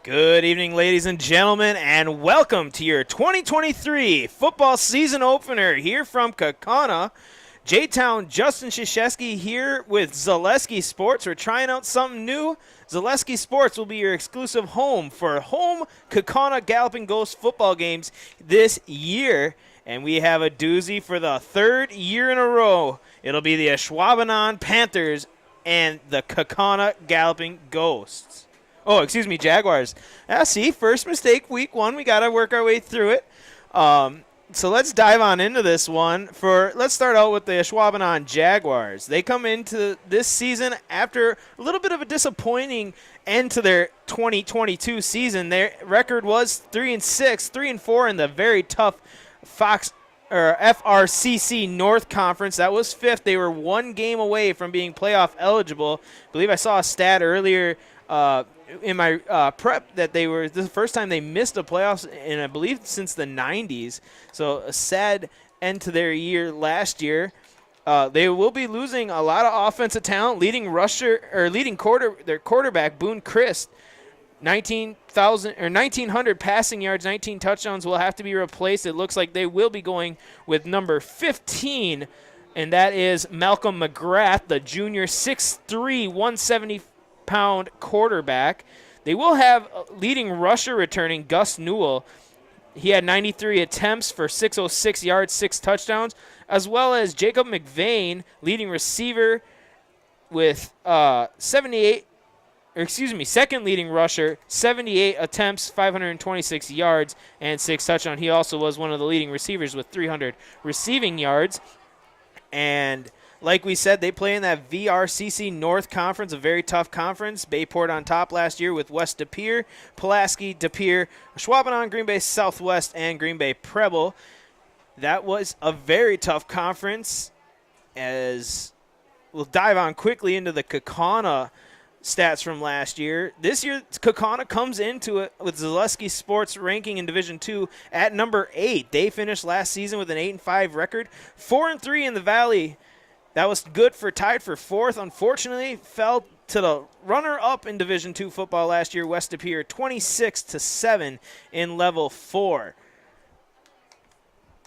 Good evening, ladies and gentlemen, and welcome to your 2023 football season opener here from Kaukauna. J-Town Justin Krzyzewski here with Zaleski Sports. We're trying out something new. Zaleski Sports will be your exclusive home for home Kaukauna Galloping Ghost football games this year. And we have a doozy for the third year in a row. It'll be the Ashwaubenon Panthers and the Kaukauna Galloping Ghosts. Oh, excuse me, Jaguars. See, first mistake, week one. We got to work our way through it. So let's dive on into this one. Let's start out with the Ashwaubenon Jaguars. They come into this season after a little bit of a disappointing end to their 2022 season. Their record was 3-6, 3-4 in the very tough FRCC North Conference. That was fifth. They were one game away from being playoff eligible. I believe I saw a stat earlier in my prep that this is the first time they missed the playoffs in, I believe, since the 90s. So a sad end to their year last year. They will be losing a lot of offensive talent. Their quarterback Boone Christ, 1,900 passing yards, 19 touchdowns will have to be replaced. It looks like they will be going with number 15, and that is Malcolm McGrath, the junior, 6'3", 170-pound quarterback. They will have leading rusher returning Gus Newell. He had 93 attempts for 606 yards, 6 touchdowns, as well as Jacob McVane, leading receiver with second leading rusher, 78 attempts, 526 yards, and 6 touchdowns. He also was one of the leading receivers with 300 receiving yards. And like we said, they play in that VRCC North Conference, a very tough conference. Bayport on top last year with West De Pere, Pulaski, De Pere, Ashwaubenon, Green Bay Southwest, and Green Bay Preble. That was a very tough conference, as we'll dive on quickly into the Kaukauna stats from last year. This year, Kaukauna comes into it with Zaleski Sports ranking in Division II at number 8. They finished last season with an 8-5 record, 4-3 in the Valley. That was good tied for fourth. Unfortunately, fell to the runner-up in Division II football last year, West De Pere, 26-7 in Level 4.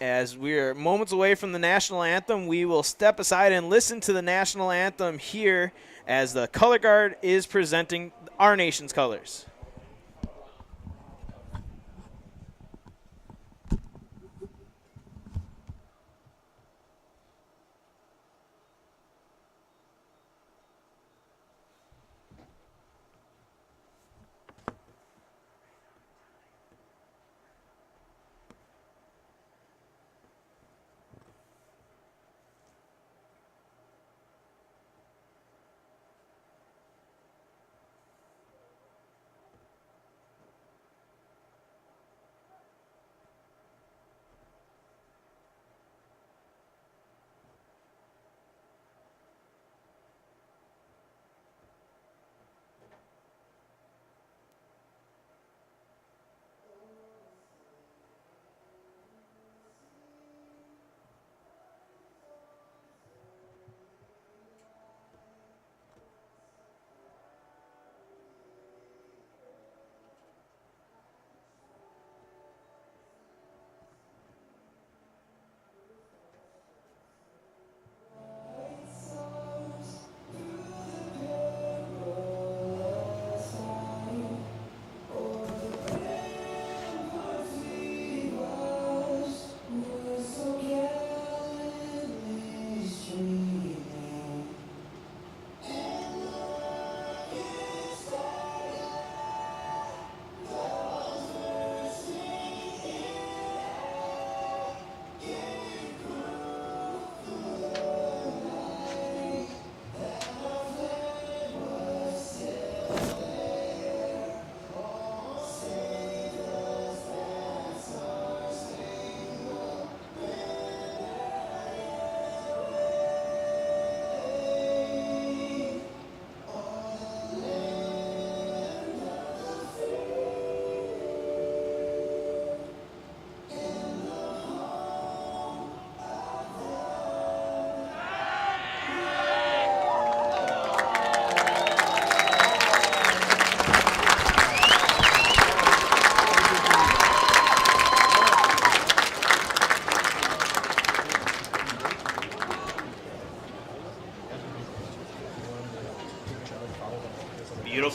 As we are moments away from the national anthem, we will step aside and listen to the national anthem here as the color guard is presenting our nation's colors.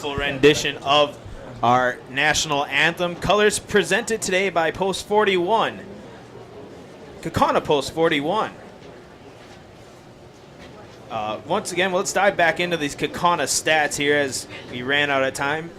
beautiful rendition of our national anthem. Colors presented today by Post 41, Kaukauna Post 41. Once again, let's dive back into these Kaukauna stats here as we ran out of time.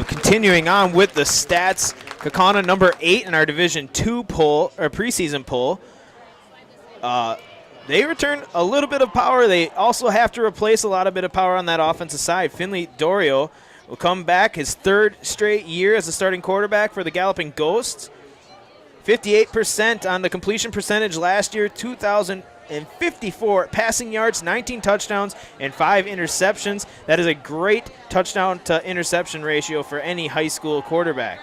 Continuing on with the stats, Kaukauna number 8 in our Division II poll, or preseason poll. They return a little bit of power. They also have to replace a lot of bit of power on that offensive side. Finley Dorio will come back his 3rd straight year as a starting quarterback for the Galloping Ghosts. 58% on the completion percentage last year, 2,054 passing yards, 19 touchdowns, and 5 interceptions. That is a great touchdown to interception ratio for any high school quarterback.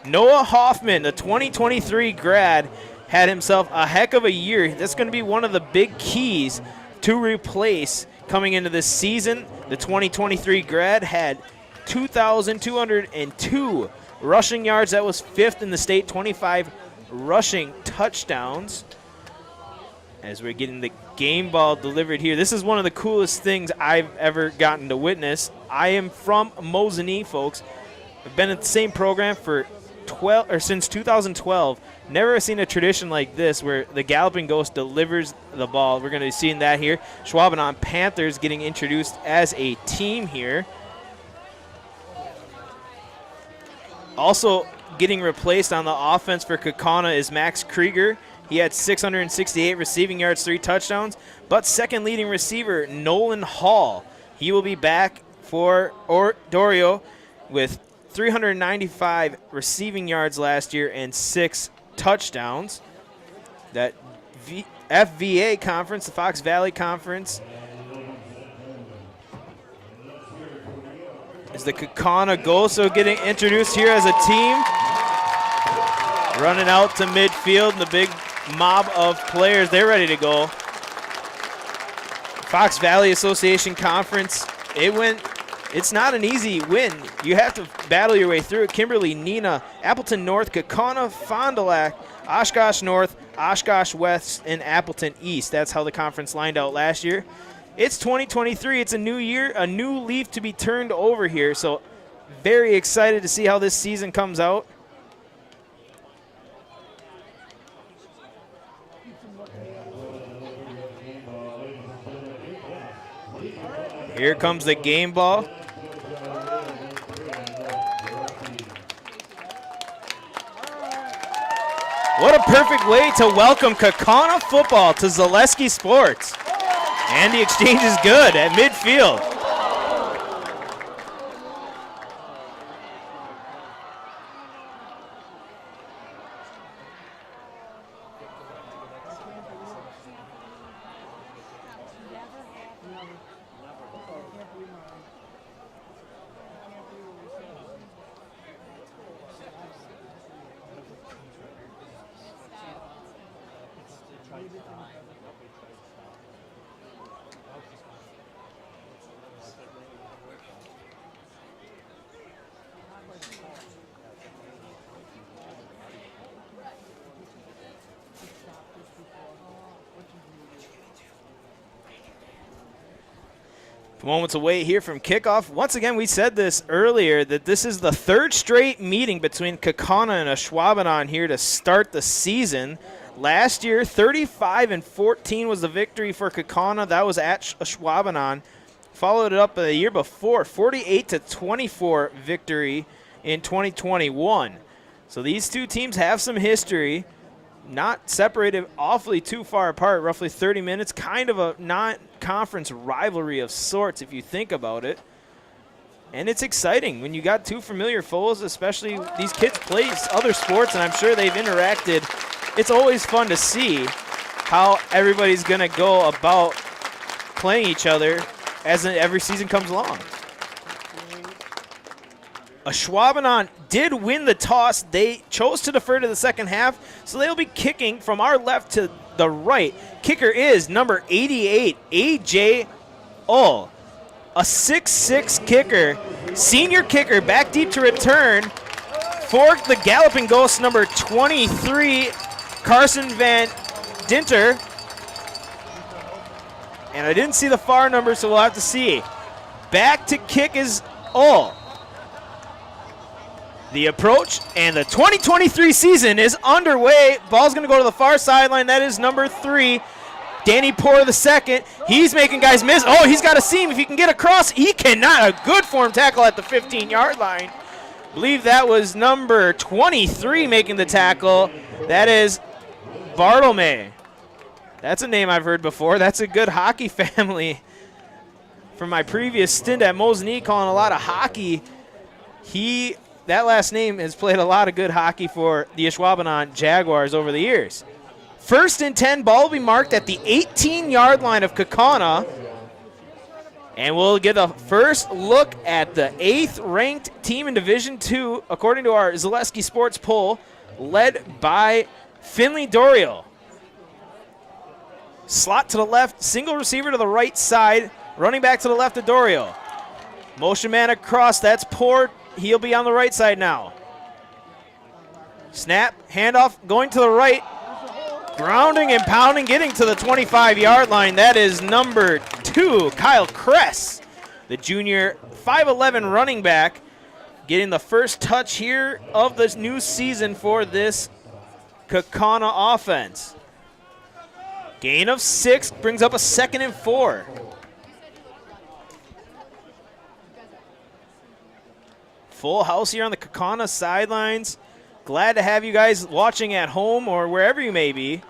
Noah Hoffman, the 2023 grad, had himself a heck of a year. That's going to be one of the big keys to replace coming into this season. The 2023 grad had 2,202 rushing yards. That was 5th in the state, 25 rushing touchdowns. As we're getting the game ball delivered here. This is one of the coolest things I've ever gotten to witness. I am from Mosinee, folks. I've been at the same program for since 2012. Never seen a tradition like this where the Galloping Ghost delivers the ball. We're going to be seeing that here. Ashwaubenon Panthers getting introduced as a team here. Also getting replaced on the offense for Kaukauna is Max Krieger. He had 668 receiving yards, 3 touchdowns. But second leading receiver, Nolan Hall, he will be back for Dorio with 395 receiving yards last year and 6 touchdowns. That FVA conference, the Fox Valley Conference, is the Kaukauna Ghosts getting introduced here as a team. Running out to midfield, and the big mob of players, they're ready to go. Fox Valley Association Conference, it's not an easy win. You have to battle your way through it. Kimberly, Neenah, Appleton North, Kaukauna, Fond du Lac, Oshkosh North, Oshkosh West, and Appleton East. That's how the conference lined out last year. It's 2023. It's a new year, a new leaf to be turned over here. So very excited to see how this season comes out. Here comes the game ball. What a perfect way to welcome Kaukauna football to Zaleski Sports. And the exchange is good at midfield. Moments away here from kickoff. Once again, we said this earlier that this is the 3rd straight meeting between Kaukauna and Ashwaubenon here to start the season. Last year, 35-14 was the victory for Kaukauna. That was at Ashwaubenon. Followed it up the year before, 48-24 victory in 2021. So these two teams have some history. Not separated awfully too far apart, roughly 30 minutes. Kind of a non-conference rivalry of sorts if you think about it. And it's exciting when you got two familiar foes, especially these kids play other sports, and I'm sure they've interacted it's always fun to see how everybody's going to go about playing each other as every season comes along. Ashwaubenon did win the toss. They chose to defer to the second half, so they'll be kicking from our left to the right. Kicker is number 88, A.J. Ull. A 6'6" kicker, senior kicker, back deep to return for the Galloping Ghosts, number 23, Carson Van Dinter. And I didn't see the far number, so we'll have to see. Back to kick is Ull. The approach and the 2023 season is underway. Ball's going to go to the far sideline. That is number 3, Danny Poor the second. He's making guys miss. Oh, he's got a seam. If he can get across, he cannot. A good form tackle at the 15-yard line. I believe that was number 23 making the tackle. That is Bartolome. That's a name I've heard before. That's a good hockey family. From my previous stint at Mosinee calling a lot of hockey, that last name has played a lot of good hockey for the Ashwaubenon Jaguars over the years. 1st and 10, ball will be marked at the 18-yard line of Kaukauna. And we'll get a first look at the 8th-ranked team in Division II, according to our Zaleski Sports poll, led by Finley Doriel. Slot to the left, single receiver to the right side, running back to the left of Doriel. Motion man across, that's Poor. He'll be on the right side now. Snap, handoff, going to the right. Grounding and pounding, getting to the 25-yard line. That is number 2, Kyle Kress, the junior 5'11" running back, getting the first touch here of this new season for this Kaukauna offense. Gain of 6 brings up a 2nd and 4. Full house here on the Kaukauna sidelines. Glad to have you guys watching at home or wherever you may be.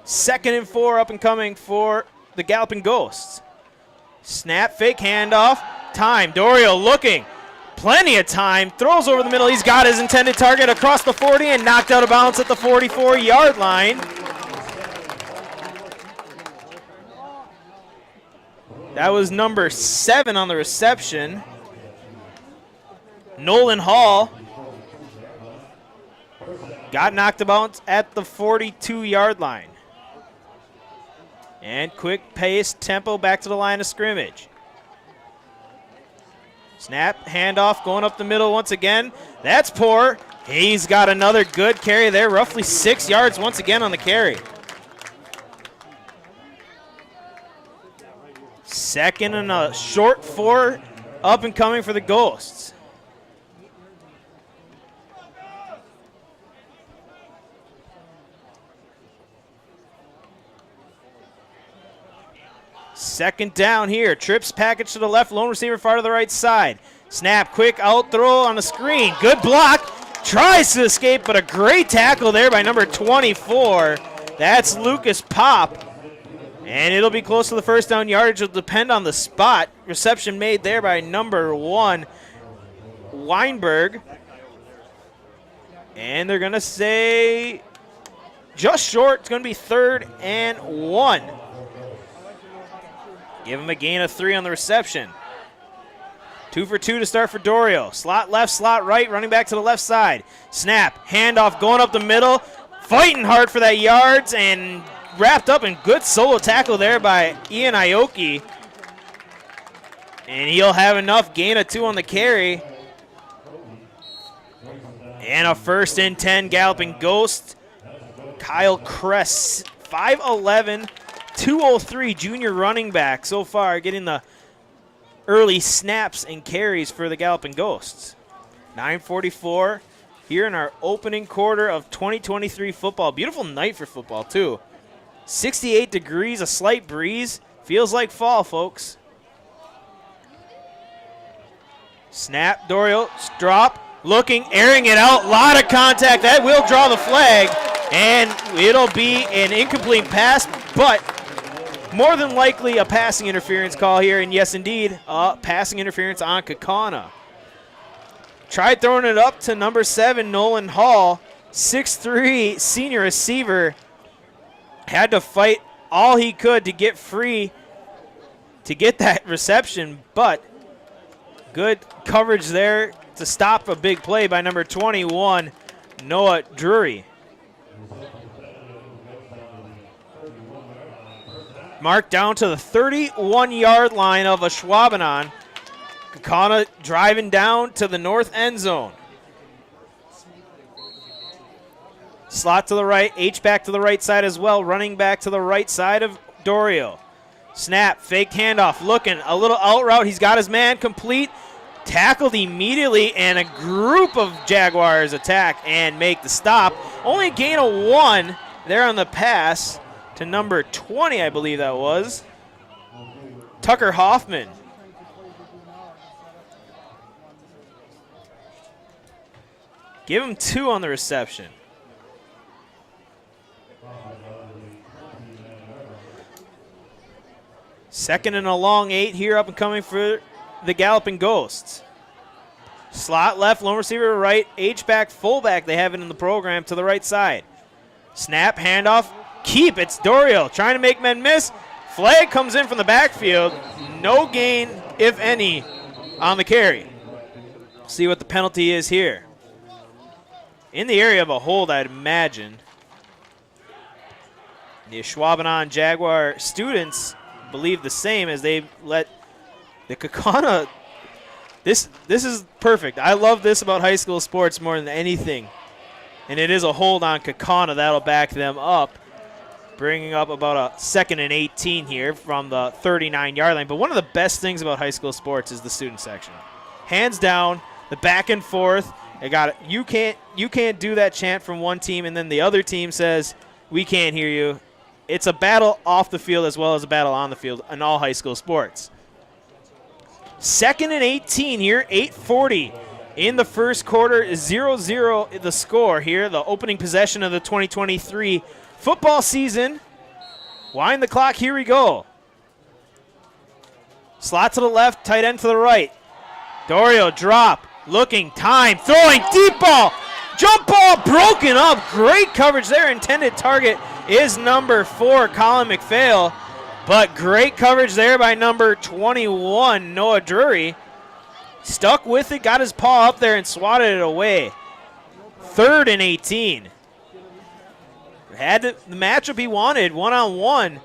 2nd and 4 up and coming for the Galloping Ghosts. Snap, fake handoff. Time, Doriel looking. Plenty of time. Throws over the middle. He's got his intended target across the 40 and knocked out of bounds at the 44-yard line. That was number 7 on the reception. Nolan Hall got knocked about at the 42-yard line. And quick pace, tempo back to the line of scrimmage. Snap, handoff, going up the middle once again. That's Poor. He's got another good carry there, roughly 6 yards once again on the carry. 2nd and a short 4 up and coming for the Ghosts. Second down here. Trips package to the left. Lone receiver far to the right side. Snap. Quick out throw on the screen. Good block. Tries to escape, but a great tackle there by number 24. That's Lucas Pop. And it'll be close to the first down yardage. It'll depend on the spot. Reception made there by number 1, Weinberg. And they're going to say just short. It's going to be 3rd and 1. Give him a gain of 3 on the reception. 2 for 2 to start for Doriel. Slot left, slot right, running back to the left side. Snap, handoff, going up the middle. Fighting hard for that yards and wrapped up in good solo tackle there by Ian Ioki. And he'll have enough, gain of 2 on the carry. And a 1st and 10 Galloping Ghost. Kyle Kress, 5'11", 203 junior running back so far, getting the early snaps and carries for the Galloping Ghosts. 9:44 here in our opening quarter of 2023 football. Beautiful night for football, too. 68 degrees, a slight breeze. Feels like fall, folks. Snap, Doriel, drop, looking, airing it out. A lot of contact. That will draw the flag, and it'll be an incomplete pass, but more than likely a passing interference call here, and yes, indeed, passing interference on Kaukauna. Tried throwing it up to number 7, Nolan Hall. 6'3" senior receiver had to fight all he could to get free to get that reception, but good coverage there to stop a big play by number 21, Noah Drury. Marked down to the 31-yard line of Ashwaubenon. Kaukauna driving down to the north end zone. Slot to the right, H-back to the right side as well, running back to the right side of Dorio. Snap, fake handoff, looking, a little out route. He's got his man complete, tackled immediately, and a group of Jaguars attack and make the stop. Only a gain of 1 there on the pass to number 20, I believe that was, Tucker Hoffman. Give him 2 on the reception. Second and a long 8 here, up and coming for the Galloping Ghosts. Slot left, lone receiver right, H-back, fullback, they have it in the program, to the right side. Snap, handoff, keep, it's Dorio trying to make men miss. Flag comes in from the backfield. No gain, if any, on the carry. See what the penalty is here. In the area of a hold, I'd imagine. The Ashwaubenon Jaguar students believe the same, as they let the Kaukauna. This is perfect. I love this about high school sports more than anything. And it is a hold on Kaukauna. That'll back them up, bringing up about a 2nd and 18 here from the 39-yard line. But one of the best things about high school sports is the student section. Hands down, the back and forth. They got it. You can't do that chant from one team and then the other team says, we can't hear you. It's a battle off the field as well as a battle on the field in all high school sports. 2nd and 18 here, 8:40 in the first quarter, 0-0 the score here, the opening possession of the 2023 football season. Wind the clock, here we go. Slot to the left, tight end to the right. Dorio drop, looking, time, throwing, deep ball. Jump ball broken up. Great coverage there. Intended target is number 4, Colin McPhail. But great coverage there by number 21, Noah Drury. Stuck with it, got his paw up there and swatted it away. 3rd and 18. Had the matchup he wanted, one-on-one.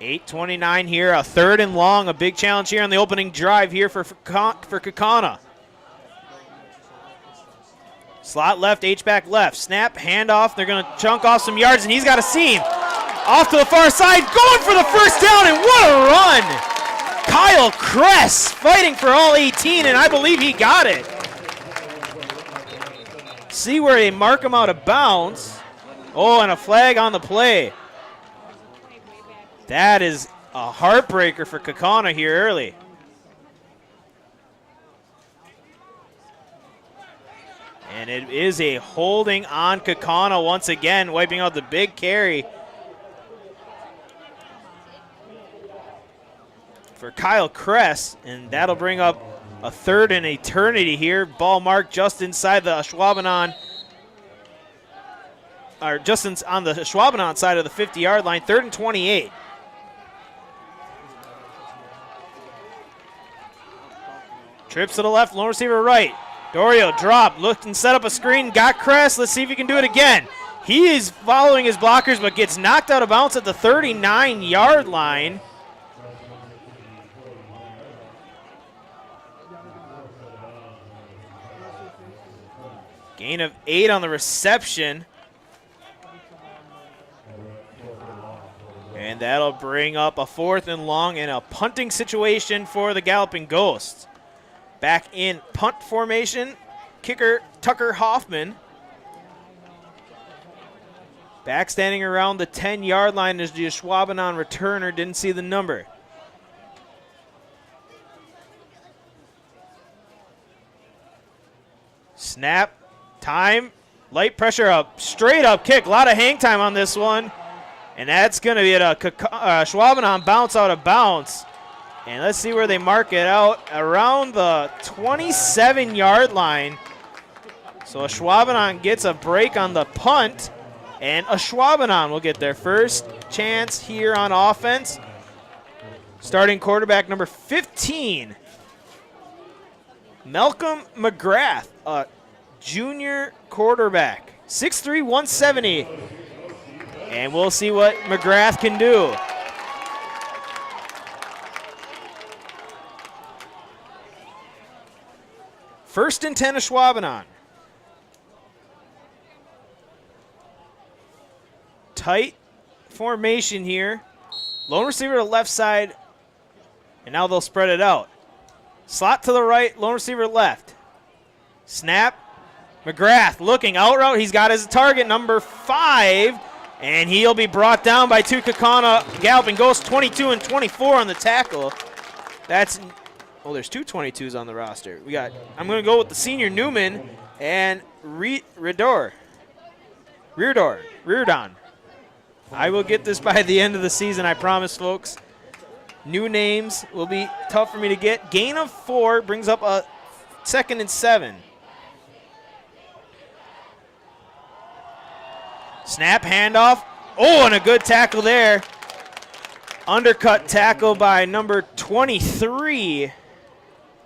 .829 here, a 3rd and long, a big challenge here on the opening drive here for Kaukauna. Slot left, H-back left, snap, handoff, they're going to chunk off some yards, and he's got a seam. Off to the far side, going for the first down, and what a run! Kyle Kress fighting for all 18, and I believe he got it. See where they mark him out of bounds. Oh, and a flag on the play. That is a heartbreaker for Kaukauna here early. And it is a holding on Kaukauna once again, wiping out the big carry for Kyle Kress, and that'll bring up a 3rd and eternity here. Ball marked just inside the Ashwaubenon, or just on the Ashwaubenon side of the 50-yard line, 3rd and 28. Trips to the left, lone receiver right. Dorio dropped, looked and set up a screen, got Kress. Let's see if he can do it again. He is following his blockers, but gets knocked out of bounds at the 39-yard line. Gain of 8 on the reception. And that'll bring up a 4th and long and a punting situation for the Galloping Ghosts. Back in punt formation, kicker Tucker Hoffman. Back standing around the 10-yard line is the Ashwaubenon returner, didn't see the number. Snap, time, light pressure up, straight up kick, a lot of hang time on this one. And that's going to be a Ashwaubenon bounce out of bounds. And let's see where they mark it out, around the 27-yard line. So Ashwaubenon gets a break on the punt, and Ashwaubenon will get their first chance here on offense. Starting quarterback number 15, Malcolm McGrath, a junior quarterback, 6'3", 170. And we'll see what McGrath can do. First and 10, Ashwaubenon. Tight formation here. Lone receiver to the left side, and now they'll spread it out. Slot to the right, lone receiver left. Snap. McGrath looking out route. He's got his target, number 5, and he'll be brought down by two Kaukauna galloping ghosts, 22 and 24 on the tackle. That's, oh, there's two 22s on the roster. I'm going to go with the senior Newman and Reardon. I will get this by the end of the season, I promise, folks. New names will be tough for me to get. Gain of 4 brings up a 2nd and 7. Snap, handoff. Oh, and a good tackle there. Undercut tackle by number 23,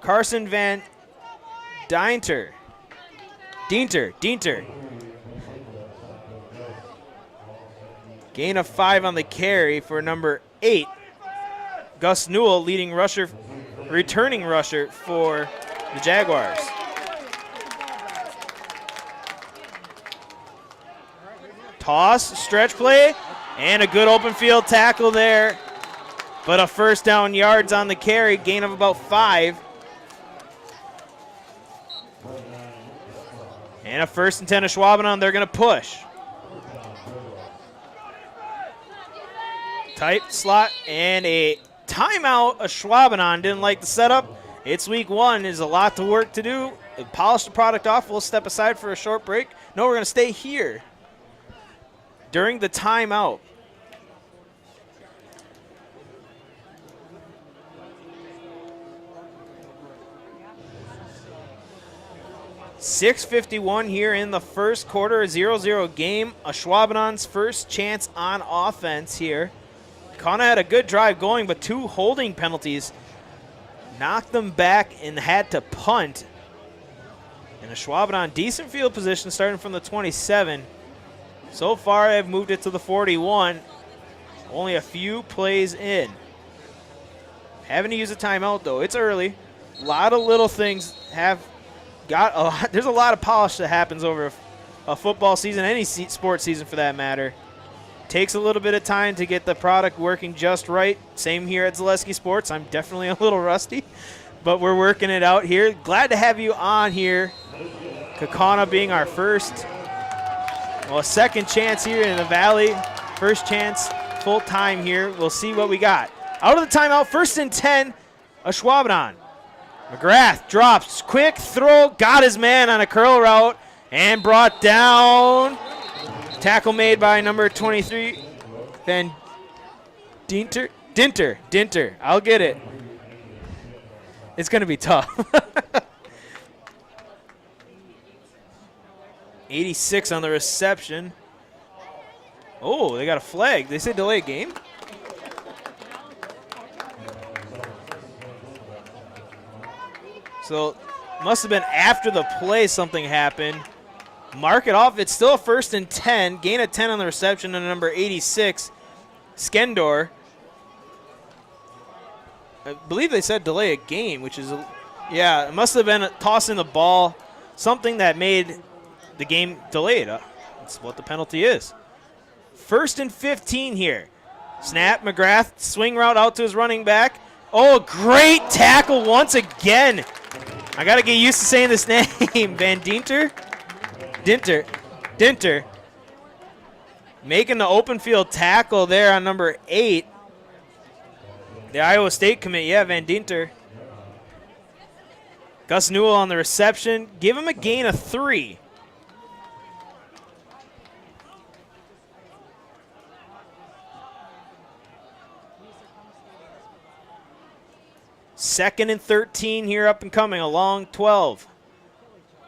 Carson Van Dienter. Gain of 5 on the carry for number 8, Gus Newell, returning rusher for the Jaguars. Toss, stretch play, and a good open field tackle there. But a first down, yards on the carry, gain of about 5. And a first and 10 Ashwaubenon, they're going to push. Tight slot and a timeout. Ashwaubenon didn't like the setup. It's week 1. There's a lot to work to do. Polish the product off. We'll step aside for a short break. No, we're going to stay here during the timeout. .651 here in the first quarter, 0-0 game. Ashwaubenon's first chance on offense here. Kaukauna had a good drive going, but 2 holding penalties knocked them back and had to punt. And Ashwaubenon, decent field position starting from the 27. So far, I've moved it to the 41. Only a few plays in. Having to use a timeout, though. It's early. A lot of little things have got a lot. There's a lot of polish that happens over a football season, any sports season for that matter. Takes a little bit of time to get the product working just right. Same here at Zaleski Sports. I'm definitely a little rusty, but we're working it out here. Glad to have you on here. Kaukauna being our first, well, second chance here in the Valley. First chance full time here. We'll see what we got. Out of the timeout, first and 10, Ashwaubenon. McGrath drops, quick throw, got his man on a curl route, and brought down. Tackle made by number 23, Van Dinter. I'll get it. It's going to be tough. 86 on the reception. Oh, they got a flag. They say delay game. So must have been after the play something happened. Mark it off. It's still a first and 10. Gain of 10 on the reception and number 86, Skendor. I believe they said delay a game, which is, yeah, it must have been tossing the ball, something that made the game delayed. That's what the penalty is. First and 15 here. Snap, McGrath, swing route out to his running back. Oh, great tackle once again. I got to get used to saying this name. Van Dinter. Making the open field tackle there on number 8. The Iowa State commit, yeah, Van Dinter. Gus Newell on the reception. Give him a gain of 3. 2nd and 13 here up and coming, a long 12.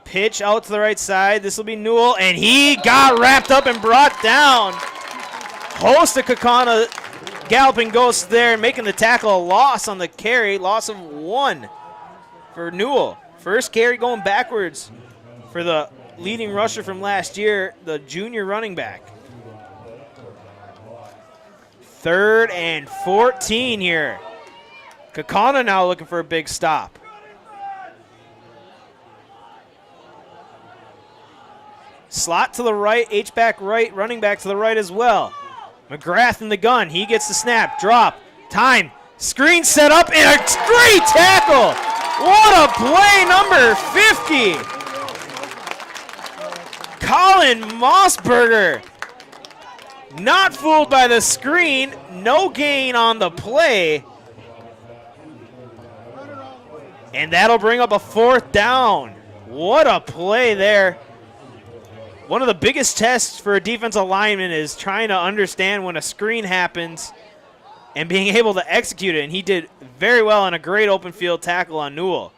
Pitch out to the right side. This will be Newell, and he got wrapped up and brought down. Host of Kaukauna Galloping Ghosts there, making the tackle a loss on the carry, loss of 1 for Newell. First carry going backwards for the leading rusher from last year, the junior running back. 3rd and 14 here. Kaukauna now looking for a big stop. Slot to the right, H-back right, running back to the right as well. McGrath in the gun. He gets the snap. Drop. Time. Screen set up and a great tackle. What a play, number 50. Colin Mossberger. Not fooled by the screen. No gain on the play. And that'll bring up a 4th down. What a play there. One of the biggest tests for a defensive lineman is trying to understand when a screen happens and being able to execute it. And he did very well on a great open field tackle on Newell.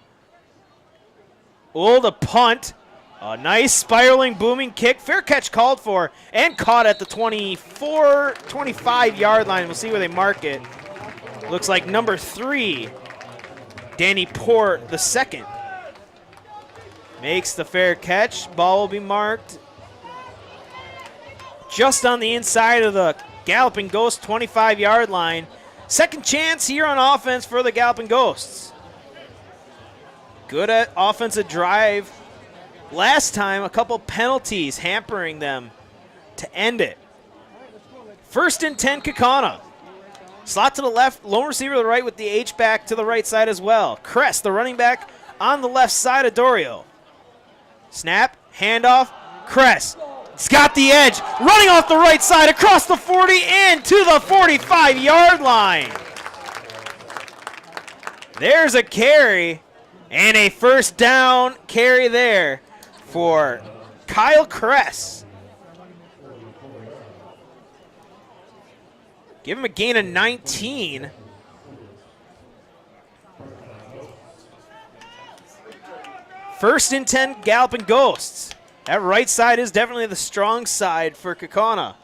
The punt. A nice spiraling, booming kick. Fair catch called for and caught at the 24, 25-yard line. We'll see where they mark it. Looks like number 3, Danny Port, the 2nd. Makes the fair catch. Ball will be marked just on the inside of the Galloping Ghost 25-yard line. Second chance here on offense for the Galloping Ghosts. Good at offensive drive. Last time, a couple penalties hampering them to end it. 1st and 10, Kaukauna. Slot to the left, lone receiver to the right with the H-back to the right side as well. Crest, the running back, on the left side of Dorio. Snap, handoff, Crest. It's got the edge, running off the right side across the 40 and to the 45-yard line. There's a carry and a 1st down carry there for Kyle Crest. Give him a gain of 19. First and 10, Galloping Ghosts. That right side is definitely the strong side for Kaukauna.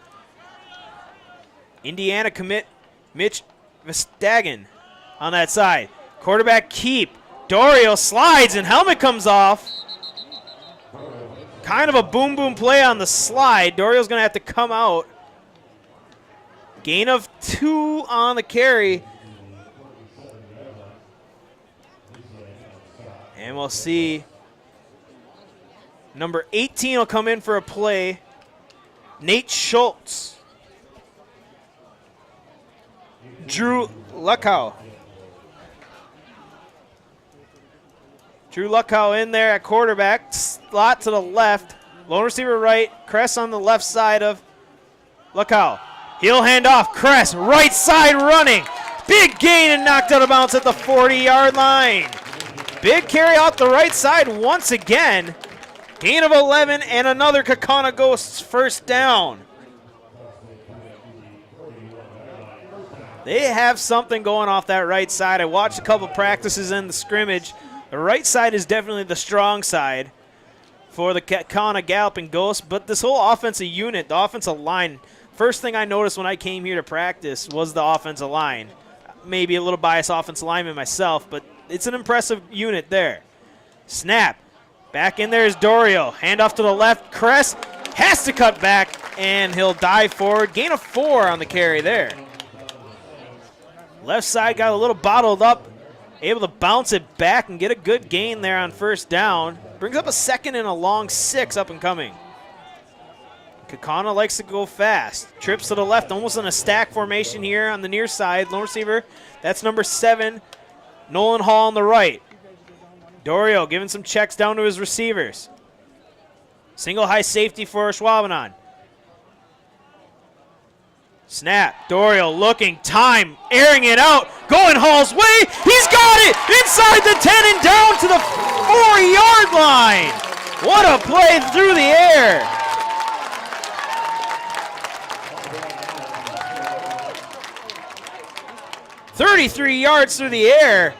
Indiana commit Mitch Vestagen on that side. Quarterback keep. Dorio slides and helmet comes off. Kind of a boom play on the slide. Dorio's going to have to come out. Gain of 2 on the carry. And we'll see. Number 18 will come in for a play. Nate Schultz. Drew Luckow. Drew Luckow in there at quarterback. Slot to the left. Lone receiver right. Cress on the left side of Luckow. He'll hand off. Cress, right side running. Big gain and knocked out of bounds at the 40-yard line. Big carry out the right side once again. Gain of 11 and another Kaukauna Ghosts 1st down. They have something going off that right side. I watched a couple practices in the scrimmage. The right side is definitely the strong side for the Kaukauna Galloping Ghosts, but this whole offensive unit, the offensive line, first thing I noticed when I came here to practice was the offensive line. Maybe a little biased offensive lineman myself, but it's an impressive unit there. Snap. Back in there is Dorio. Handoff to the left. Cress has to cut back, and he'll dive forward. Gain of 4 on the carry there. Left side got a little bottled up. Able to bounce it back and get a good gain there on 1st down. Brings up a 2nd and a long 6 up and coming. Kaukauna likes to go fast. Trips to the left, almost in a stack formation here on the near side. Lone receiver, that's number 7, Nolan Hall on the right. Dorio giving some checks down to his receivers. Single high safety for Ashwaubenon. Snap. Dorio looking. Time. Airing it out. Going Hall's way. He's got it. Inside the 10 and down to the 4-yard line. What a play through the air. "33 yards through the air.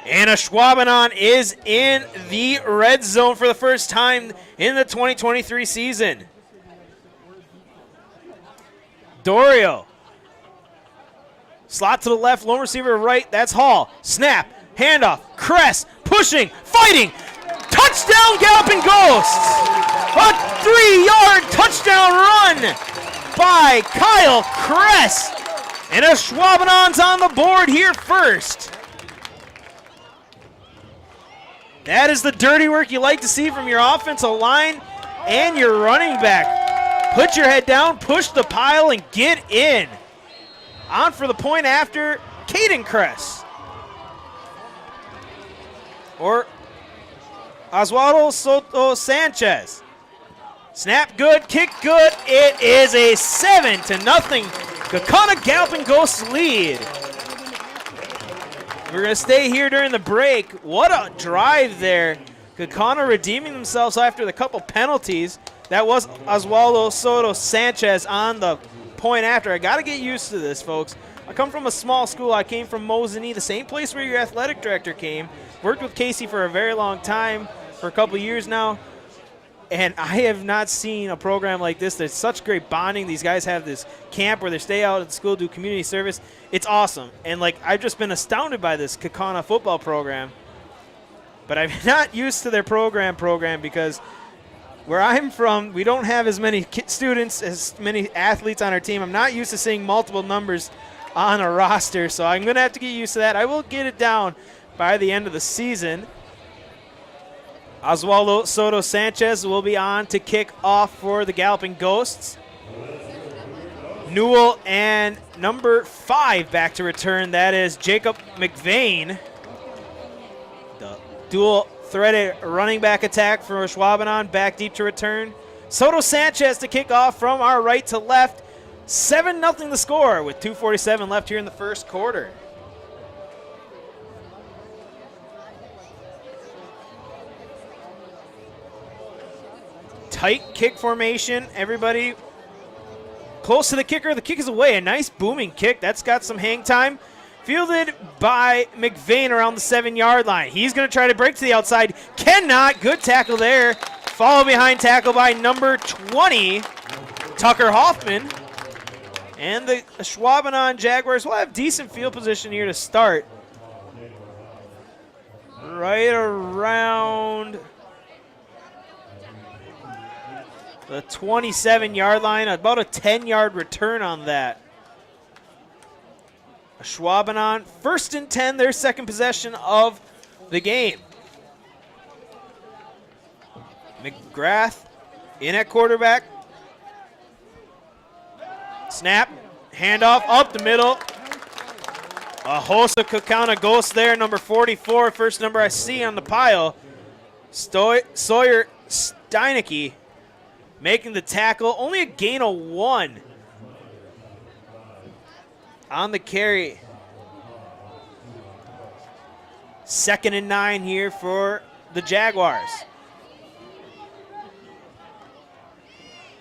And Ashwaubenon is in the red zone for the first time in the 2023 season. Dorio. Slot to the left, lone receiver right, that's Hall. Snap, handoff, Kress, pushing, fighting. Touchdown, Galloping Ghosts. A 3-yard touchdown run by Kyle Kress. And Ashwaubenon's on the board here first. That is the dirty work you like to see from your offensive line and your running back. Put your head down, push the pile, and get in. On for the point after, Caden Kress. Or Oswaldo Soto Sanchez. Snap good, kick good. It is a 7-0 Kaukauna Galloping Ghosts lead. We're going to stay here during the break. What a drive there. Kaukauna redeeming themselves after the couple penalties. That was Oswaldo Soto Sanchez on the point after. I got to get used to this, folks. I come from a small school. I came from Mosinee, the same place where your athletic director came. Worked with Casey for a very long time, for a couple years now. And I have not seen a program like this. There's such great bonding. These guys have this camp where they stay out at school, do community service. It's awesome. And, like, I've just been astounded by this Kaukauna football program. But I'm not used to their program because where I'm from, we don't have as many students, as many athletes on our team. I'm not used to seeing multiple numbers on a roster, so I'm going to have to get used to that. I will get it down by the end of the season. Oswaldo Soto Sanchez will be on to kick off for the Galloping Ghosts. Newell and number 5 back to return. That is Jacob McVeigh. The dual-threaded running back attack for Ashwaubenon, back deep to return. Soto Sanchez to kick off from our right to left. 7-0 the score with 2:47 left here in the first quarter. Tight kick formation. Everybody close to the kicker. The kick is away. A nice booming kick. That's got some hang time. Fielded by McVeigh around the 7-yard line. He's going to try to break to the outside. Cannot. Good tackle there. Follow behind tackle by number 20, Tucker Hoffman. And the Ashwaubenon Jaguars will have decent field position here to start. Right around the 27-yard line, about a 10-yard return on that. Ashwaubenon, 1st and 10, their second possession of the game. McGrath in at quarterback. Snap, handoff up the middle. A host of Kaukauna Ghosts there, number 44, first number I see on the pile. Sawyer Steinecke making the tackle, only a gain of 1 on the carry. 2nd and 9 here for the Jaguars.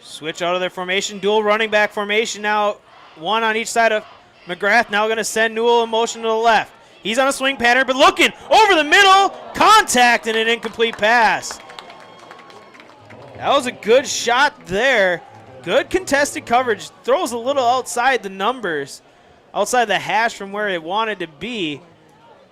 Switch out of their formation, dual running back formation now, 1 on each side of McGrath. Now going to send Newell in motion to the left. He's on a swing pattern, but looking over the middle, contact and an incomplete pass. That was a good shot there. Good contested coverage. Throws a little outside the numbers, outside the hash from where it wanted to be.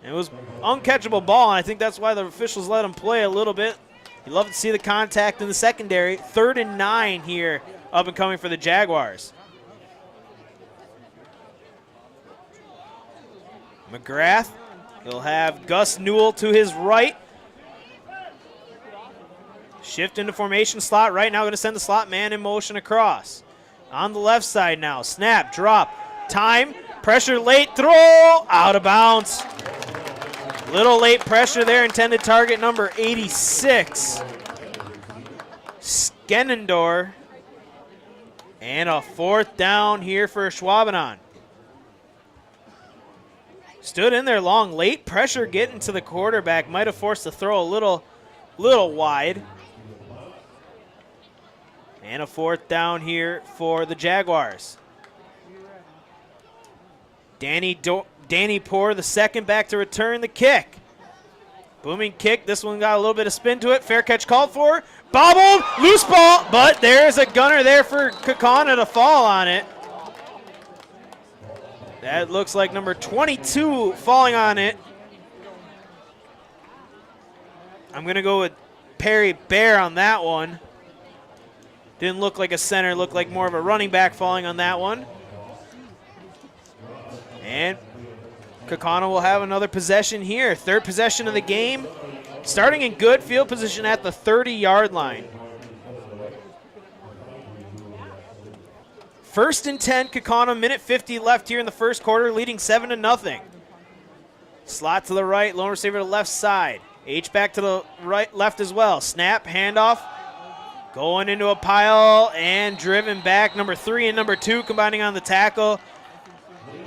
And it was uncatchable ball, and I think that's why the officials let him play a little bit. You love to see the contact in the secondary. 3rd and 9 here, up and coming for the Jaguars. McGrath, he'll have Gus Newell to his right. Shift into formation slot right now, going to send the slot man in motion across. On the left side now, snap, drop, time, pressure late, throw, out of bounds. Little late pressure there, intended target number 86. Skennendor. And a 4th down here for Ashwaubenon. Stood in there long, late pressure getting to the quarterback. Might have forced the throw a little wide. And a 4th down here for the Jaguars. Danny Poor, the second back to return the kick. Booming kick. This one got a little bit of spin to it. Fair catch called for. Bobbled. Loose ball. But there's a gunner there for Kaukauna to fall on it. That looks like number 22 falling on it. I'm going to go with Perry Bear on that one. Didn't look like a center. Looked like more of a running back falling on that one. And Kaukauna will have another possession here. Third possession of the game. Starting in good field position at the 30-yard line. First and 10, Kaukauna, minute 50 left here in the first quarter, leading 7-0. Slot to the right, lone receiver to the left side. H-back to the right, left as well. Snap, handoff, going into a pile and driven back. Number 3 and number 2 combining on the tackle.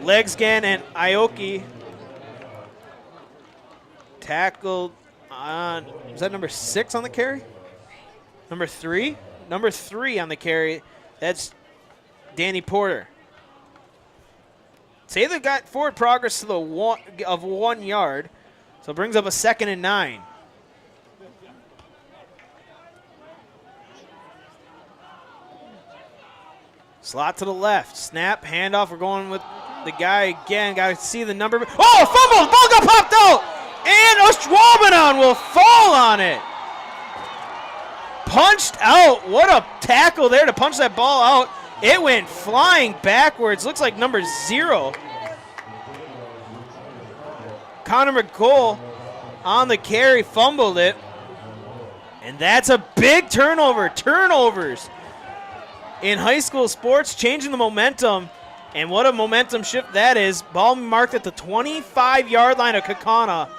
Legsgan and Aoki tackled on, is that number 6 on the carry? Number 3? Number 3 on the carry. That's Danny Porter. Say they've got forward progress to the 1 yard. So it brings up a 2nd and 9. Slot to the left. Snap, handoff. We're going with the guy again. Got to see the number. Oh, fumble! Ball got popped out! And Ashwaubenon will fall on it. Punched out. What a tackle there to punch that ball out. It went flying backwards. Looks like number 0. Connor McCole on the carry, fumbled it. And that's a big turnover. Turnovers in high school sports, changing the momentum. And what a momentum shift that is. Ball marked at the 25-yard line of Kaukauna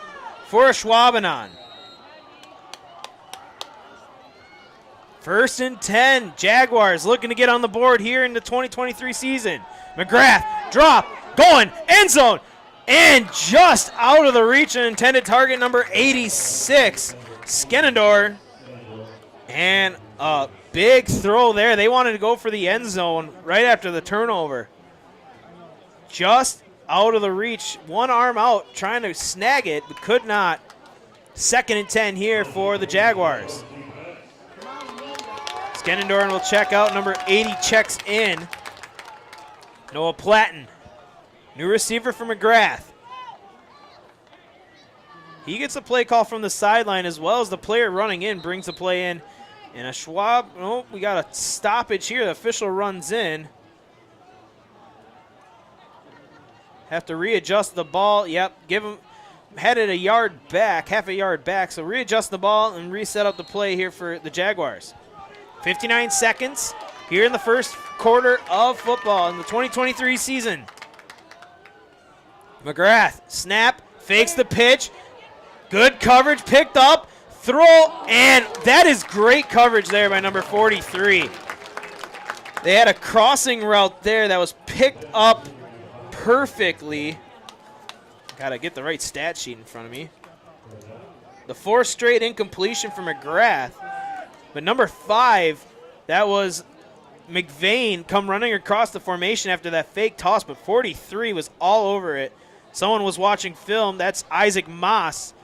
for Ashwaubenon. First and 10, Jaguars looking to get on the board here in the 2023 season. McGrath, drop, going, end zone, and just out of the reach of intended target number 86, Skenendor. And a big throw there. They wanted to go for the end zone right after the turnover. Just out of the reach, one arm out, trying to snag it, but could not. 2nd and 10 here for the Jaguars. Skenendorn will check out. Number 80 checks in. Noah Platten, new receiver for McGrath. He gets a play call from the sideline as well as the player running in brings the play in. And a Schwab, oh, we got a stoppage here. The official runs in. Have to readjust the ball. Yep, give him, headed a yard back, half a yard back. So readjust the ball and reset up the play here for the Jaguars. 59 seconds here in the first quarter of football in the 2023 season. McGrath, snap, fakes the pitch. Good coverage, picked up, throw, and that is great coverage there by number 43. They had a crossing route there that was picked up perfectly. Got to get the right stat sheet in front of me. The 4th straight incompletion for McGrath. But number 5, that was McVeigh come running across the formation after that fake toss, but 43 was all over it. Someone was watching film. That's Isaac Moss.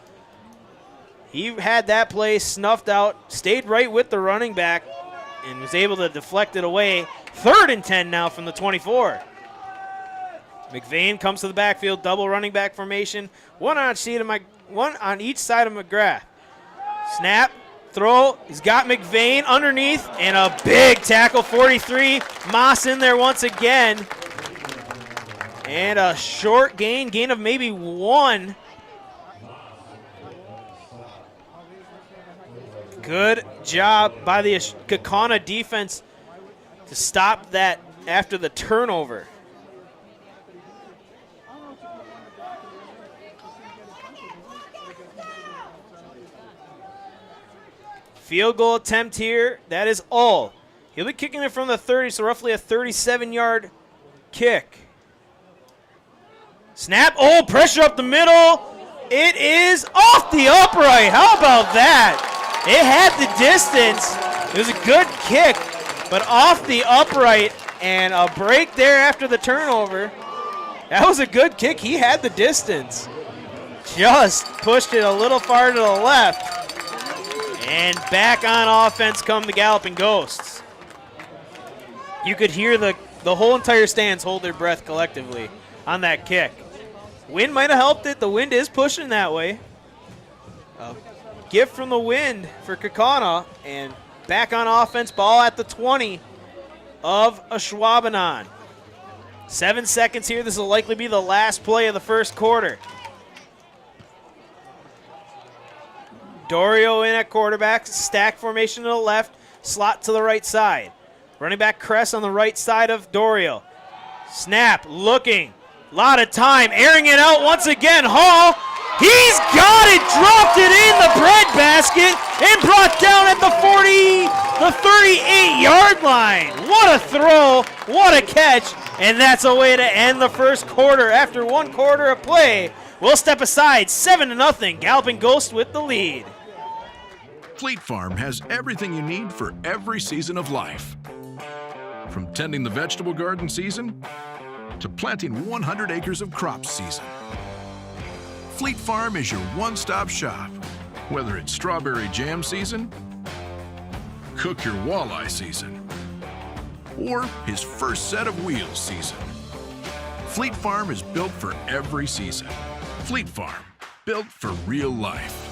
He had that play snuffed out, stayed right with the running back, and was able to deflect it away. 3rd and 10 now from the 24. McVeigh comes to the backfield, double running back formation. One on each side of McGrath. Snap. Throw, he's got McVeigh underneath, and a big tackle, 43. Moss in there once again. And a short gain of maybe 1. Good job by the Kaukauna defense to stop that after the turnover. Field goal attempt here. That is all. He'll be kicking it from the 30, so roughly a 37-yard kick. Snap. Oh, pressure up the middle. It is off the upright. How about that? It had the distance. It was a good kick, but off the upright, and a break there after the turnover. That was a good kick. He had the distance. just pushed it a little far to the left. And back on offense come the Galloping Ghosts. You could hear the whole entire stands hold their breath collectively on that kick. Wind might have helped it. The wind is pushing that way. A gift from the wind for Kaukauna. And back on offense, ball at the 20 of Ashwaubenon. 7 seconds here. This will likely be the last play of the first quarter. Dorio in at quarterback, stack formation to the left, slot to the right side. Running back Kress on the right side of Dorio. Snap, looking, lot of time, airing it out once again. Hall, he's got it, dropped it in the bread basket, and brought down at the 38-yard line. What a throw, what a catch, and that's a way to end the first quarter. After 1 quarter of play, we'll step aside, 7-0, Galloping Ghost with the lead. Fleet Farm has everything you need for every season of life. From tending the vegetable garden season to planting 100 acres of crops season. Fleet Farm is your one-stop shop. Whether it's strawberry jam season, cook your walleye season, or his first set of wheels season. Fleet Farm is built for every season. Fleet Farm, built for real life.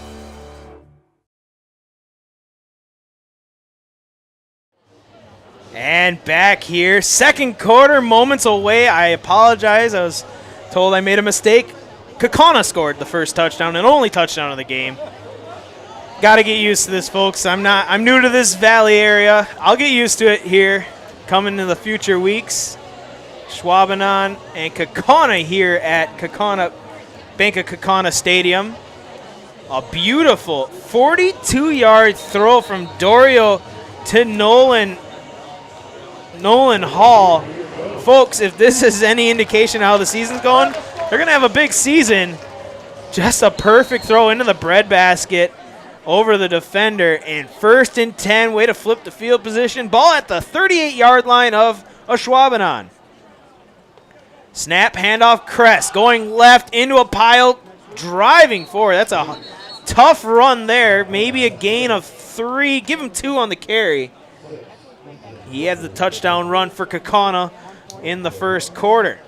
And back here, second quarter, moments away. I apologize. I was told I made a mistake. Kaukauna scored the first touchdown and only touchdown of the game. Got to get used to this, folks. I'm new to this valley area. I'll get used to it here coming in the future weeks. Ashwaubenon and Kaukauna here at Bank of Kaukauna Stadium. A beautiful 42-yard throw from Dorio to Nolan Hall. Folks, if this is any indication how the season's going, they're going to have a big season. Just a perfect throw into the breadbasket over the defender. And 1st and 10, way to flip the field position. Ball at the 38-yard line of Ashwaubenon. Snap, handoff, Kress going left into a pile, driving forward. That's a tough run there. Maybe a gain of 3. Give him 2 on the carry. He has the touchdown run for Kaukauna in the first quarter.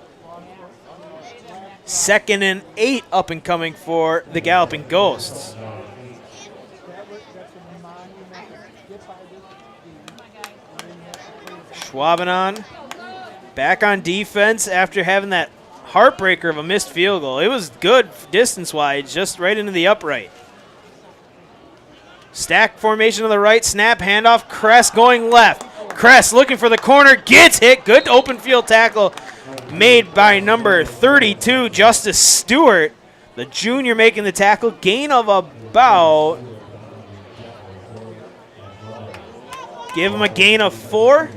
2nd and 8 up and coming for the Galloping Ghosts. Ashwaubenon back on defense after having that heartbreaker of a missed field goal. It was good distance-wise, just right into the upright. Stack formation to the right, snap, handoff, Kress going left. Kress looking for the corner, gets hit. Good open field tackle made by number 32, Justice Stewart. The junior making the tackle. Gain of about, give him a gain of 4.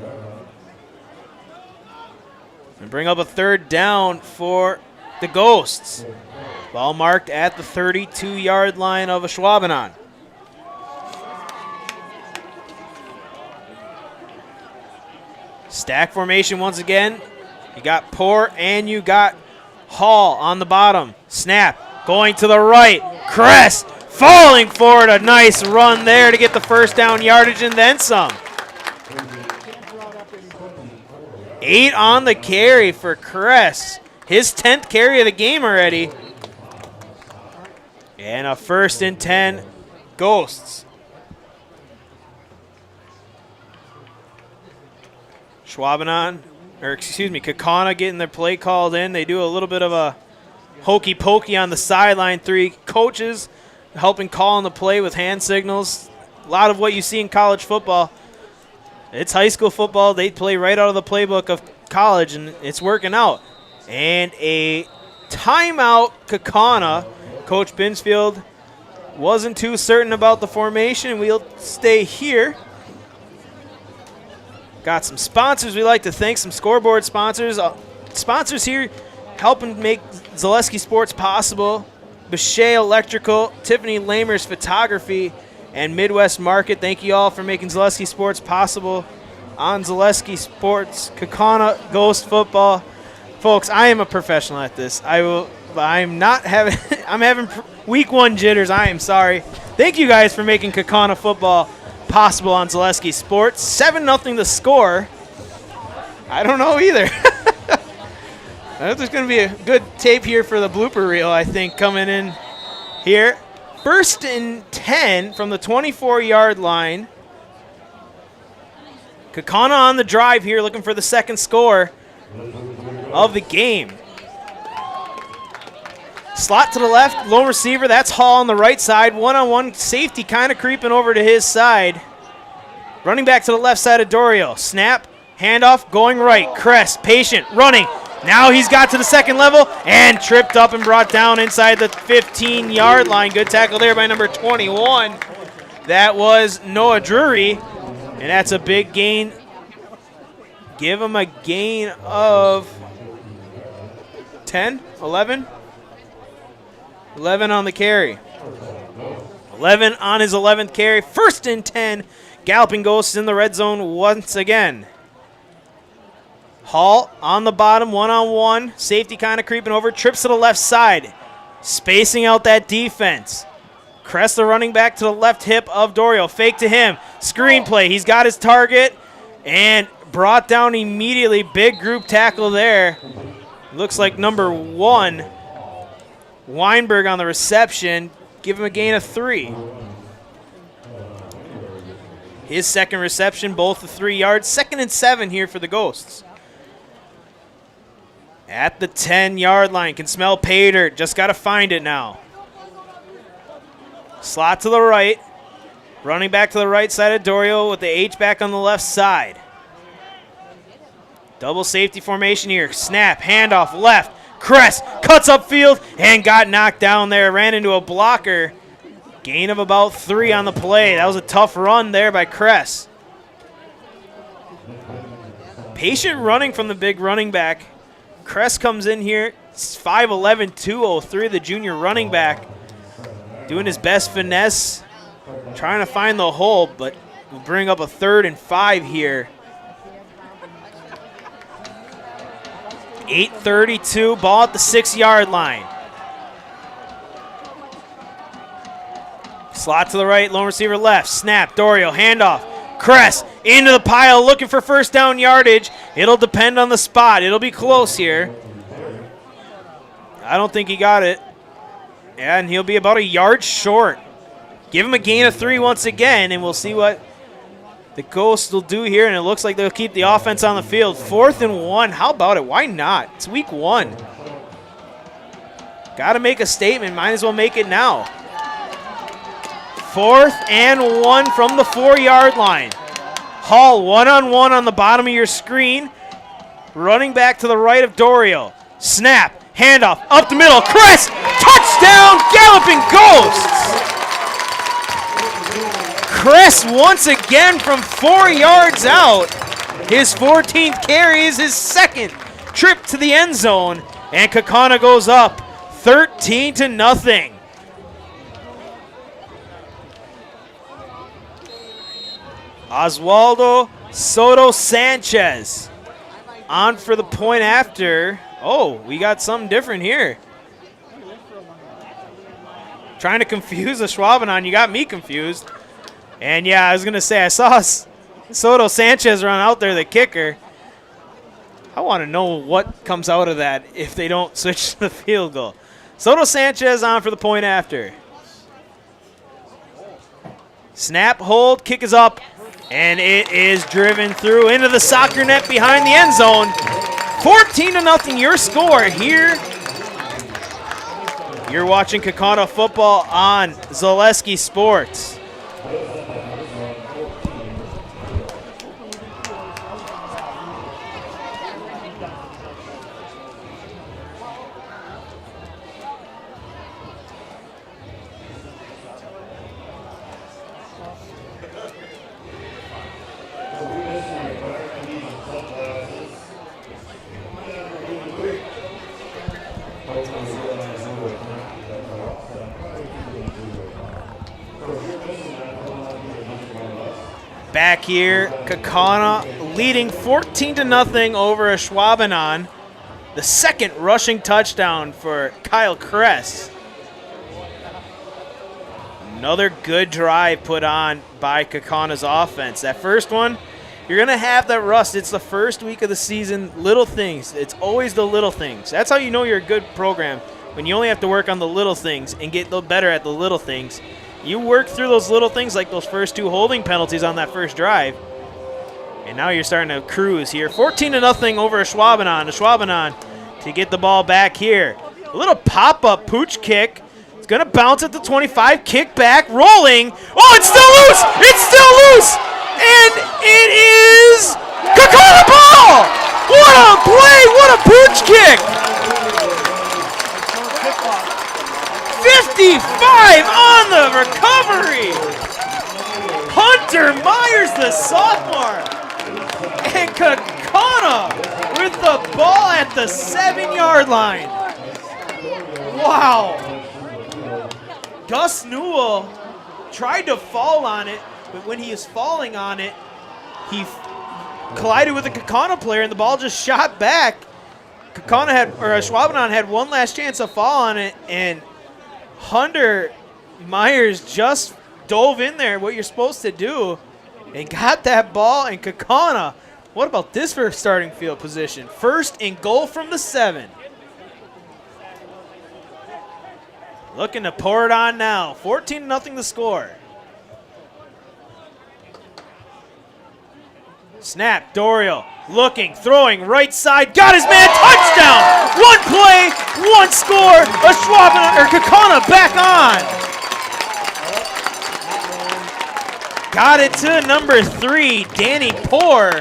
And bring up a 3rd down for the Ghosts. Ball marked at the 32-yard line of Ashwaubenon. Stack formation once again. You got Poor and you got Hall on the bottom. Snap going to the right. Kress falling forward. A nice run there to get the 1st down yardage and then some. 8 on the carry for Kress. His 10th carry of the game already. And a 1st and 10 Ghosts. Kaukauna getting their play called in. They do a little bit of a hokey pokey on the sideline. 3 coaches helping call on the play with hand signals. A lot of what you see in college football. It's high school football. They play right out of the playbook of college, and it's working out. And a timeout, Kaukauna. Coach Binsfield wasn't too certain about the formation. We'll stay here. Got some sponsors we like to thank, some scoreboard sponsors. Sponsors here helping make Zaleski Sports possible. Bechet Electrical, Tiffany Lamers Photography, and Midwest Market. Thank you all for making Zaleski Sports possible on Zaleski Sports, Kaukauna Ghost Football. Folks, I am a professional at this. I will I'm not having I'm having week 1 jitters. I am sorry. Thank you guys for making Kaukauna football possible on Zaleski Sports. 7-0 the score. I don't know either. There's going to be a good tape here for the blooper reel, I think, coming in here. 1st and 10 from the 24-yard line. Kaukauna on the drive here, looking for the second score of the game. Slot to the left, lone receiver. That's Hall on the right side. One-on-one safety kind of creeping over to his side. Running back to the left side of Dorio. Snap, handoff, going right. Crest, patient, running. Now he's got to the second level and tripped up and brought down inside the 15-yard line. Good tackle there by number 21. That was Noah Drury, and that's a big gain. Give him a gain of 10, 11? 11 on the carry. 11 on his 11th carry. 1st and 10. Galloping Ghosts in the red zone once again. Hall on the bottom, one-on-one. Safety kind of creeping over. Trips to the left side. Spacing out that defense. Crest the running back to the left hip of Dorio. Fake to him. Screen play. He's got his target and brought down immediately. Big group tackle there. Looks like number 1. Weinberg on the reception. Give him a gain of 3. His second reception, both the 3 yards. 2nd and 7 here for the Ghosts. At the 10-yard line. Can smell pay dirt. Just got to find it now. Slot to the right. Running back to the right side of Dorio with the H-back on the left side. Double safety formation here. Snap, handoff, left. Crest cuts upfield and got knocked down there. Ran into a blocker. Gain of about 3 on the play. That was a tough run there by Crest. Patient running from the big running back. Crest comes in here. It's 5'11", 203, the junior running back. Doing his best finesse. Trying to find the hole, but we'll bring up a 3rd and 5 here. 8:32, ball at the 6-yard line. Slot to the right, lone receiver left. Snap, Dorio, handoff. Crest into the pile, looking for first down yardage. It'll depend on the spot. It'll be close here. I don't think he got it. Yeah, and he'll be about a yard short. Give him a gain of 3 once again, and we'll see what the Ghosts will do here, and it looks like they'll keep the offense on the field. 4th and 1. How about it? Why not? It's week 1. Got to make a statement. Might as well make it now. 4th and 1 from the 4-yard line. Hall one-on-one on the bottom of your screen. Running back to the right of Dorio. Snap, handoff, up the middle. Crest, touchdown, Galloping Ghosts. Crest once again from 4 yards out. His 14th carry is his 2nd trip to the end zone. And Kaukauna goes up 13-0. Oswaldo Soto Sanchez on for the point after. Oh, we got something different here. Trying to confuse Ashwaubenon. You got me confused. And yeah, I was going to say, I saw Soto Sanchez run out there, the kicker. I want to know what comes out of that if they don't switch to the field goal. Soto Sanchez on for the point after. Snap, hold, kick is up, and it is driven through into the soccer net behind the end zone. 14-0 your score here. You're watching Kaukauna football on Zaleski Sports. Back here, Kaukauna leading 14-0 over Ashwaubenon. the second rushing touchdown for Kyle Kress. Another good drive put on by Kaukauna's offense. That first one, you're going to have that rust. It's the first week of the season. Little things. It's always the little things. That's how you know you're a good program, when you only have to work on the little things and get better at the little things. You work through those little things like those first 2 holding penalties on that first drive. And now you're starting to cruise here. 14-0 over Ashwaubenon. Ashwaubenon to get the ball back here. A little pop-up pooch kick. It's going to bounce at the 25. Kick back. Rolling. Oh, it's still loose. It's still loose. And it is Kaukauna ball. What a play. What a pooch kick. 55 on the recovery. Hunter Myers, the sophomore. And Kaukauna with the ball at the 7-yard line. Wow. Gus Newell tried to fall on it, but when he was falling on it, he collided with a Kaukauna player and the ball just shot back. Ashwaubenon had one last chance to fall on it, and Hunter Myers just dove in there, what you're supposed to do, and got that ball. And Kaukauna, what about this for starting field position? First and goal from the 7. Looking to pour it on now. 14-0 the score. Snap, Dorio looking, throwing, right side, got his man, touchdown! 1 play, 1 score, Kaukauna back on. Got it to number 3, Danny Poor.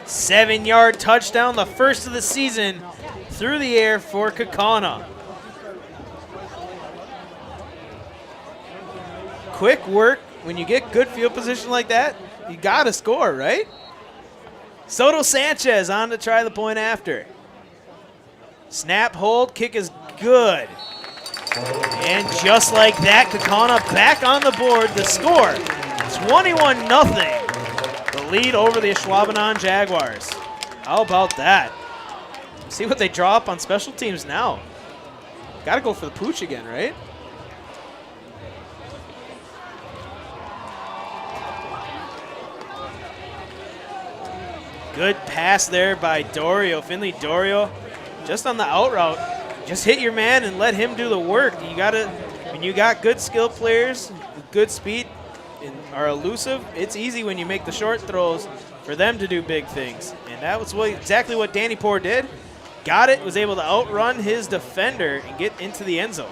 7-yard touchdown, the first of the season, through the air for Kaukauna. Quick work. When you get good field position like that, you got to score, right? Soto Sanchez on to try the point after. Snap, hold, kick is good. And just like that, Kaukauna back on the board. The score, 21-0. The lead over the Ashwaubenon Jaguars. How about that? See what they draw up on special teams now. Got to go for the pooch again, right? Good pass there by Dorio, Finley Dorio, just on the out route. Just hit your man and let him do the work. You gotta, when you got good skill players, with good speed, and are elusive, it's easy when you make the short throws for them to do big things. And that was exactly what Danny Poor did. Got it, was able to outrun his defender and get into the end zone.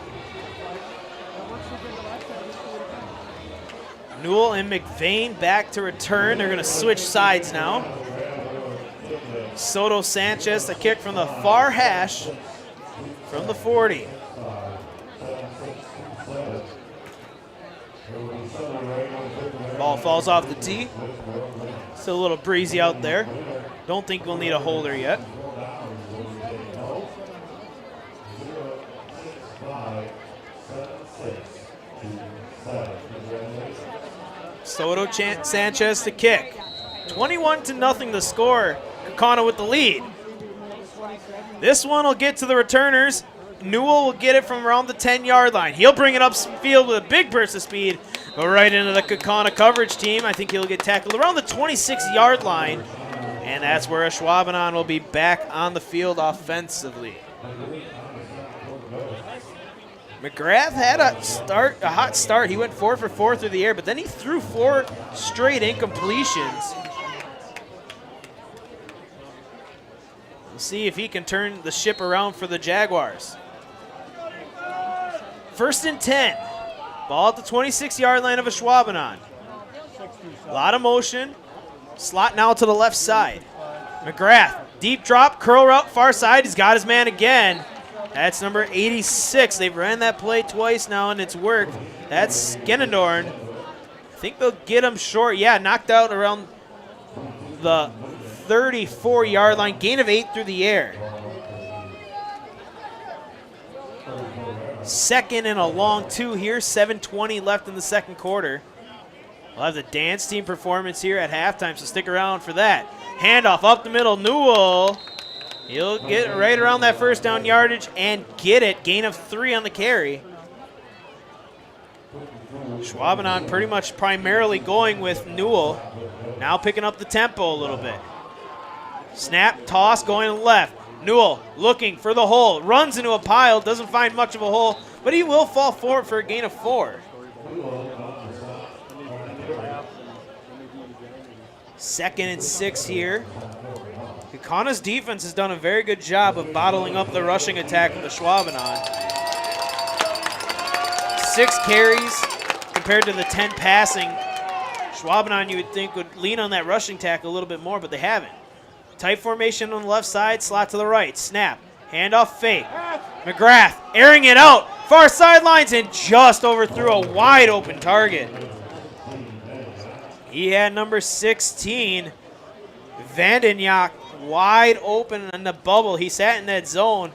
Newell and McVeigh back to return. They're gonna switch sides now. Soto Sanchez, the kick from the far hash from the 40. Ball falls off the tee. Still a little breezy out there. Don't think we'll need a holder yet. Soto Sanchez to kick. 21-0 the score. Kaukauna with the lead. This one will get to the returners. Newell will get it from around the 10-yard line. He'll bring it upfield with a big burst of speed. Go right into the Kaukauna coverage team. I think he'll get tackled around the 26-yard line. And that's where Ashwaubenon will be back on the field offensively. McGrath had a hot start. He went 4 for 4 through the air, but then he threw 4 straight incompletions. We'll see if he can turn the ship around for the Jaguars. 1st and 10. Ball at the 26-yard line of Ashwaubenon. A lot of motion. Slot now to the left side. McGrath, deep drop, curl route, far side. He's got his man again. That's number 86. They've ran that play twice now, and it's worked. That's Skenendorn. I think they'll get him short. Yeah, knocked out around the 34-yard line. Gain of 8 through the air. 2nd and a long 2 here. 7:20 left in the second quarter. We'll have the dance team performance here at halftime, so stick around for that. Handoff up the middle. Newell He'll get right around that first down yardage and get it. Gain of 3 on the carry. Ashwaubenon pretty much primarily going with Newell. Now picking up the tempo a little bit. Snap, toss, going left. Newell looking for the hole. Runs into a pile, doesn't find much of a hole, but he will fall forward for a gain of 4. Second and 6 here. Kaukauna's defense has done a very good job of bottling up the rushing attack of the Ashwaubenon. 6 carries compared to the 10 passing. Ashwaubenon, you would think, would lean on that rushing attack a little bit more, but they haven't. Tight formation on the left side, slot to the right. Snap, handoff fake. McGrath airing it out, far sidelines, and just overthrew a wide open target. He had number 16, Vandenyak, wide open in the bubble. He sat in that zone,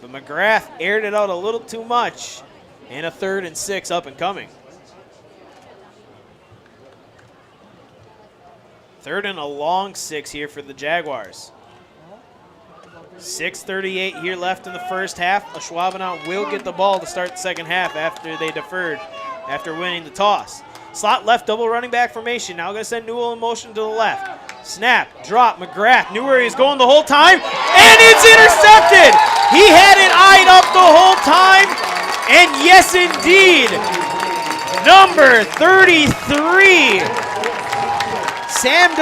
but McGrath aired it out a little too much. And a 3rd and 6 up and coming. 3rd and a long 6 here for the Jaguars. 6:38 here left in the first half. Ashwaubenon will get the ball to start the second half after they deferred after winning the toss. Slot left, double running back formation. Now going to send Newell in motion to the left. Snap, drop, McGrath knew where he was going the whole time, and it's intercepted! He had it eyed up the whole time, and yes indeed, number 33, Sam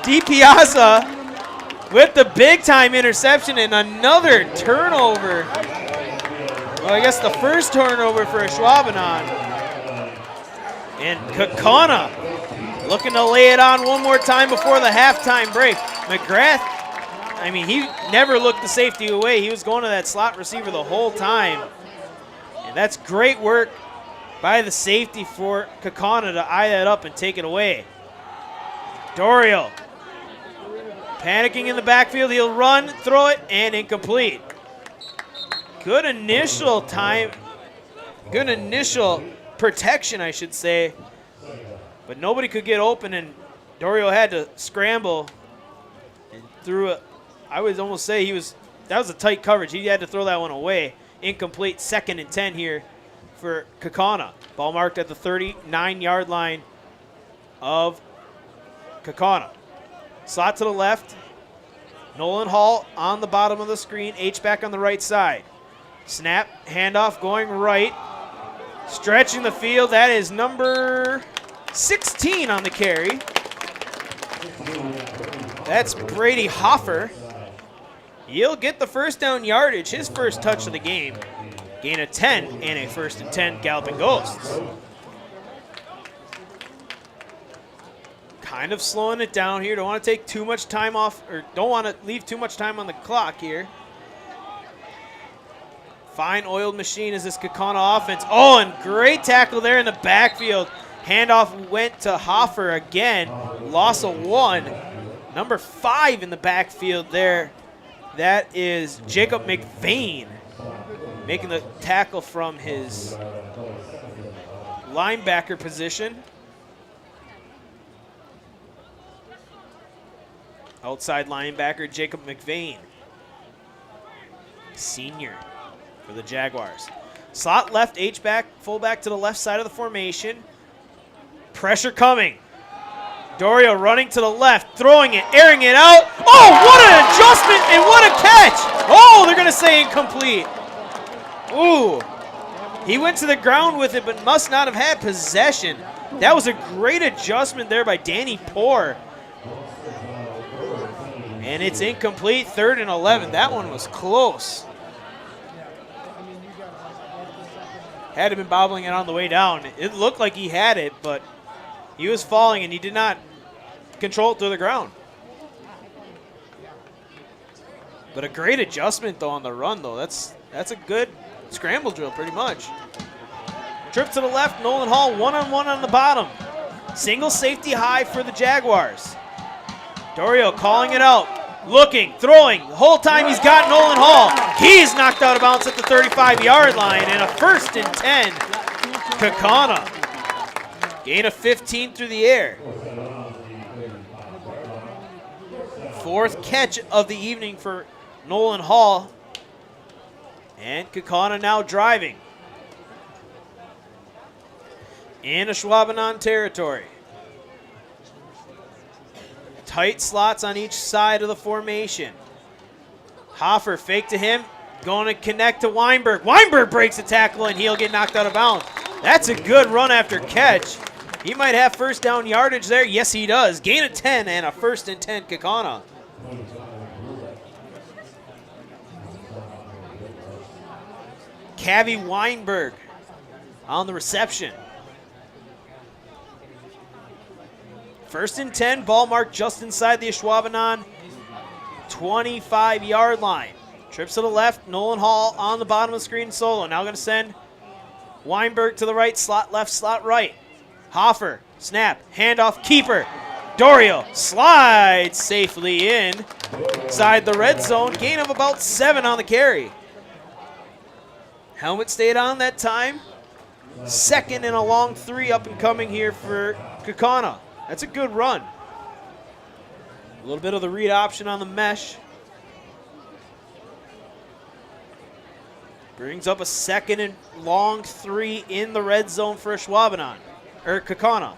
DiPiazza with the big time interception and another turnover. Well, I guess the first turnover for Ashwaubenon. And Kaukauna looking to lay it on one more time before the halftime break. McGrath, I mean, he never looked the safety away. He was going to that slot receiver the whole time. And that's great work by the safety for Kaukauna to eye that up and take it away. Dorio panicking in the backfield. He'll run, throw it, and incomplete. Good initial time. Good initial protection, I should say, but nobody could get open, and Dorio had to scramble and threw it. I would almost say that was a tight coverage. He had to throw that one away. Incomplete. 2nd and 10 here for Kaukauna. Ball marked at the 39-yard line of Kaukauna. Slot to the left. Nolan Hall on the bottom of the screen. H-back on the right side. Snap, handoff going right. Stretching the field, that is number 16 on the carry. That's Brady Hoffer. He'll get the first down yardage, his first touch of the game. Gain of 10 and a 1st and 10 Galloping Ghosts. Kind of slowing it down here. Don't want to take too much time off, or don't want to leave too much time on the clock here. Fine oiled machine is this Kaukauna offense. Oh, and great tackle there in the backfield. Handoff went to Hoffer again. Loss of 1. Number 5 in the backfield there. That is Jacob McVane making the tackle from his linebacker position. Outside linebacker Jacob McVane, senior for the Jaguars. Slot left, H-back, fullback to the left side of the formation. Pressure coming. Dorio running to the left, throwing it, airing it out. Oh, what an adjustment and what a catch. Oh, they're going to say incomplete. Ooh, he went to the ground with it but must not have had possession. That was a great adjustment there by Danny Poor. And it's incomplete, 3rd and 11. That one was close. Had to been bobbling it on the way down. It looked like he had it, but he was falling and he did not control it to the ground. But a great adjustment though on the run though. That's a good scramble drill pretty much. Trip to the left, Nolan Hall one-on-one on the bottom. Single safety high for the Jaguars. Dorio calling it out. Looking, throwing, the whole time he's got Nolan Hall. He's knocked out of bounds at the 35-yard line, and a 1st and 10, Kaukauna. Gain of 15 through the air. Fourth catch of the evening for Nolan Hall. And Kaukauna now driving in Ashwaubenon territory. Tight slots on each side of the formation. Hoffer fake to him, going to connect to Weinberg. Weinberg breaks a tackle and he'll get knocked out of bounds. That's a good run after catch. He might have first down yardage there. Yes, he does. Gain of 10 and a 1st and 10 Kaukauna. Cavi Weinberg on the reception. 1st and 10, ball marked just inside the Ashwaubenon 25-yard line. Trips to the left, Nolan Hall on the bottom of the screen solo. Now going to send Weinberg to the right, slot left, slot right. Hoffer, snap, handoff, keeper. Dorio slides safely in inside the red zone. Gain of about 7 on the carry. Helmet stayed on that time. 2nd and a long 3 up and coming here for Kaukauna. That's a good run. A little bit of the read option on the mesh. Brings up a 2nd and long 3 in the red zone for Ashwaubenon, or Kaukauna.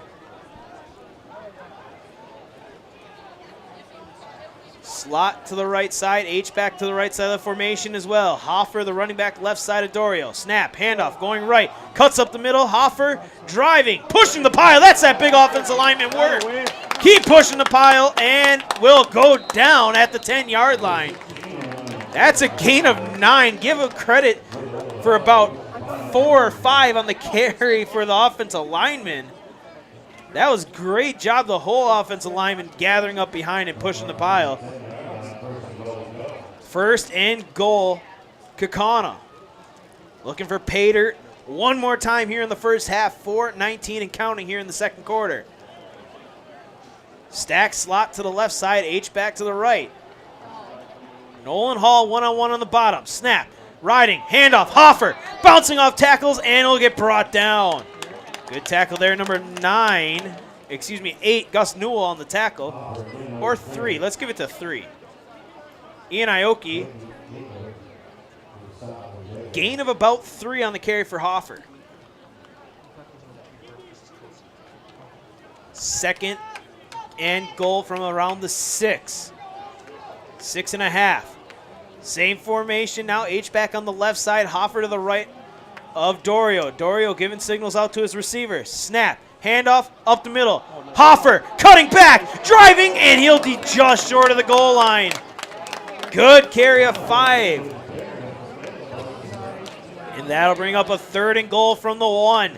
Slot to the right side, H-back to the right side of the formation as well. Hoffer, the running back, left side of Dorio. Snap, handoff, going right, cuts up the middle. Hoffer driving, pushing the pile. That's that big offensive lineman work. Keep pushing the pile and will go down at the 10-yard line. That's a gain of 9. Give him credit for about 4 or 5 on the carry for the offensive lineman. That was great job, the whole offensive lineman gathering up behind and pushing the pile. 1st and goal, Kaukauna. Looking for Pater one more time here in the first half. 4:19 and counting here in the second quarter. Stack slot to the left side, H-back to the right. Nolan Hall one-on-one on the bottom. Snap, riding, handoff, Hoffer, bouncing off tackles, and it'll get brought down. Good tackle there, number 8, Gus Newell on the tackle. Or 3, let's give it to 3. Ian Ioki. Gain of about 3 on the carry for Hoffer. 2nd and goal from around the 6. 6.5. Same formation now, H-back on the left side, Hoffer to the right of Dorio. Dorio giving signals out to his receiver. Snap, handoff, up the middle. Hoffer cutting back, driving, and he'll be just short of the goal line. Good carry of 5. And that'll bring up a 3rd and goal from the 1.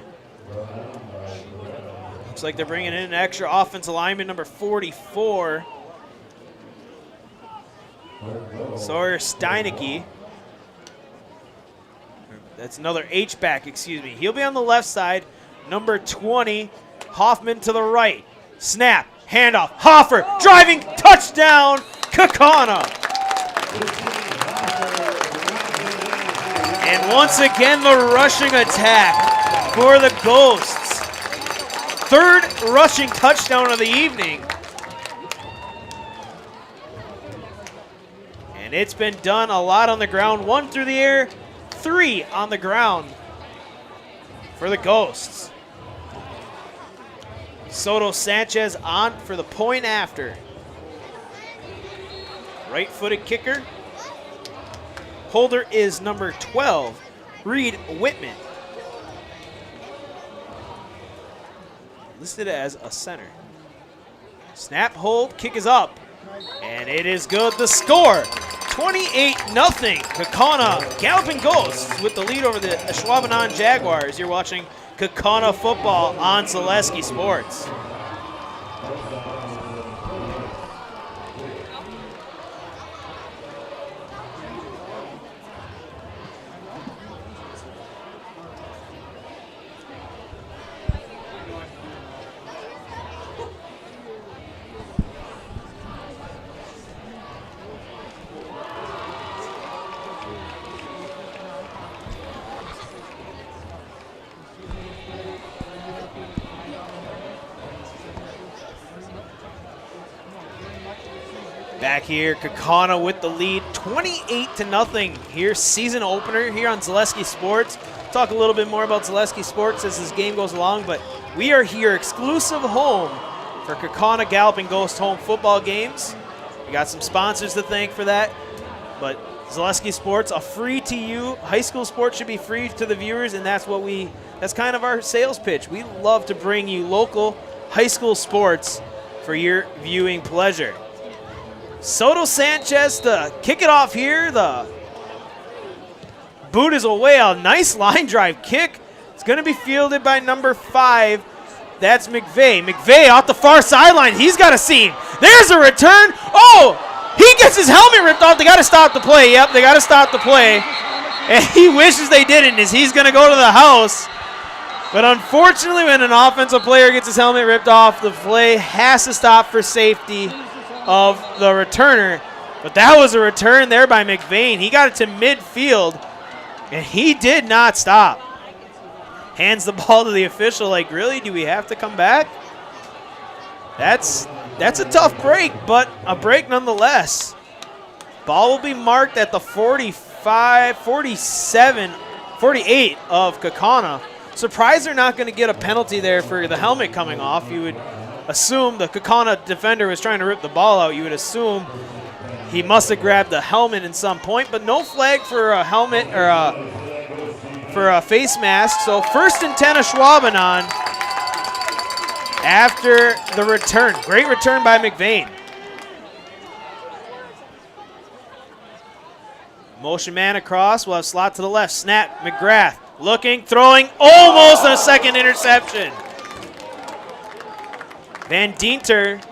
Looks like they're bringing in an extra offensive lineman, number 44. Sawyer Steinecke. That's another H-back, excuse me. He'll be on the left side. Number 20, Hoffman to the right. Snap, handoff, Hoffer, driving, touchdown, Kaukauna. And once again, the rushing attack for the Ghosts. 3rd rushing touchdown of the evening. And it's been done a lot on the ground. 1 through the air, 3 on the ground for the Ghosts. Soto Sanchez on for the point after. Right-footed kicker. Holder is number 12, Reed Whitman. Listed as a center. Snap, hold, kick is up. And it is good. The score, 28-0. Kaukauna Galloping Ghosts with the lead over the Ashwaubenon Jaguars. You're watching Kaukauna football on Zaleski Sports. Back here, Kaukauna with the lead, 28-0 here, season opener here on Zaleski Sports. Talk a little bit more about Zaleski Sports as this game goes along, but we are here, exclusive home for Kaukauna Galloping Ghost home football games. We got some sponsors to thank for that, but Zaleski Sports, a free to you. High school sports should be free to the viewers, and that's kind of our sales pitch. We love to bring you local high school sports for your viewing pleasure. Soto Sanchez to kick it off here. The boot is away. A nice line drive kick. It's going to be fielded by number 5. That's McVeigh. McVeigh off the far sideline. He's got a seam. There's a return. Oh, he gets his helmet ripped off. They got to stop the play. Yep, they got to stop the play. And he wishes they didn't, as he's going to go to the house. But unfortunately, when an offensive player gets his helmet ripped off, the play has to stop for safety of the returner. But that was a return there by McVeigh. He got it to midfield, and he did not stop. Hands the ball to the official like, really? Do we have to come back? That's a tough break, but a break nonetheless. Ball will be marked at the 48 of Kaukauna. Surprised they're not going to get a penalty there for the helmet coming off. You would assume the Kaukauna defender was trying to rip the ball out. You would assume he must have grabbed the helmet at some point, but no flag for a helmet or for a face mask. So 1st and 10 Ashwaubenon after the return. Great return by McVeigh. Motion man across. We'll have slot to the left. Snap. McGrath looking, throwing, almost a second interception. Van Dienter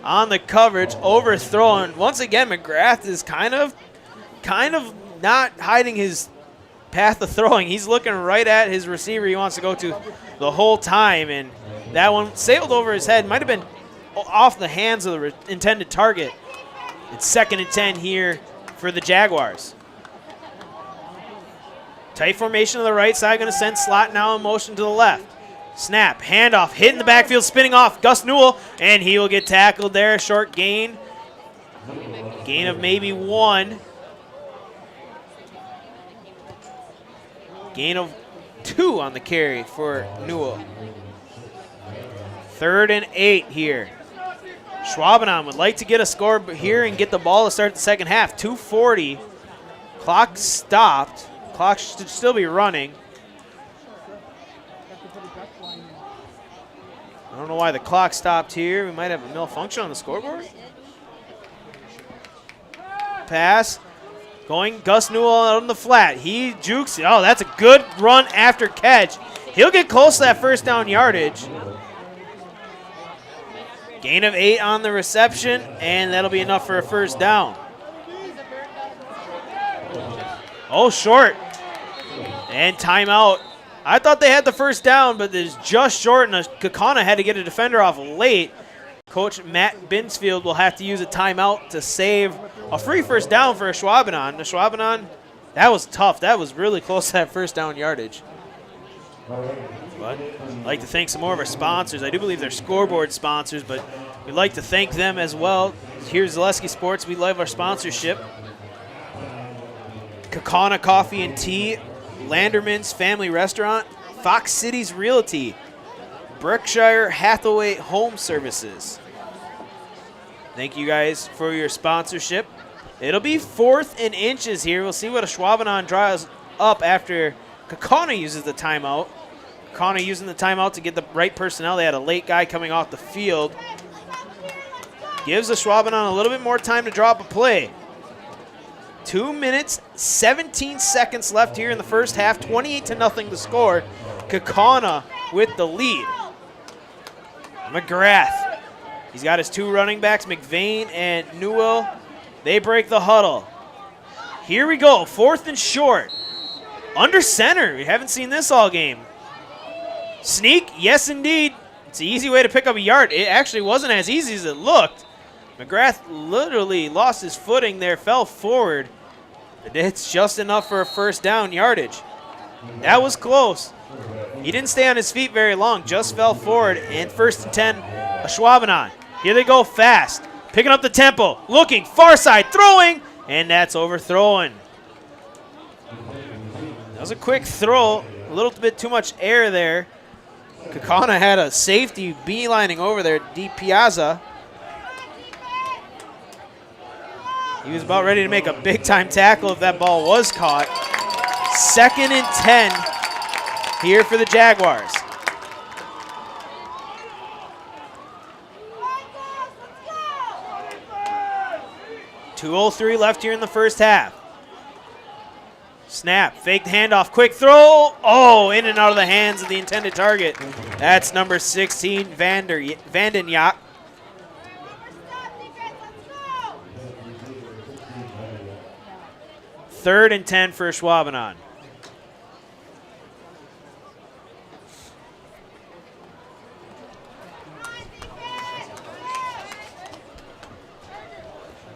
on the coverage, overthrown. Once again, McGrath is kind of not hiding his path of throwing. He's looking right at his receiver he wants to go to the whole time, and that one sailed over his head. Might have been off the hands of the intended target. It's 2nd and 10 here for the Jaguars. Tight formation on the right side, going to send slot now in motion to the left. Snap, handoff, hit in the backfield, spinning off Gus Newell, and he will get tackled there. Short gain. Gain of maybe 1. Gain of 2 on the carry for Newell. 3rd and 8 here. Ashwaubenon would like to get a score here and get the ball to start the second half. 2:40. Clock stopped. Clock should still be running. I don't know why the clock stopped here. We might have a malfunction on the scoreboard. Pass. Going Gus Newell out on the flat. He jukes it. Oh, that's a good run after catch. He'll get close to that 1st down yardage. Gain of 8 on the reception, and that'll be enough for a 1st down. Oh, short. And timeout. I thought they had the 1st down, but it's just short, and Kaukauna had to get a defender off late. Coach Matt Binsfield will have to use a timeout to save a free 1st down for Ashwaubenon. Ashwaubenon, that was tough. That was really close to that 1st down yardage. But I'd like to thank some more of our sponsors. I do believe they're scoreboard sponsors, but we'd like to thank them as well. Here's Zaleski Sports. We love our sponsorship. Kaukauna Coffee and Tea, Landerman's Family Restaurant, Fox Cities Realty, Berkshire Hathaway Home Services. Thank you guys for your sponsorship. It'll be 4th and inches here. We'll see what Ashwaubenon draws up after Kaukauna uses the timeout. Kaukauna using the timeout to get the right personnel. They had a late guy coming off the field. Gives Ashwaubenon a little bit more time to drop a play. 2 minutes, 17 seconds left here in the 1st half. 28-0 the score. Kaukauna with the lead. McGrath. He's got his 2 running backs, McVeigh and Newell. They break the huddle. Here we go, 4th and short. Under center. We haven't seen this all game. Sneak, yes indeed. It's an easy way to pick up a yard. It actually wasn't as easy as it looked. McGrath literally lost his footing there, fell forward. It's just enough for a 1st down yardage. That was close. He didn't stay on his feet very long, just fell forward. And 1st and 10, Ashwaubenon. Here they go fast. Picking up the tempo, looking, far side, throwing, and that's overthrown. That was a quick throw, a little bit too much air there. Kaukauna had a safety beelining over there, Di Piazza. He was about ready to make a big-time tackle if that ball was caught. 2nd and 10 here for the Jaguars. .203 left here in the first half. Snap, faked handoff, quick throw. Oh, in and out of the hands of the intended target. That's number 16, Vandenjak. Third and 10 for Ashwaubenon.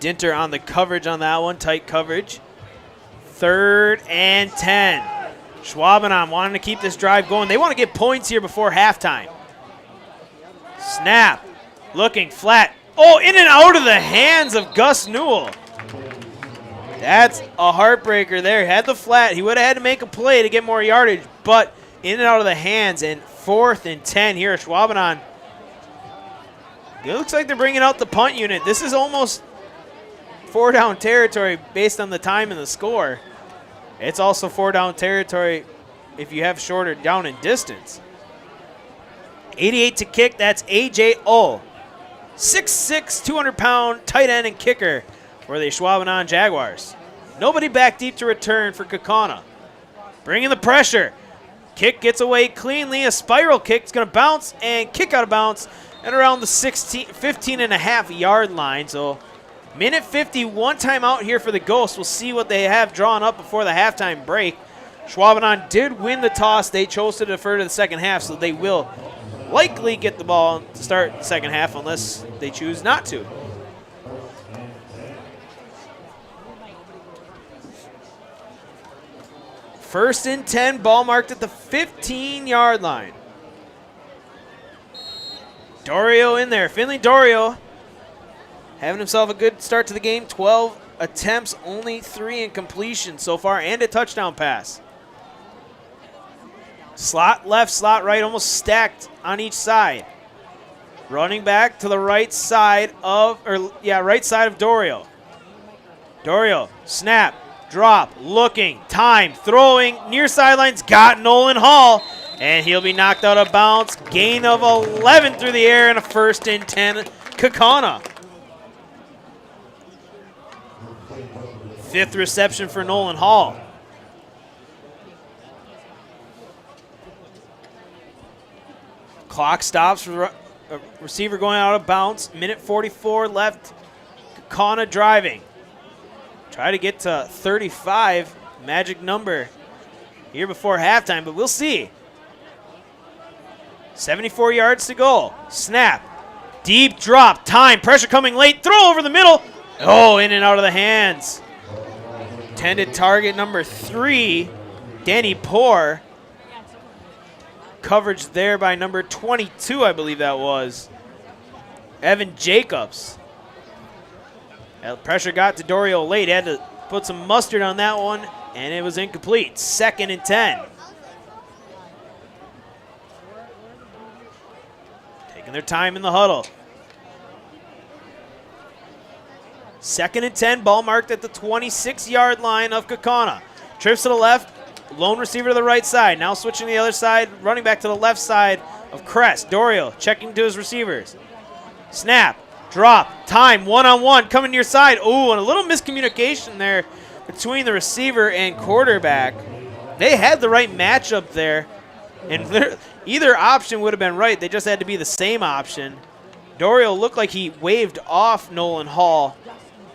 Dinter on the coverage on that one, tight coverage. 3rd and 10. Ashwaubenon wanting to keep this drive going. They want to get points here before halftime. Snap, looking flat. Oh, in and out of the hands of Gus Newell. That's a heartbreaker there. Had the flat. He would have had to make a play to get more yardage, but in and out of the hands. And 4th and 10 here. Ashwaubenon. It looks like they're bringing out the punt unit. This is almost 4-down territory based on the time and the score. It's also 4-down territory if you have shorter down and distance. 88 to kick. That's A.J. O. 6'6", 200-pound tight end and kicker for the Ashwaubenon Jaguars. Nobody back deep to return for Kaukauna. Bringing the pressure. Kick gets away cleanly. A spiral kick is going to bounce and kick out of bounds at around the 15.5-yard line. So minute 50, one timeout here for the Ghosts. We'll see what they have drawn up before the halftime break. Ashwaubenon did win the toss. They chose to defer to the second half, so they will likely get the ball to start the second half unless they choose not to. First and 10, ball marked at the 15-yard line. Dorio in there. Finley Dorio having himself a good start to the game. 12 attempts, only 3 incompletions so far, and a touchdown pass. Slot left, slot right, almost stacked on each side. Running back to the right side of, right side of Dorio. Dorio, snap, drop, looking, time, throwing, near sidelines, got Nolan Hall, and he'll be knocked out of bounds. Gain of 11 through the air and a 1st and 10, Kaukauna. 5th reception for Nolan Hall. Clock stops for receiver going out of bounds. Minute 44 left. Kaukauna driving. Try to get to 35, magic number here before halftime, but we'll see. 74 yards to go. Snap. Deep drop. Time. Pressure coming late. Throw over the middle. Oh, in and out of the hands. Intended target number 3, Danny Poor. Coverage there by number 22, I believe that was. Evan Jacobs. That pressure got to Dorio late. Had to put some mustard on that one, and it was incomplete. 2nd and 10. Taking their time in the huddle. 2nd and 10, ball marked at the 26-yard line of Kaukauna. Trips to the left, lone receiver to the right side. Now switching to the other side, running back to the left side of Crest. Dorio checking to his receivers. Snap, drop, time, one-on-one, coming near side. Ooh, and a little miscommunication there between the receiver and quarterback. They had the right matchup there, and either option would have been right. They just had to be the same option. Dorio looked like he waved off Nolan Hall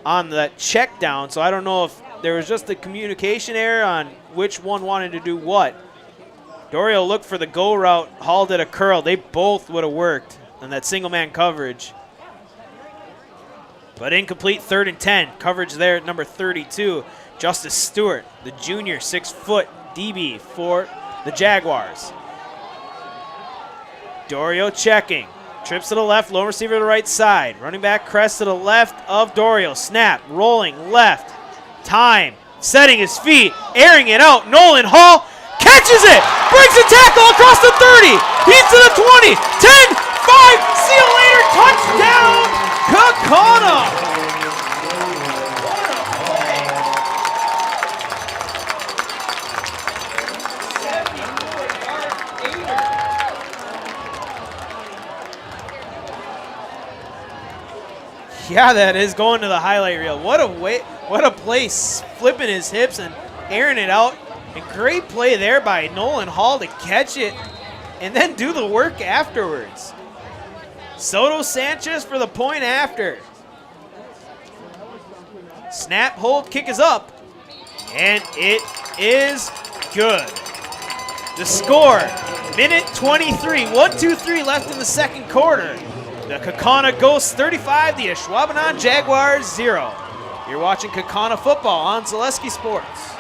on that check down, so I don't know if there was just a communication error on which one wanted to do what. Dorio looked for the go route. Hall did a curl. They both would have worked on that single man coverage. But incomplete. 3rd and 10. Coverage there at number 32. Justice Stewart, the junior 6-foot DB for the Jaguars. Dorio checking. Trips to the left, lone receiver to the right side. Running back crest to the left of Dorio. Snap, rolling left. Time, setting his feet, airing it out. Nolan Hall catches it, brings a tackle across the 30. He's to the 20, 10, 5, see you later, touchdown, Kaukauna. Yeah, that is going to the highlight reel. What a play, flipping his hips and airing it out. And great play there by Nolan Hall to catch it and then do the work afterwards. Soto Sanchez for the point after. Snap, hold, kick is up. And it is good. The score, minute 23, 1-2-3 left in the second quarter. The Kaukauna Ghosts 35, the Ashwaubenon Jaguars 0. You're watching Kaukauna football on Zaleski Sports.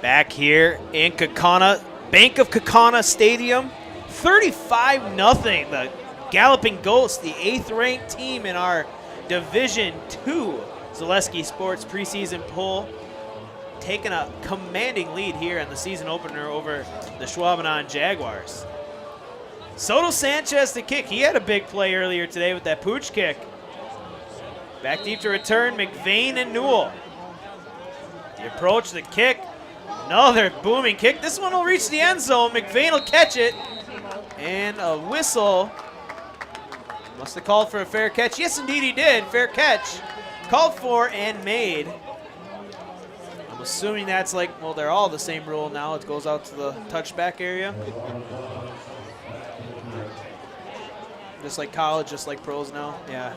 Back here in Kaukauna, Bank of Kaukauna Stadium, 35-0. The Galloping Ghosts, the 8th-ranked team in our Division II Zaleski Sports preseason poll, taking a commanding lead here in the season opener over the Ashwaubenon Jaguars. Soto Sanchez to kick. He had a big play earlier today with that pooch kick. Back deep to return, McVeigh and Newell. The approach, the kick. Another booming kick. This one will reach the end zone. McVeigh will catch it. And a whistle. Must have called for a fair catch. Yes, indeed he did. Fair catch. Called for and made. I'm assuming that's like, well, they're all the same rule now. It goes out to the touchback area. Just like college, just like pros now. Yeah.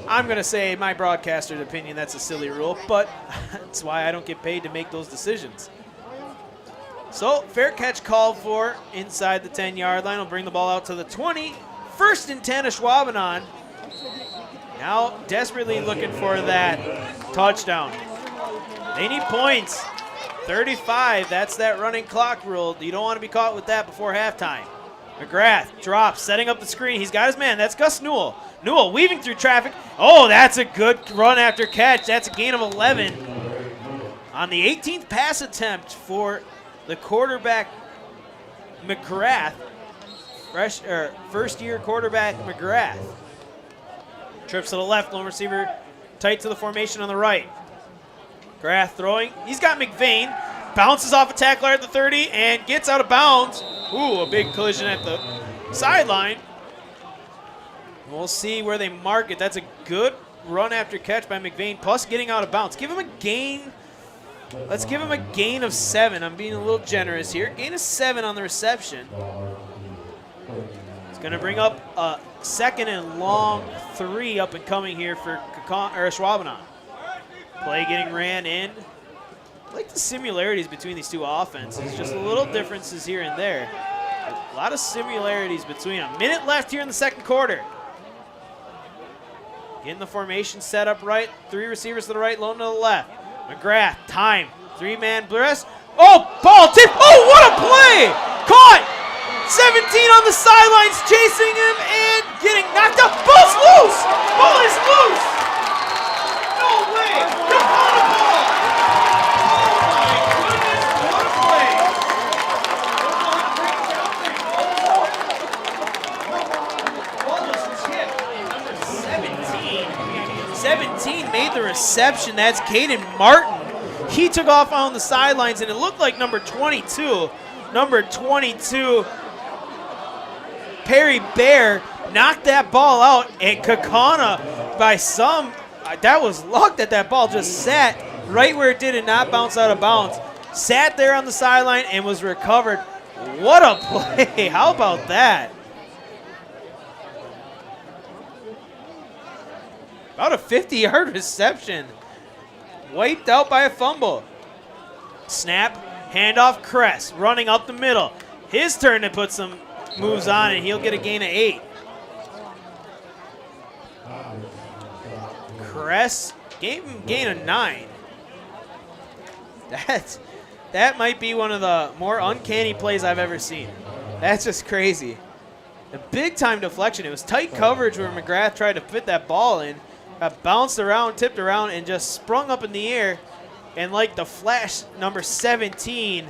I'm going to say my broadcaster's opinion, that's a silly rule, but that's why I don't get paid to make those decisions. So, fair catch called for inside the 10-yard line. Will bring the ball out to the 20. 1st and 10, Ashwaubenon. Now desperately looking for that touchdown. They need points. 35, that's that running clock rule. You don't want to be caught with that before halftime. McGrath drops, setting up the screen. He's got his man. That's Gus Newell. Newell weaving through traffic. Oh, that's a good run after catch. That's a gain of 11 on the 18th pass attempt for the quarterback McGrath. First-year quarterback McGrath. Trips to the left, lone receiver tight to the formation on the right. McGrath throwing. He's got McVeigh. Bounces off a tackler at the 30 and gets out of bounds. Ooh, a big collision at the sideline. We'll see where they mark it. That's a good run after catch by McVeigh, plus getting out of bounds. Give him a gain. Let's give him a gain of 7. I'm being a little generous here. Gain of 7 on the reception. It's going to bring up a 2nd and long 3 up and coming here for Ashwaubenon. Play getting ran in. I like the similarities between these two offenses. Just a little differences here and there. A lot of similarities between them. Minute left here in the second quarter. Getting the formation set up right. 3 receivers to the right, lone to the left. McGrath, time. 3-man press. Oh, ball tip. Oh, what a play! Caught! 17 on the sidelines, chasing him and getting knocked out. Ball's loose! Ball is loose! No way! Kaukauna ball! Made the reception. That's Caden Martin. He took off on the sidelines, and it looked like number 22, Perry Bear, knocked that ball out, and Kaukauna, by some That was luck that that ball just sat right where it did and not bounce out of bounds. Sat there on the sideline and was recovered. What a play. How about that? About a 50-yard reception. Wiped out by a fumble. Snap, handoff, Kress running up the middle. His turn to put some moves on, and he'll get a gain of 8. Kress gave him gain of 9. That might be one of the more uncanny plays I've ever seen. That's just crazy. A big-time deflection. It was tight coverage where McGrath tried to fit that ball in. Got bounced around, tipped around, and just sprung up in the air. And like the flash, number 17,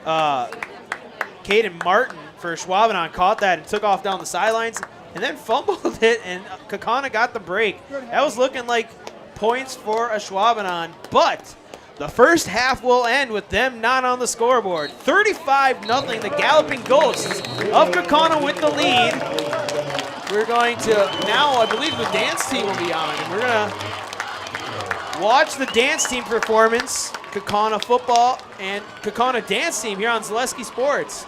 Caden Martin for Ashwaubenon caught that and took off down the sidelines and then fumbled it, and Kaukauna got the break. That was looking like points for Ashwaubenon, but the first half will end with them not on the scoreboard. 35-0, the Galloping Ghosts of Kaukauna with the lead. We're going to now, I believe the dance team will be on, and we're going to watch the dance team performance, Kaukauna football and Kaukauna dance team here on Zaleski Sports.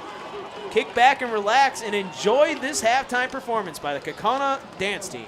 Kick back and relax and enjoy this halftime performance by the Kaukauna dance team.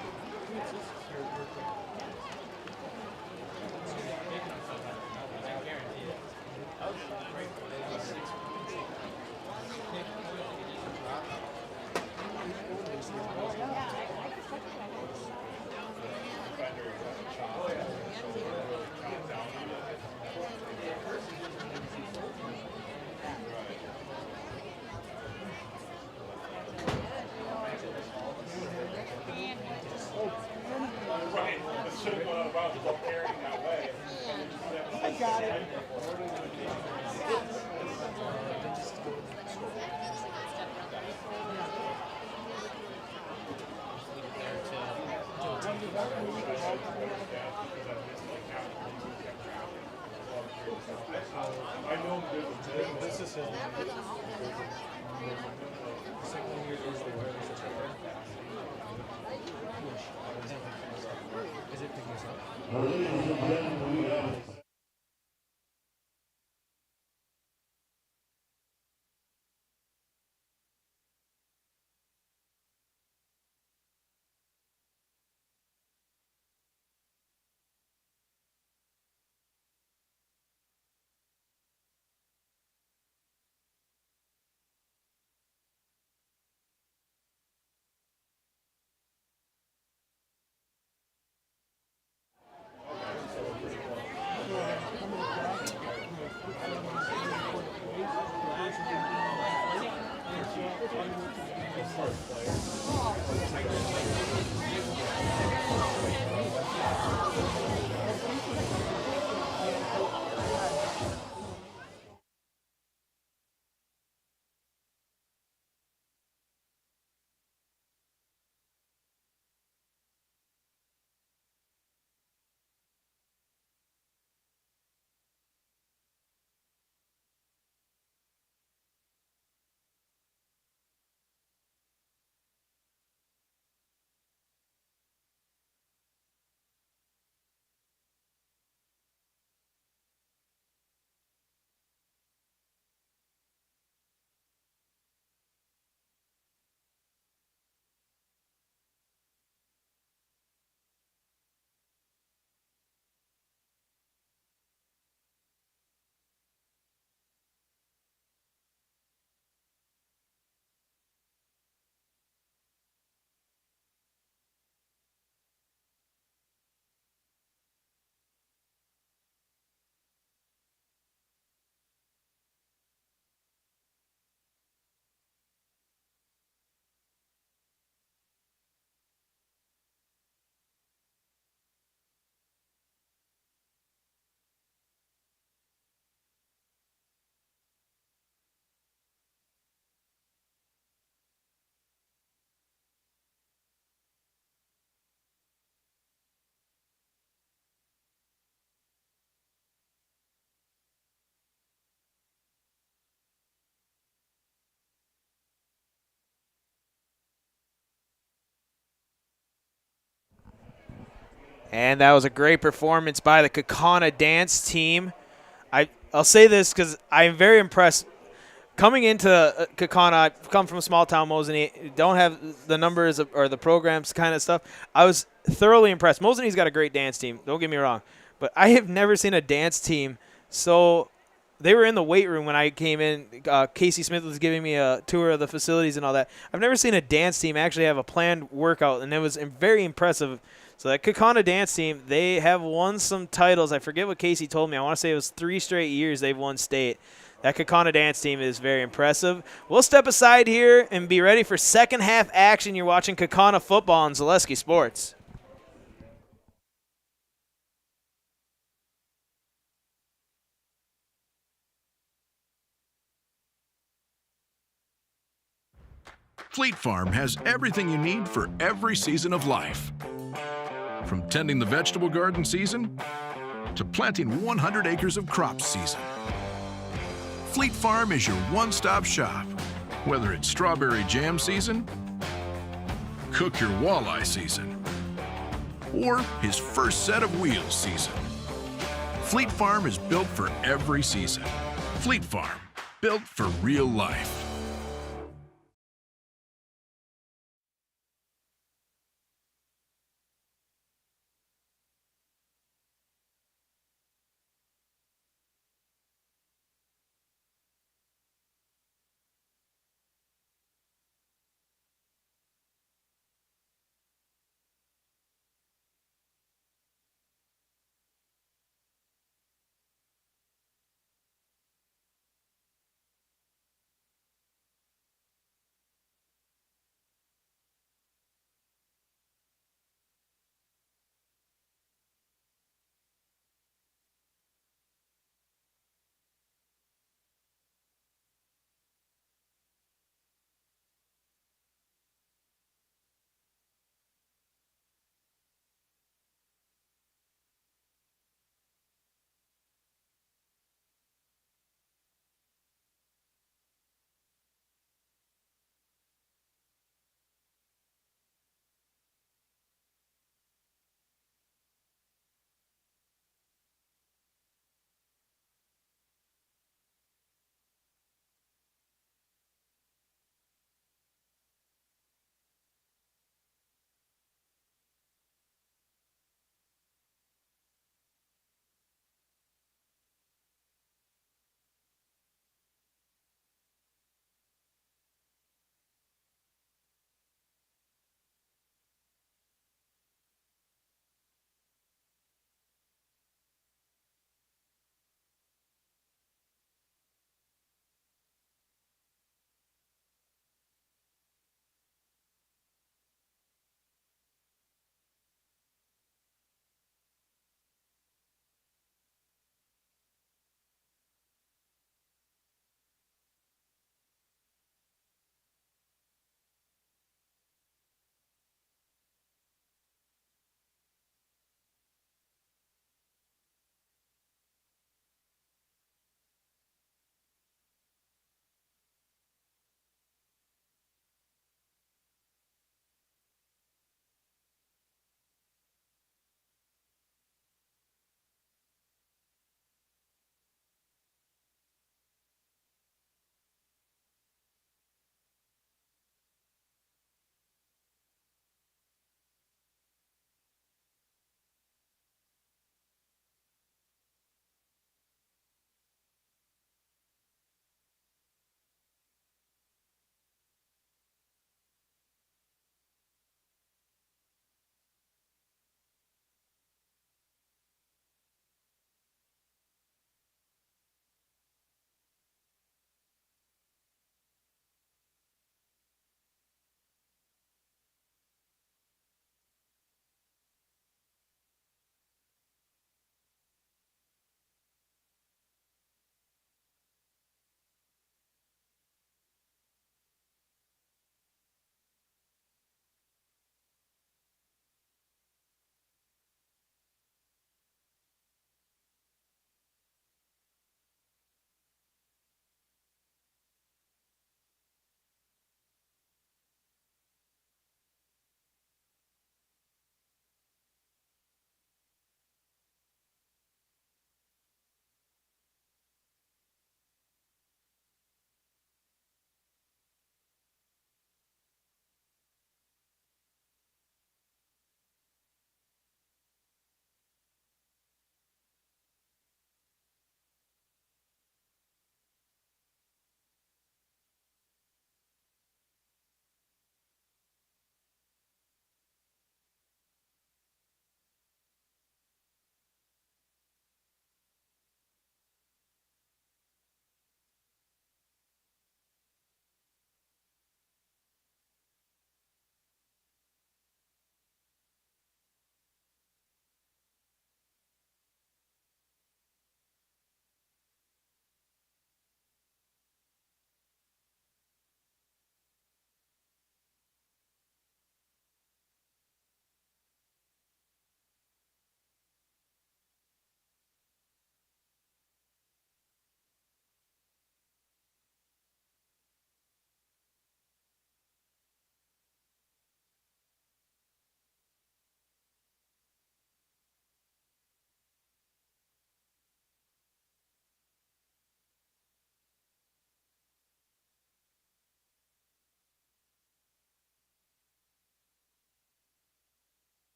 And that was a great performance by the Kaukauna dance team. I'll say this because I'm very impressed. Coming into Kaukauna, I come from a small town, Mosinee, don't have the numbers or the programs kind of stuff. I was thoroughly impressed. Mosinee's got a great dance team, don't get me wrong. But I have never seen a dance team so – they were in the weight room when I came in. Casey Smith was giving me a tour of the facilities and all that. I've never seen a dance team actually have a planned workout, and it was very impressive. So that Kaukauna dance team, they have won some titles. I forget what Casey told me. I want to say it was 3 straight years they've won state. That Kaukauna dance team is very impressive. We'll step aside here and be ready for second half action. You're watching Kaukauna football on Zaleski Sports. Fleet Farm has everything you need for every season of life. From tending the vegetable garden season to planting 100 acres of crops season. Fleet Farm is your one-stop shop. Whether it's strawberry jam season, cook your walleye season, or his first set of wheels season. Fleet Farm is built for every season. Fleet Farm, built for real life.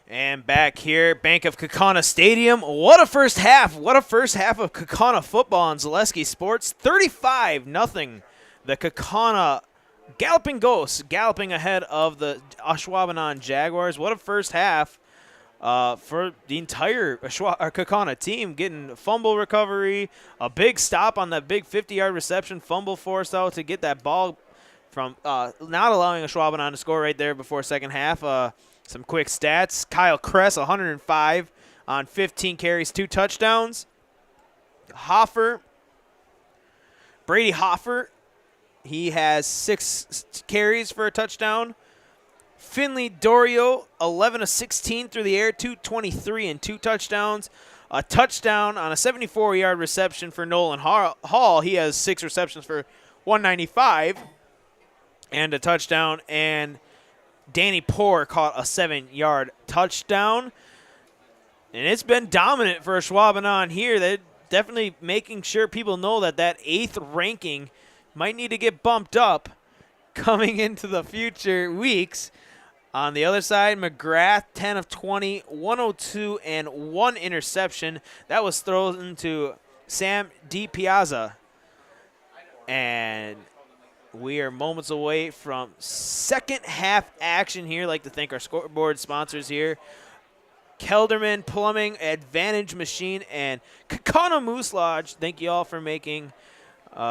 And back here, Bank of Kaukauna Stadium. What a first half. What a first half of Kaukauna football on Zaleski Sports. 35-0. The Kaukauna Galloping Ghosts galloping ahead of the Ashwaubenon Jaguars. What a first half for the entire Kaukauna team. Getting fumble recovery, a big stop on that big 50-yard reception, fumble forced out to get that ball from not allowing Ashwaubenon to score right there before second half. Some quick stats. Kyle Kress, 105 on 15 carries, 2 touchdowns. Brady Hoffer, he has 6 carries for a touchdown. Finley Dorio, 11 of 16 through the air, 223 and 2 touchdowns. A touchdown on a 74-yard reception for Nolan Hall. He has 6 receptions for 195 and a touchdown. And Danny Poor caught a 7-yard touchdown. And it's been dominant for Ashwaubenon here. They're definitely making sure people know that 8th ranking might need to get bumped up coming into the future weeks. On the other side, McGrath, 10 of 20, 102, and 1 interception. That was thrown to Sam DiPiazza. And we are moments away from second half action here. I'd like to thank our scoreboard sponsors here. Kelderman Plumbing, Advantage Machine, and Kaukauna Moose Lodge. Thank you all for making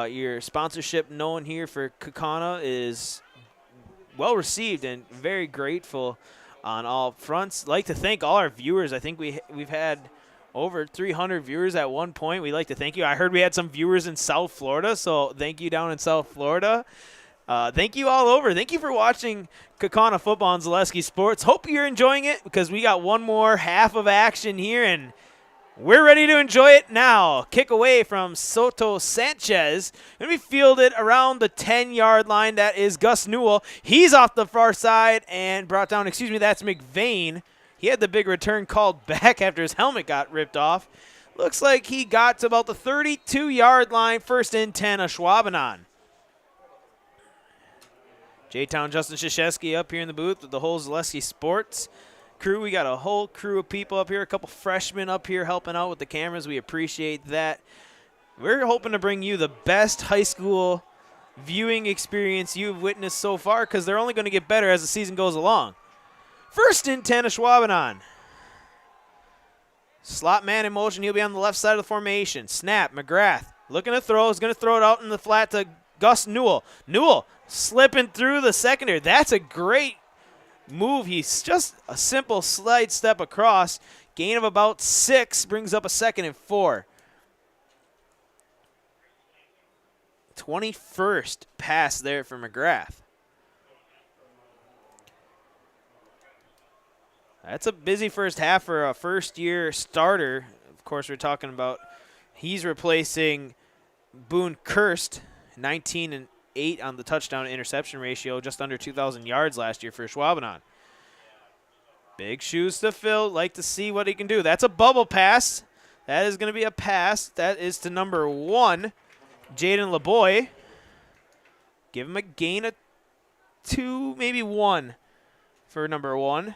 your sponsorship known here for Kaukauna. Is well received and very grateful on all fronts. I'd like to thank all our viewers. I think we've had over 300 viewers at one point. We'd like to thank you. I heard we had some viewers in South Florida, so thank you down in South Florida. Thank you all over. Thank you for watching Kaukauna football on Zaleski Sports. Hope you're enjoying it because we got one more half of action here, and we're ready to enjoy it now. Kick away from Soto Sanchez. Going to be fielded around the 10-yard line. That is Gus Newell. He's off the far side and brought down, that's McVane. He had the big return called back after his helmet got ripped off. Looks like he got to about the 32-yard line. First and 10, Ashwaubenon. J-Town Justin Krzyzewski up here in the booth with the whole Zaleski Sports crew. We got a whole crew of people up here, a couple freshmen up here helping out with the cameras. We appreciate that. We're hoping to bring you the best high school viewing experience you've witnessed so far because they're only going to get better as the season goes along. First and 10, Ashwaubenon. Slot man in motion. He'll be on the left side of the formation. Snap. McGrath looking to throw. He's going to throw it out in the flat to Gus Newell. Newell slipping through the secondary. That's a great move. He's just a simple slide step across. Gain of about 6 brings up a 2nd and 4. 21st pass there for McGrath. That's a busy first half for a first-year starter. Of course, we're talking about he's replacing Boone Kirst, 19 and 8 on the touchdown interception ratio, just under 2,000 yards last year for Ashwaubenon. Big shoes to fill. Like to see what he can do. That's a bubble pass. That is going to be a pass. That is to number 1, Jaden LeBoy. Give him a gain of 2, maybe 1 for number 1.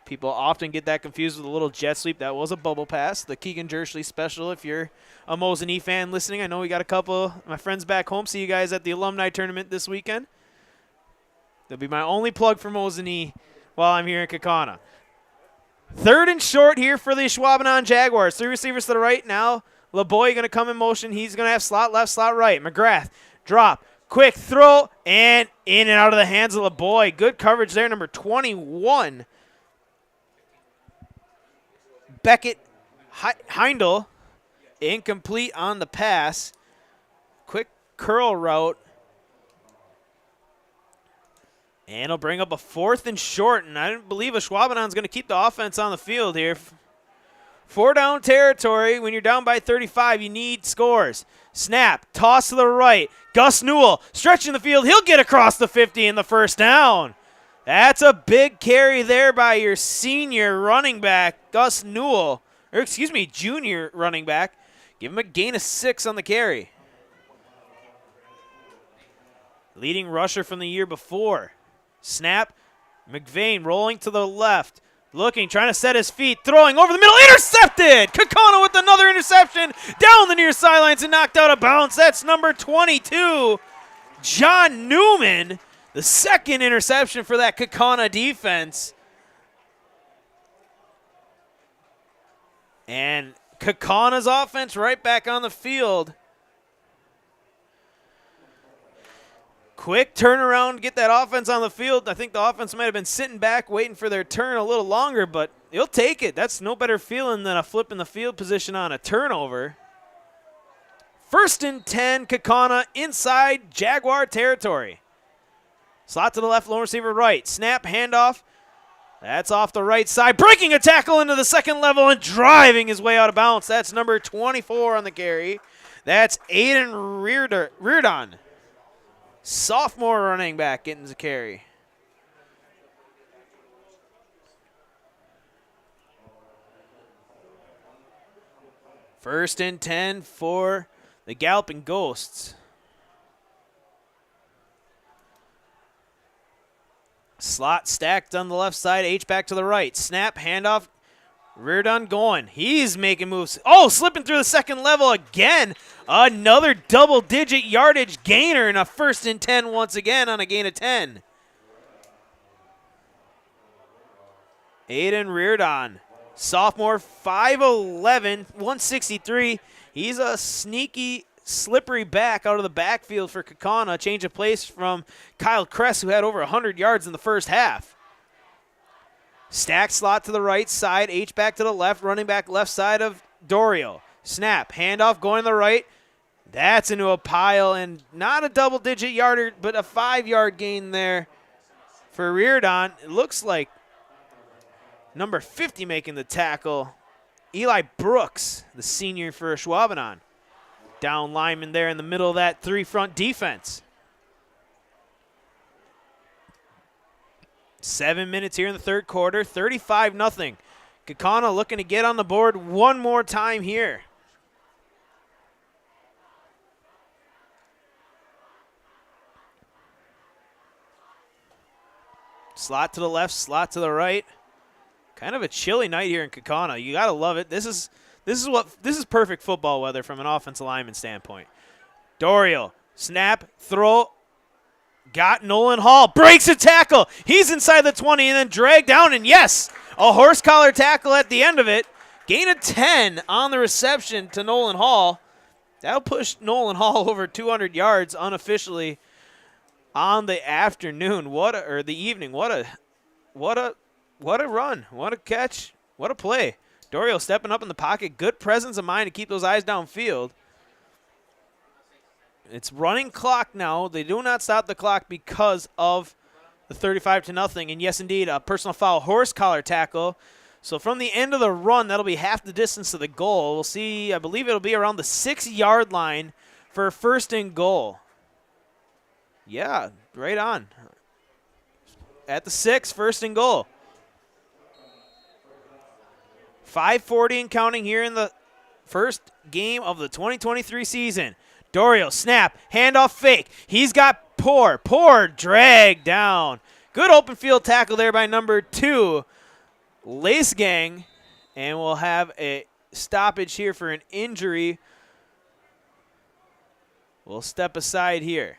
People often get that confused with a little jet sweep. That was a bubble pass. The Keegan Jersley special if you're a Mosinee fan listening. I know we got a couple of my friends back home. See you guys at the alumni tournament this weekend. That'll be my only plug for Mosinee while I'm here in Kaukauna. 3rd and short here for the Ashwaubenon Jaguars. 3 receivers to the right. Now LeBoy going to come in motion. He's going to have slot left, slot right. McGrath, drop, quick throw, and in and out of the hands of LeBoy. Good coverage there, number 21. Beckett Heindel, incomplete on the pass. Quick curl route. And it'll bring up a 4th and short, and I don't believe Ashwaubenon's going to keep the offense on the field here. 4 down territory. When you're down by 35, you need scores. Snap, toss to the right. Gus Newell stretching the field. He'll get across the 50 in the first down. That's a big carry there by your senior running back, Gus Newell. Or junior running back. Give him a gain of 6 on the carry. Leading rusher from the year before. Snap, McVeigh rolling to the left. Looking, trying to set his feet, throwing over the middle, intercepted! Kaukauna with another interception, down the near sidelines and knocked out of bounds. That's number 22, John Newman. The second interception for that Kaukauna defense. And Kaukauna's offense right back on the field. Quick turnaround to get that offense on the field. I think the offense might have been sitting back waiting for their turn a little longer, but he'll take it. That's no better feeling than a flip in the field position on a turnover. 1st and 10, Kaukauna inside Jaguar territory. Slot to the left, lone receiver right. Snap, handoff. That's off the right side. Breaking a tackle into the second level and driving his way out of bounds. That's number 24 on the carry. That's Aiden Reardon. Sophomore running back getting the carry. First and 10 for the Galloping Ghosts. Slot stacked on the left side, H-back to the right. Snap, handoff, Reardon going. He's making moves. Oh, slipping through the second level again. Another double-digit yardage gainer and a 1st and 10 once again on a gain of 10. Aiden Reardon, sophomore, 5'11", 163. He's a sneaky, slippery back out of the backfield for Kaukauna. Change of place from Kyle Kress, who had over 100 yards in the first half. Stack slot to the right side, H-back to the left, running back left side of Dorio. Snap, handoff going to the right. That's into a pile, and not a double-digit yarder, but a 5-yard gain there for Reardon. It looks like number 50 making the tackle, Eli Brooks, the senior for Ashwaubenon. Down lineman there in the middle of that three-front defense. 7 minutes here in the third quarter, 35-0. Kaukauna looking to get on the board one more time here. Slot to the left, slot to the right. Kind of a chilly night here in Kaukauna. You gotta love it. This is perfect football weather from an offensive lineman standpoint. Dorio, snap, throw. Got Nolan Hall, breaks a tackle. He's inside the 20 and then dragged down, and yes, a horse collar tackle at the end of it. Gain of 10 on the reception to Nolan Hall. That'll push Nolan Hall over 200 yards unofficially on the afternoon. The evening. What a run. What a catch. What a play. Dorio stepping up in the pocket. Good presence of mind to keep those eyes downfield. It's running clock now. They do not stop the clock because of the 35-0. And yes, indeed, a personal foul, horse collar tackle. So from the end of the run, that'll be half the distance to the goal. We'll see, I believe it'll be around the 6-yard line for 1st and goal. Yeah, right on. At the 6, 1st and goal. 5:40 and counting here in the first game of the 2023 season. Dorio, snap, handoff fake. He's got Poor drag down. Good open field tackle there by number 2, Lace Gang. And we'll have a stoppage here for an injury. We'll step aside here.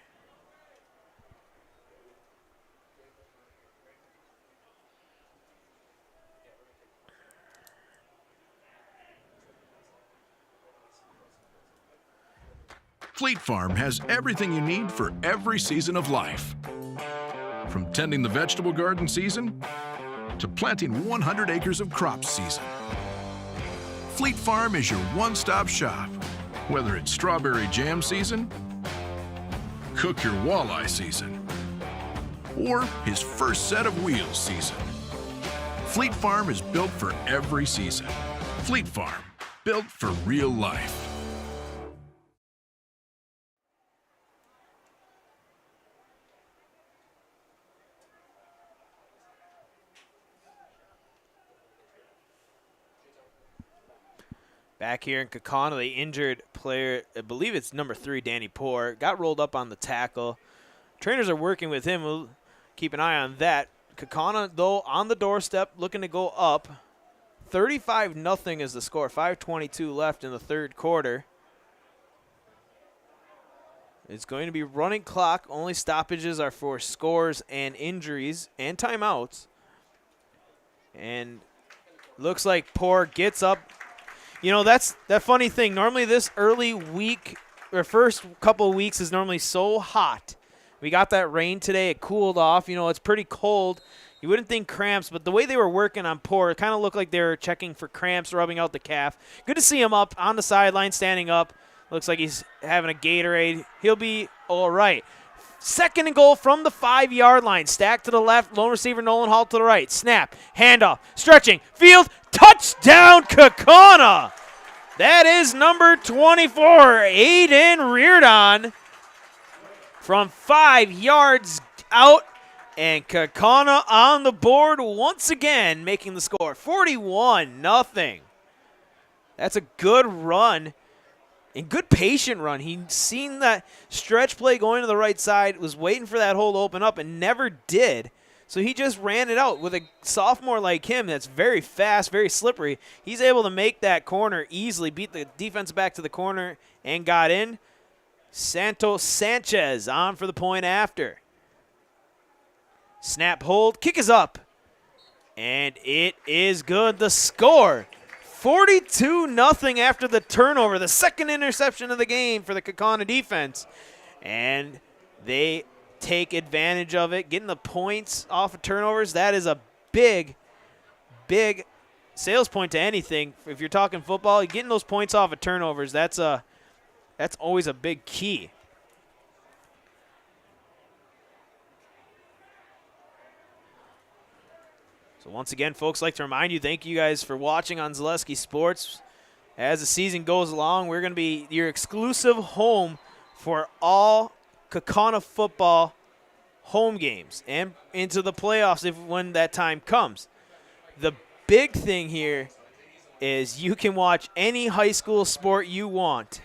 Fleet Farm has everything you need for every season of life. From tending the vegetable garden season to planting 100 acres of crops season. Fleet Farm is your one-stop shop. Whether it's strawberry jam season, cook your walleye season, or his first set of wheels season. Fleet Farm is built for every season. Fleet Farm, built for real life. Back here in Kaukauna, the injured player, I believe it's number 3, Danny Poor, got rolled up on the tackle. Trainers are working with him. We'll keep an eye on that. Kaukauna, though, on the doorstep, looking to go up. 35-0 is the score. 5:22 left in the third quarter. It's going to be running clock. Only stoppages are for scores and injuries and timeouts. And looks like Poor gets up. You know, that's that funny thing. Normally this early week or first couple of weeks is normally so hot. We got that rain today. It cooled off. You know, it's pretty cold. You wouldn't think cramps, but the way they were working on Poor, it kind of looked like they were checking for cramps, rubbing out the calf. Good to see him up on the sideline, standing up. Looks like he's having a Gatorade. He'll be all right. Second and goal from the 5-yard line. Stack to the left. Lone receiver Nolan Hall to the right. Snap. Handoff. Stretching. Field. Touchdown, Kaukauna. That is number 24, Aiden Reardon, from 5 yards out. And Kaukauna on the board once again, making the score 41-0. That's a good run and good patient run. He seen that stretch play going to the right side, was waiting for that hole to open up and never did. So he just ran it out. With a sophomore like him that's very fast, very slippery, he's able to make that corner easily, beat the defense back to the corner and got in. Santos Sanchez on for the point after. Snap, hold, kick is up, and it is good. The score, 42-0 after the turnover, the second interception of the game for the Kaukauna defense, and they take advantage of it, getting the points off of turnovers. That is a big, big sales point to anything. If you're talking football, getting those points off of turnovers, that's always a big key. So once again, folks, like to remind you, thank you guys for watching on Zaleski Sports. As the season goes along, we're going to be your exclusive home for all Kaukauna football home games and into the playoffs when that time comes. The big thing here is you can watch any high school sport you want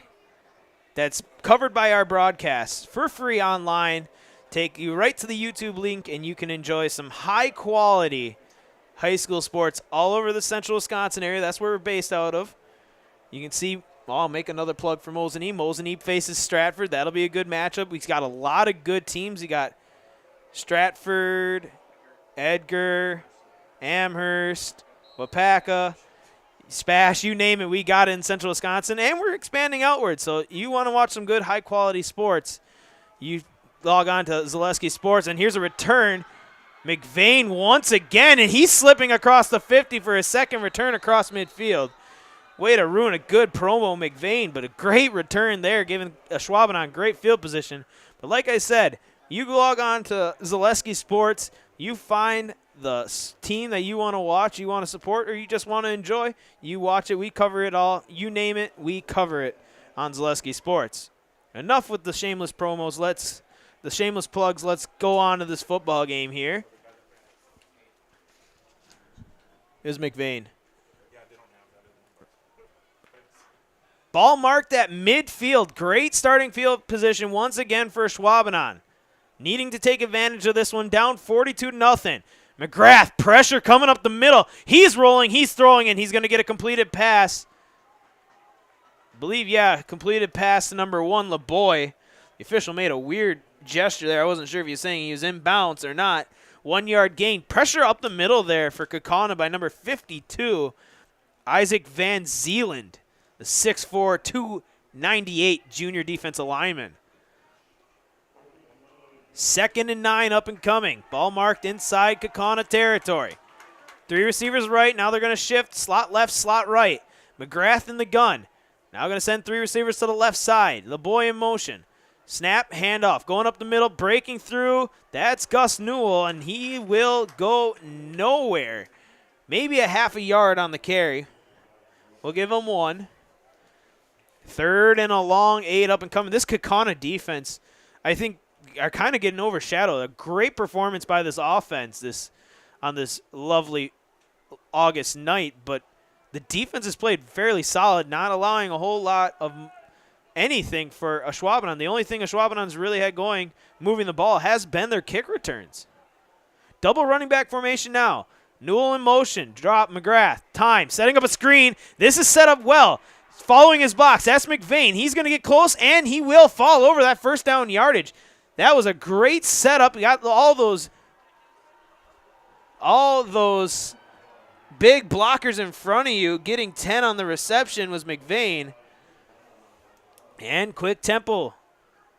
that's covered by our broadcasts for free online. Take you right to the YouTube link, and you can enjoy some high-quality high school sports all over the central Wisconsin area. That's where we're based out of. You can see, I'll make another plug for Mosinee. Mosinee faces Stratford. That'll be a good matchup. We've got a lot of good teams. You got Stratford, Edgar, Amherst, Wapaka, Spash, you name it. We got it in central Wisconsin, and we're expanding outward. So you want to watch some good high-quality sports, you log on to Zaleski Sports, and here's a return. McVeigh once again, and he's slipping across the 50 for his second return across midfield. Way to ruin a good promo, McVeigh, but a great return there, giving Ashwaubenon great field position. But like I said, you log on to Zaleski Sports, you find the team that you want to watch, you want to support, or you just want to enjoy, you watch it. We cover it all. You name it, we cover it on Zaleski Sports. Enough with the shameless promos. The shameless plugs. Let's go on to this football game here. Here's McVeigh. Ball marked at midfield. Great starting field position once again for Ashwaubenon. Needing to take advantage of this one. Down 42-0. McGrath, pressure coming up the middle. He's rolling, he's throwing, and he's going to get a completed pass. I believe, completed pass to number 1, LeBoy. The official made a weird gesture there. I wasn't sure if he was saying he was in bounds or not. 1 yard gain. Pressure up the middle there for Kaukauna by number 52, Isaac Van Zeeland, the 6'4", 298 junior defensive lineman. 2nd and 9 up and coming. Ball marked inside Kaukauna territory. 3 receivers right. Now they're going to shift. Slot left, slot right. McGrath in the gun. Now going to send 3 receivers to the left side. LeBoy in motion. Snap, handoff. Going up the middle, breaking through. That's Gus Newell, and he will go nowhere. Maybe a half a yard on the carry. We'll give him 1. 3rd and a long 8 up and coming. This Kaukauna defense, I think, are kind of getting overshadowed. A great performance by this offense on this lovely August night, but the defense has played fairly solid, not allowing a whole lot of anything for Ashwaubenon. The only thing Ashwaubenon's really had going, moving the ball, has been their kick returns. Double running back formation now. Newell in motion. Drop McGrath. Time. Setting up a screen. This is set up well. Following his box. That's McVane. He's going to get close, and he will fall over that first down yardage. That was a great setup. You got all those big blockers in front of you. Getting 10 on the reception was McVane. And quick tempo.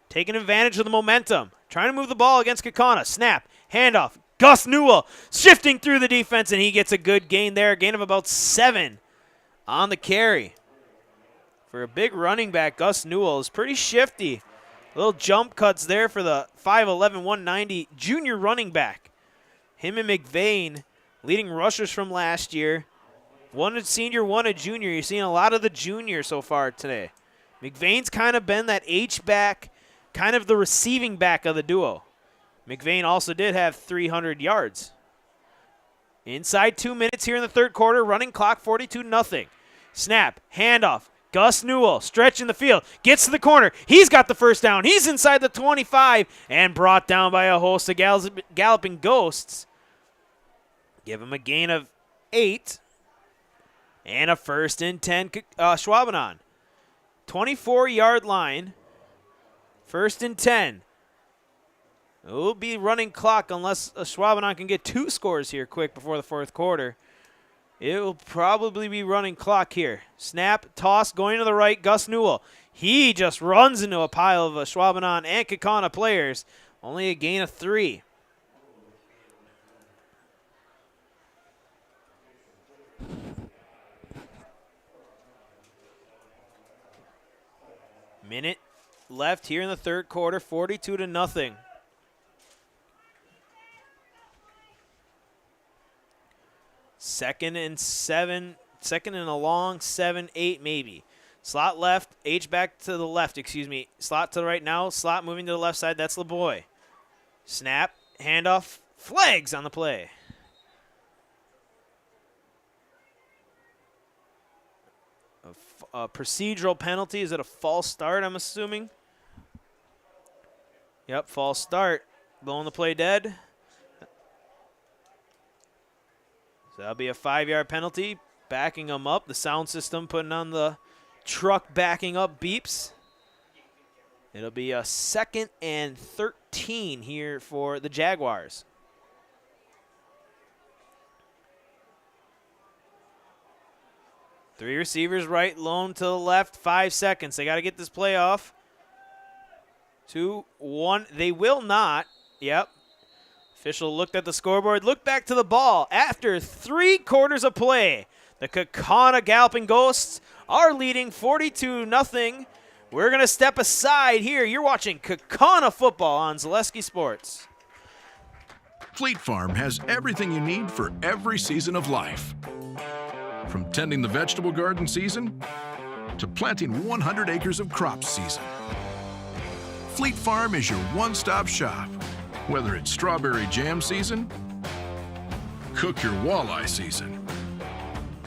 Taking advantage of the momentum. Trying to move the ball against Kaukauna. Snap. Handoff. Gus Newell shifting through the defense, and he gets a good gain there. A gain of about 7 on the carry. For a big running back, Gus Newell is pretty shifty. Little jump cuts there for the 5'11", 190 junior running back. Him and McVane, leading rushers from last year. One a senior, one a junior. You're seeing a lot of the junior so far today. McVane's kind of been that H-back, kind of the receiving back of the duo. McVane also did have 300 yards. Inside 2 minutes here in the third quarter, running clock 42-0. Snap, handoff. Gus Newell stretching the field, gets to the corner. He's got the first down. He's inside the 25 and brought down by a host of galloping ghosts. Give him a gain of 8 and a 1st and 10, Ashwaubenon. 24-yard line, 1st and 10. It will be running clock unless Ashwaubenon can get 2 scores here quick before the fourth quarter. It will probably be running clock here. Snap, toss, going to the right, Gus Newell. He just runs into a pile of Ashwaubenon and Kaukauna players. Only a gain of 3. Minute left here in the third quarter, 42-0. Second and a long 7-8 maybe. Slot left, H back to the left, excuse me. Slot to the right now, slot moving to the left side, that's LeBoy. Snap, handoff, flags on the play. A procedural penalty, is it a false start, I'm assuming? Yep, false start. Blowing the play dead. So that'll be a 5-yard penalty. Backing them up. The sound system putting on the truck backing up beeps. It'll be a 2nd and 13 here for the Jaguars. Three receivers right, lone to the left, 5 seconds. They got to get this play off. 2, 1. They will not. Yep. Official looked at the scoreboard, looked back to the ball. After 3 quarters of play, the Kaukauna Galloping Ghosts are leading 42-0. We're going to step aside here. You're watching Kaukauna football on Zaleski Sports. Fleet Farm has everything you need for every season of life. From tending the vegetable garden season to planting 100 acres of crops season. Fleet Farm is your one-stop shop. Whether it's strawberry jam season, cook your walleye season,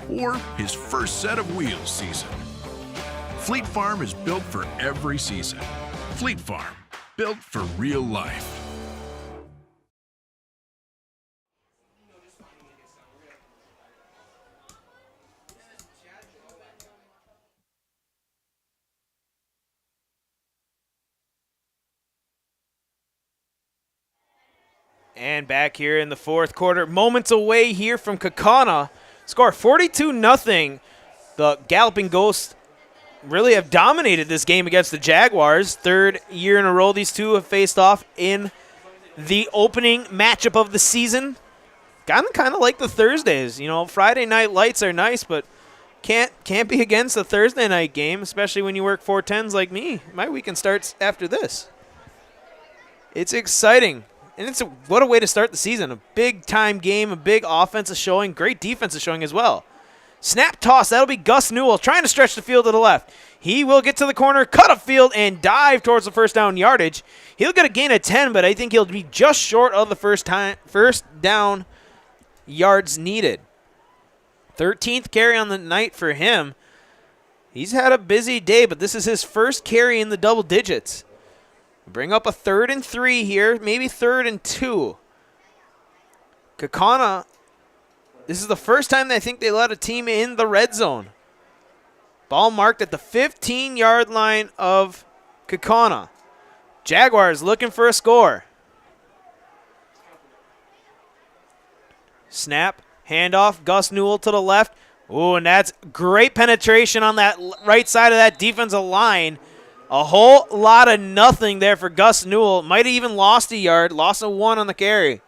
or his first set of wheels season. Fleet Farm is built for every season. Fleet Farm, built for real life. And back here in the fourth quarter, moments away here from Kaukauna. Score 42-0. The Galloping Ghosts really have dominated this game against the Jaguars. 3rd year in a row these two have faced off in the opening matchup of the season. Kind of like the Thursdays. You know, Friday night lights are nice, but can't be against a Thursday night game, especially when you work 410s like me. My weekend starts after this. It's exciting. And what a way to start the season. A big-time game, a big offensive showing, great defensive showing as well. Snap toss, that'll be Gus Newell trying to stretch the field to the left. He will get to the corner, cut a field, and dive towards the first down yardage. He'll get a gain of 10, but I think he'll be just short of the first down yards needed. 13th carry on the night for him. He's had a busy day, but this is his first carry in the double digits. Bring up a 3rd and 3 here, maybe 3rd and 2. Kaukauna, this is the first time I think they let a team in the red zone. Ball marked at the 15-yard line of Kaukauna. Jaguars looking for a score. Snap, handoff, Gus Newell to the left. Ooh, and that's great penetration on that right side of that defensive line. A whole lot of nothing there for Gus Newell. Might have even lost a yard, lost a 1 on the carry.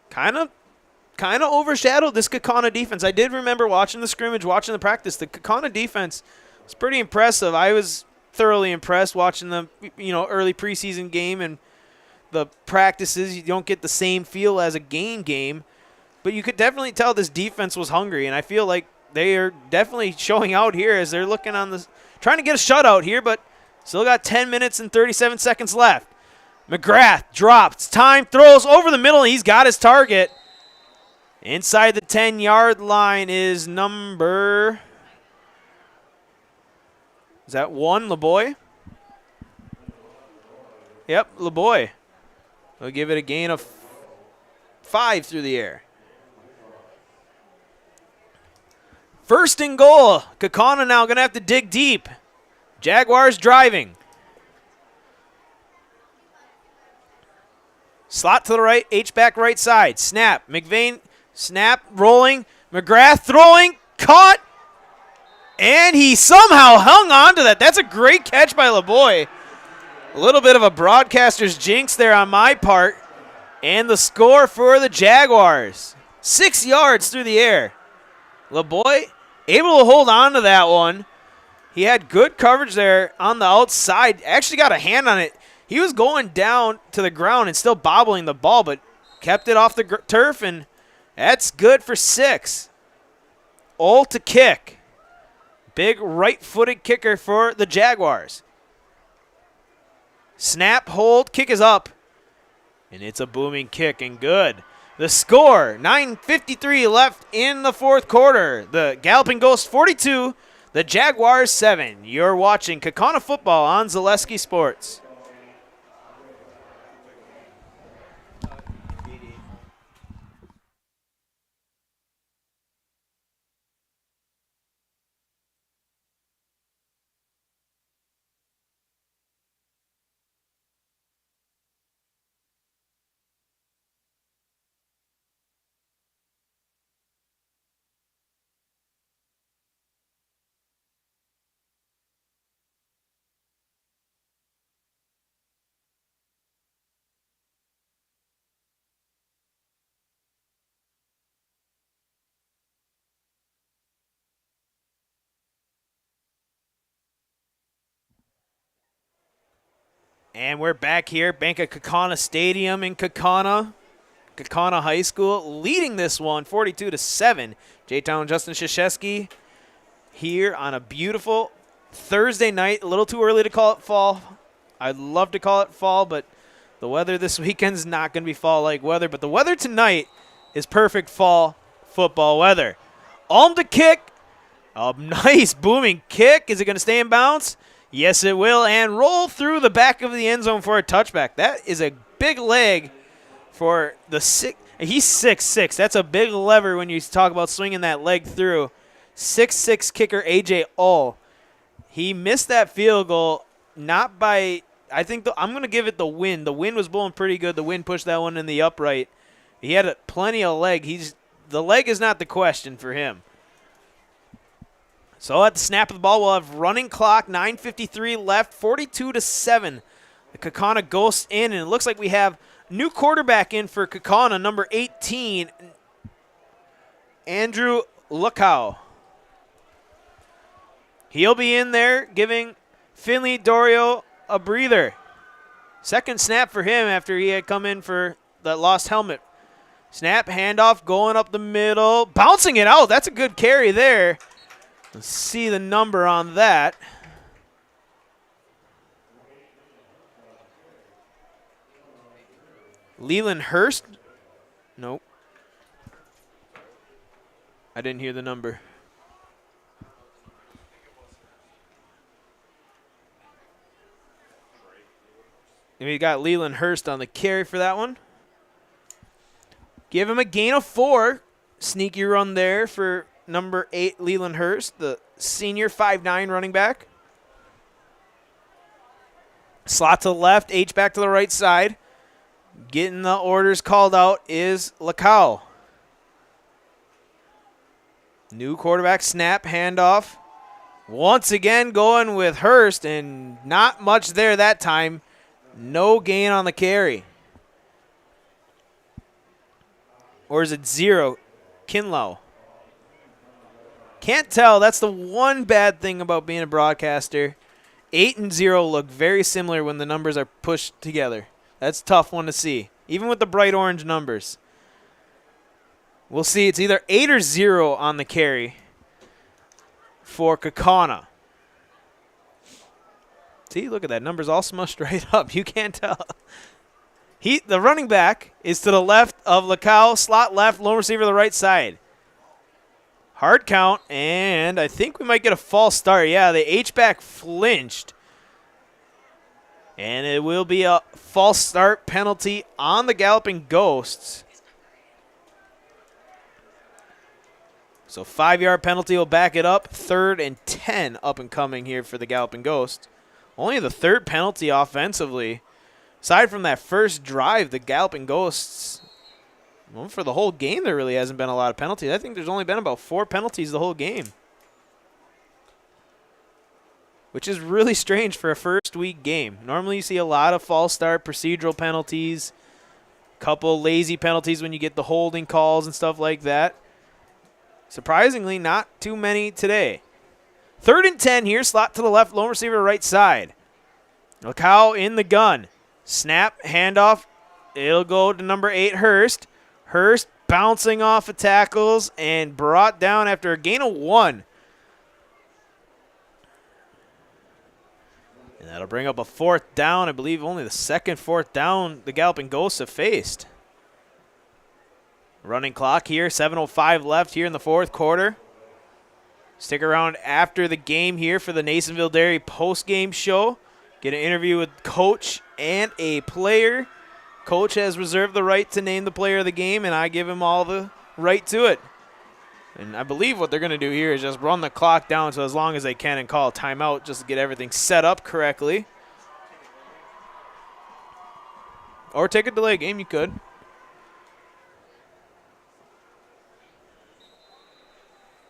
Kind of overshadowed this Kaukauna defense. I did remember watching the scrimmage, watching the practice. The Kaukauna defense was pretty impressive. I was thoroughly impressed watching the early preseason game and the practices. You don't get the same feel as a game, but you could definitely tell this defense was hungry, and I feel like they are definitely showing out here as they're looking on this, trying to get a shutout here, but still got 10 minutes and 37 seconds left. McGrath drops, time, throws over the middle, and he's got his target. Inside the 10-yard line is number, is that 1, LeBoy? Yep, LeBoy. We'll give it a gain of 5 through the air. First and goal. Kaukauna now going to have to dig deep. Jaguars driving. Slot to the right, H-back right side. Snap. McVane, snap, rolling. McGrath throwing, caught. And he somehow hung on to that. That's a great catch by LeBoy. A little bit of a broadcaster's jinx there on my part. And the score for the Jaguars. 6 yards through the air. LeBoy able to hold on to that one. He had good coverage there on the outside. Actually got a hand on it. He was going down to the ground and still bobbling the ball, but kept it off the turf, and that's good for 6. All to kick. Big right-footed kicker for the Jaguars. Snap, hold, kick is up. And it's a booming kick and good. The score, 9:53 left in the fourth quarter. The Galloping Ghost 42, the Jaguars 7. You're watching Kaukauna football on Zaleski Sports. And we're back here, Bank of Kaukauna Stadium in Kaukauna. Kaukauna High School leading this one 42-7. J-Town Justin Krzyzewski here on a beautiful Thursday night. A little too early to call it fall. I'd love to call it fall, but the weather this weekend's not going to be fall-like weather. But the weather tonight is perfect fall football weather. Alm to kick. A nice booming kick. Is it going to stay in bounds? Yes, it will, and roll through the back of the end zone for a touchback. That is a big leg for the 6. He's 6'6". That's a big lever when you talk about swinging that leg through. 6'6" kicker A.J. Ull. He missed that field goal not by, I think, I'm going to give it the wind. The wind was blowing pretty good. The wind pushed that one in the upright. He had plenty of leg. The leg is not the question for him. So at the snap of the ball, we'll have running clock, 9:53 left, 42-7. The Kaukauna Ghosts in, and it looks like we have new quarterback in for Kaukauna, number 18, Andrew Lukow. He'll be in there giving Finley Dorio a breather. Second snap for him after he had come in for that lost helmet. Snap, handoff, going up the middle, bouncing it out. That's a good carry there. Let's see the number on that. Leland Hurst? Nope. I didn't hear the number. And we got Leland Hurst on the carry for that one. Give him a gain of 4. Sneaky run there for number 8, Leland Hurst, the senior 5'9" running back. Slot to the left, H-back to the right side. Getting the orders called out is Lacau. New quarterback snap, handoff. Once again going with Hurst, and not much there that time. No gain on the carry. Or is it 0? Kinlow. Can't tell. That's the one bad thing about being a broadcaster. 8 and 0 look very similar when the numbers are pushed together. That's a tough one to see, even with the bright orange numbers. We'll see. It's either 8 or 0 on the carry for Kaukauna. See, look at that. Numbers all smushed right up. You can't tell. The running back is to the left of Lacau. Slot left, lone receiver to the right side. Hard count, and I think we might get a false start. Yeah, the H-back flinched. And it will be a false start penalty on the Galloping Ghosts. So 5-yard penalty will back it up. 3rd and 10 up and coming here for the Galloping Ghosts. Only the 3rd penalty offensively. Aside from that first drive, the Galloping Ghosts, well, for the whole game, there really hasn't been a lot of penalties. I think there's only been about 4 penalties the whole game, which is really strange for a first week game. Normally you see a lot of false start, procedural penalties, couple lazy penalties when you get the holding calls and stuff like that. Surprisingly, not too many today. 3rd and 10 here, slot to the left, lone receiver right side. Lacau in the gun. Snap, handoff. It'll go to number 8, Hurst. Hurst bouncing off of tackles and brought down after a gain of 1. And that'll bring up a 4th down. I believe only the second 4th down the Galloping Ghosts have faced. Running clock here, 7:05 left here in the 4th quarter. Stick around after the game here for the Nasonville Dairy post-game show. Get an interview with coach and a player. Coach has reserved the right to name the player of the game, and I give him all the right to it. And I believe what they're going to do here is just run the clock down so as long as they can and call a timeout just to get everything set up correctly. Or take a delay game, you could.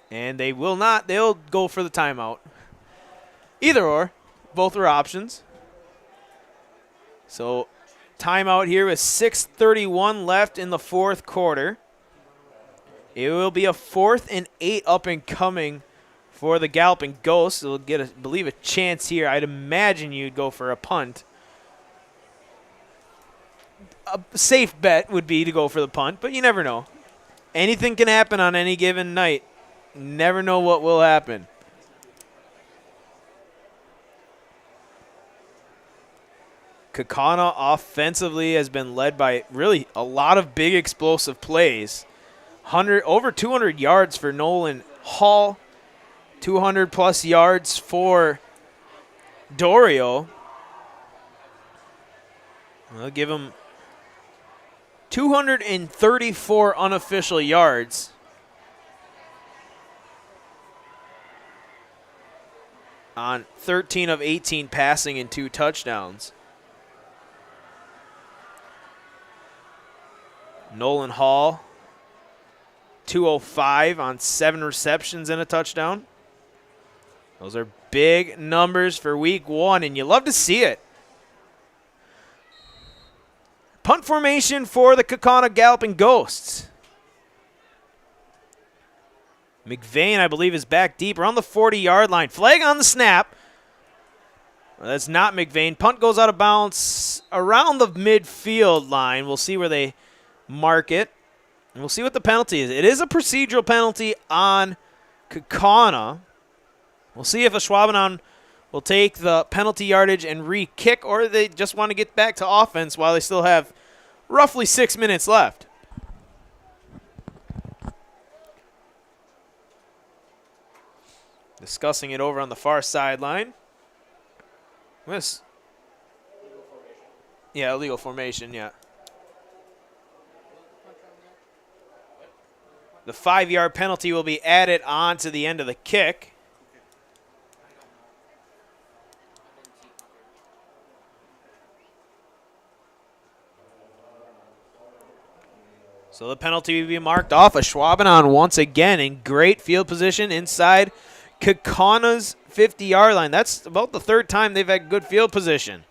And they will not. They'll go for the timeout. Either or. Both are options. So timeout here with 6:31 left in the 4th quarter. It will be a 4th and 8 up and coming for the Galloping Ghosts. They'll get, I believe, a chance here. I'd imagine you'd go for a punt. A safe bet would be to go for the punt, but you never know. Anything can happen on any given night. Never know what will happen. Kaukauna offensively has been led by really a lot of big explosive plays. Over 200 yards for Nolan Hall. 200-plus yards for Dorio. I'll give him 234 unofficial yards. On 13 of 18 passing and 2 touchdowns. Nolan Hall, 205 on 7 receptions and a touchdown. Those are big numbers for week 1, and you love to see it. Punt formation for the Kaukauna Galloping Ghosts. McVeigh, I believe, is back deep around the 40-yard line. Flag on the snap. Well, that's not McVeigh. Punt goes out of bounds around the midfield line. We'll see where they mark it. And we'll see what the penalty is. It is a procedural penalty on Kaukauna. We'll see if Ashwaubenon will take the penalty yardage and re-kick, or they just want to get back to offense while they still have roughly 6 minutes left. Discussing it over on the far sideline. Yeah, illegal formation, yeah. The 5-yard penalty will be added on to the end of the kick. So the penalty will be marked off. Ashwaubenon once again in great field position inside Kaukauna's 50-yard line. That's about the third time they've had good field position.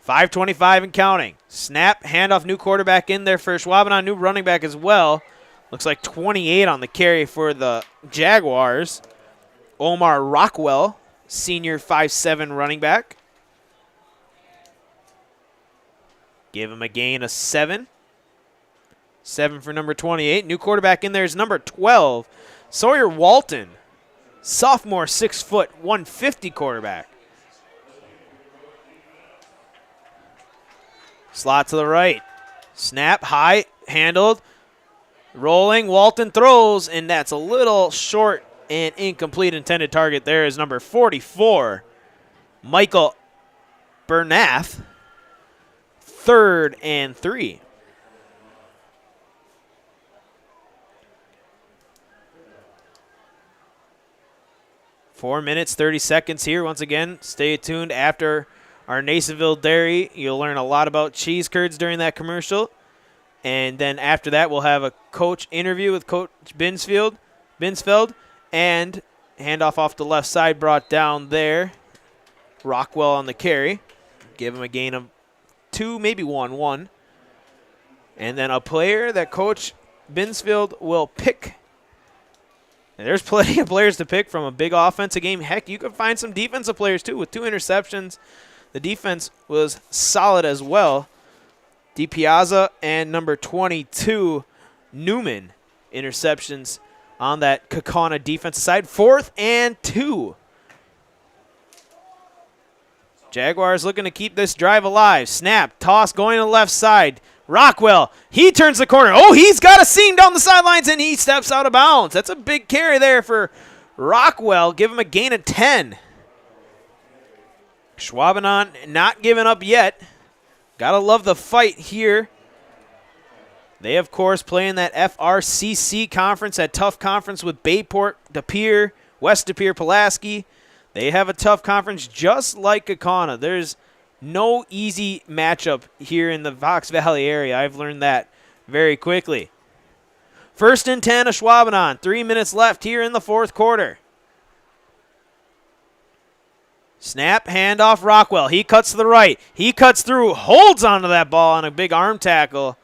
5:25 and counting. Snap, handoff, new quarterback in there for Ashwaubenon, new running back as well. Looks like 28 on the carry for the Jaguars. Omar Rockwell, senior 5'7" running back. Give him a gain of 7. 7 for number 28. New quarterback in there is number 12, Sawyer Walton. Sophomore, 6 foot, 150 quarterback. Slot to the right. Snap, high, handled. Rolling, Walton throws, and that's a little short and incomplete. Intended target there is number 44, Michael Bernath. 3rd and 3. Four minutes, 30 seconds here. Once again, stay tuned after our Nasonville Dairy. You'll learn a lot about cheese curds during that commercial. And then after that, we'll have a coach interview with Coach Binsfeld, and handoff off the left side brought down there. Rockwell on the carry. Give him a gain of 2, maybe 1. And then a player that Coach Binsfeld will pick. And there's plenty of players to pick from a big offensive game. Heck, you could find some defensive players too with 2 interceptions. The defense was solid as well. DiPiazza and number 22, Newman, interceptions on that Kaukauna defensive side. 4th and 2. Jaguars looking to keep this drive alive. Snap, toss going to the left side. Rockwell, he turns the corner. Oh, he's got a seam down the sidelines, and he steps out of bounds. That's a big carry there for Rockwell. Give him a gain of 10. Ashwaubenon not giving up yet. Gotta love the fight here. They, of course, play in that FRCC conference, that tough conference with Bayport, De Pere, West De Pere, Pulaski. They have a tough conference just like Kaukauna. There's no easy matchup here in the Fox Valley area. I've learned that very quickly. 1st and 10, Ashwaubenon. 3 minutes left here in the 4th quarter. Snap, handoff, Rockwell. He cuts to the right. He cuts through, holds onto that ball on a big arm tackle.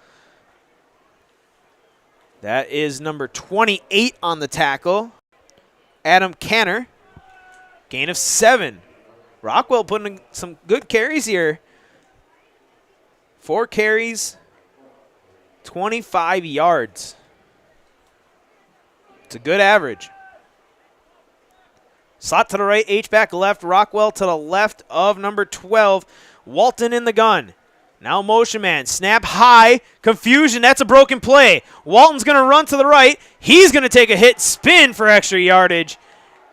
That is number 28 on the tackle, Adam Canner. Gain of 7. Rockwell putting some good carries here. 4 carries, 25 yards. It's a good average. Slot to the right, H-back left, Rockwell to the left of number 12. Walton in the gun. Now motion man, snap high, confusion, that's a broken play. Walton's going to run to the right. He's going to take a hit, spin for extra yardage,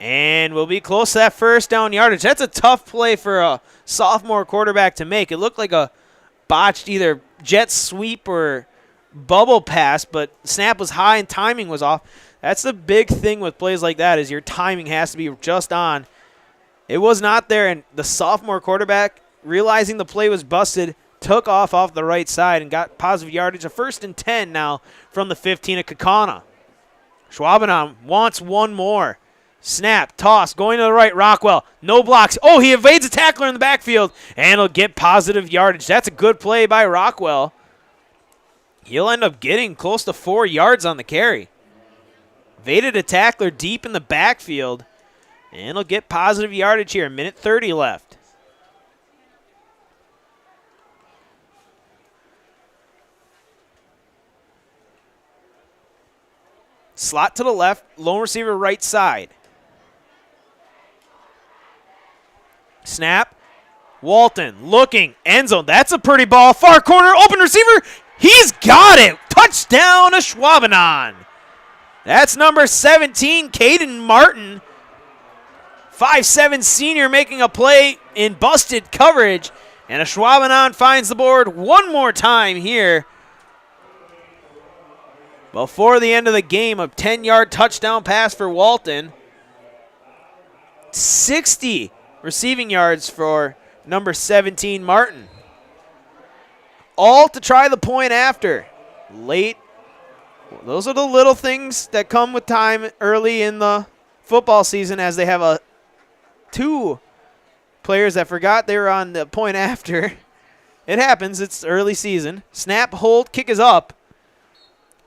and we'll be close to that 1st down yardage. That's a tough play for a sophomore quarterback to make. It looked like a botched either jet sweep or bubble pass, but snap was high and timing was off. That's the big thing with plays like that, is your timing has to be just on. It was not there, and the sophomore quarterback, realizing the play was busted, took off the right side and got positive yardage. A 1st and 10 now from the 15 of Kaukauna. Ashwaubenon wants one more. Snap, toss, going to the right, Rockwell. No blocks. Oh, he evades a tackler in the backfield, and he'll get positive yardage. That's a good play by Rockwell. He'll end up getting close to 4 yards on the carry. Evaded a tackler deep in the backfield, and he'll get positive yardage here. 1:30 left. Slot to the left, lone receiver right side. Snap. Walton looking, end zone. That's a pretty ball. Far corner, open receiver. He's got it. Touchdown, Ashwaubenon. That's number 17, Caden Martin. 5'7" senior making a play in busted coverage. And Ashwaubenon finds the board one more time here. Before the end of the game, a 10-yard touchdown pass for Walton. 60 receiving yards for number 17, Martin. All to try the point after. Late. Those are the little things that come with time early in the football season, as they have two players that forgot they were on the point after. It happens. It's early season. Snap, hold, kick is up.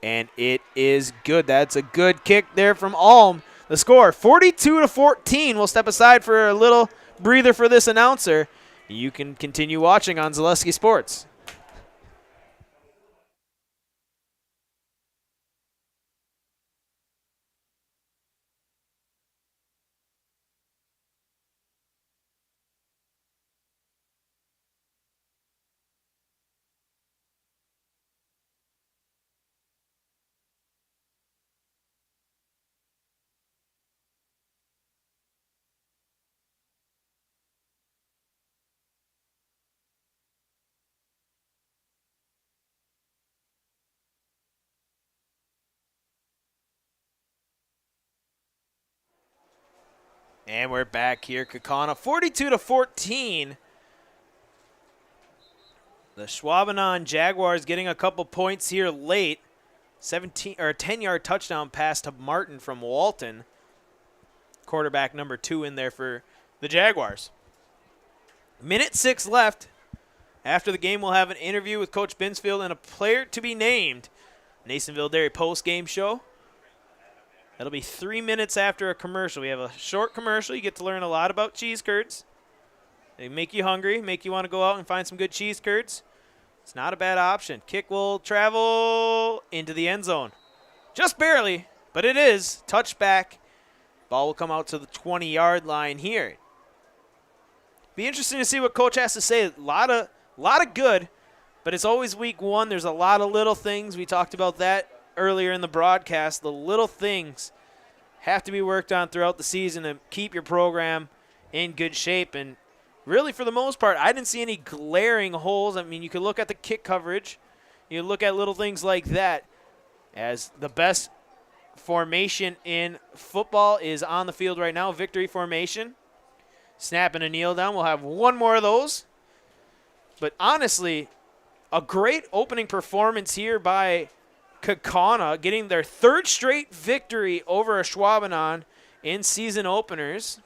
And it is good. That's a good kick there from Ulm. The score, 42-14. We'll step aside for a little breather for this announcer. You can continue watching on Zaleski Sports. And we're back here, Kaukauna, 42-14. The Ashwaubenon Jaguars getting a couple points here late. 10-yard touchdown pass to Martin from Walton. Quarterback number 2 in there for the Jaguars. Minute 6 left. After the game, we'll have an interview with Coach Binsfield and a player to be named. Nasonville Dairy post-game show. That'll be 3 minutes after a commercial. We have a short commercial. You get to learn a lot about cheese curds. They make you hungry, make you want to go out and find some good cheese curds. It's not a bad option. Kick will travel into the end zone. Just barely, but it is. Touchback. Ball will come out to the 20-yard line here. Be interesting to see what Coach has to say. A lot of good, but it's always week 1. There's a lot of little things. We talked about that earlier in the broadcast. The little things have to be worked on throughout the season to keep your program in good shape. And really, for the most part, I didn't see any glaring holes. I mean, you could look at the kick coverage. You look at little things like that. As the best formation in football is on the field right now, victory formation. Snap and a kneel down. We'll have one more of those. But honestly, a great opening performance here by Kaukauna, getting their 3rd straight victory over Ashwaubenon in season openers.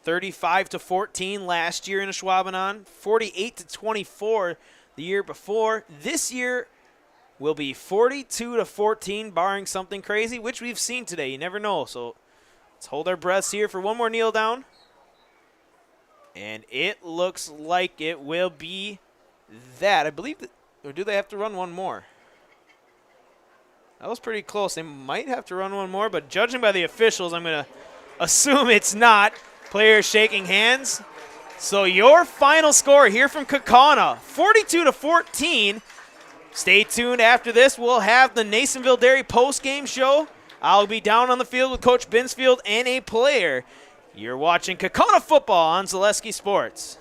$35-14 last year in Ashwaubenon, 48-24 the year before. This year will be 42-14, barring something crazy, which we've seen today. You never know. So let's hold our breaths here for one more kneel down. And it looks like it will be that. I believe that, or do they have to run one more? That was pretty close. They might have to run one more, but judging by the officials, I'm going to assume it's not. Players shaking hands. So your final score here from Kaukauna, 42-14. Stay tuned. After this, we'll have the Nasonville Dairy post-game show. I'll be down on the field with Coach Binsfield and a player. You're watching Kaukauna football on Zaleski Sports.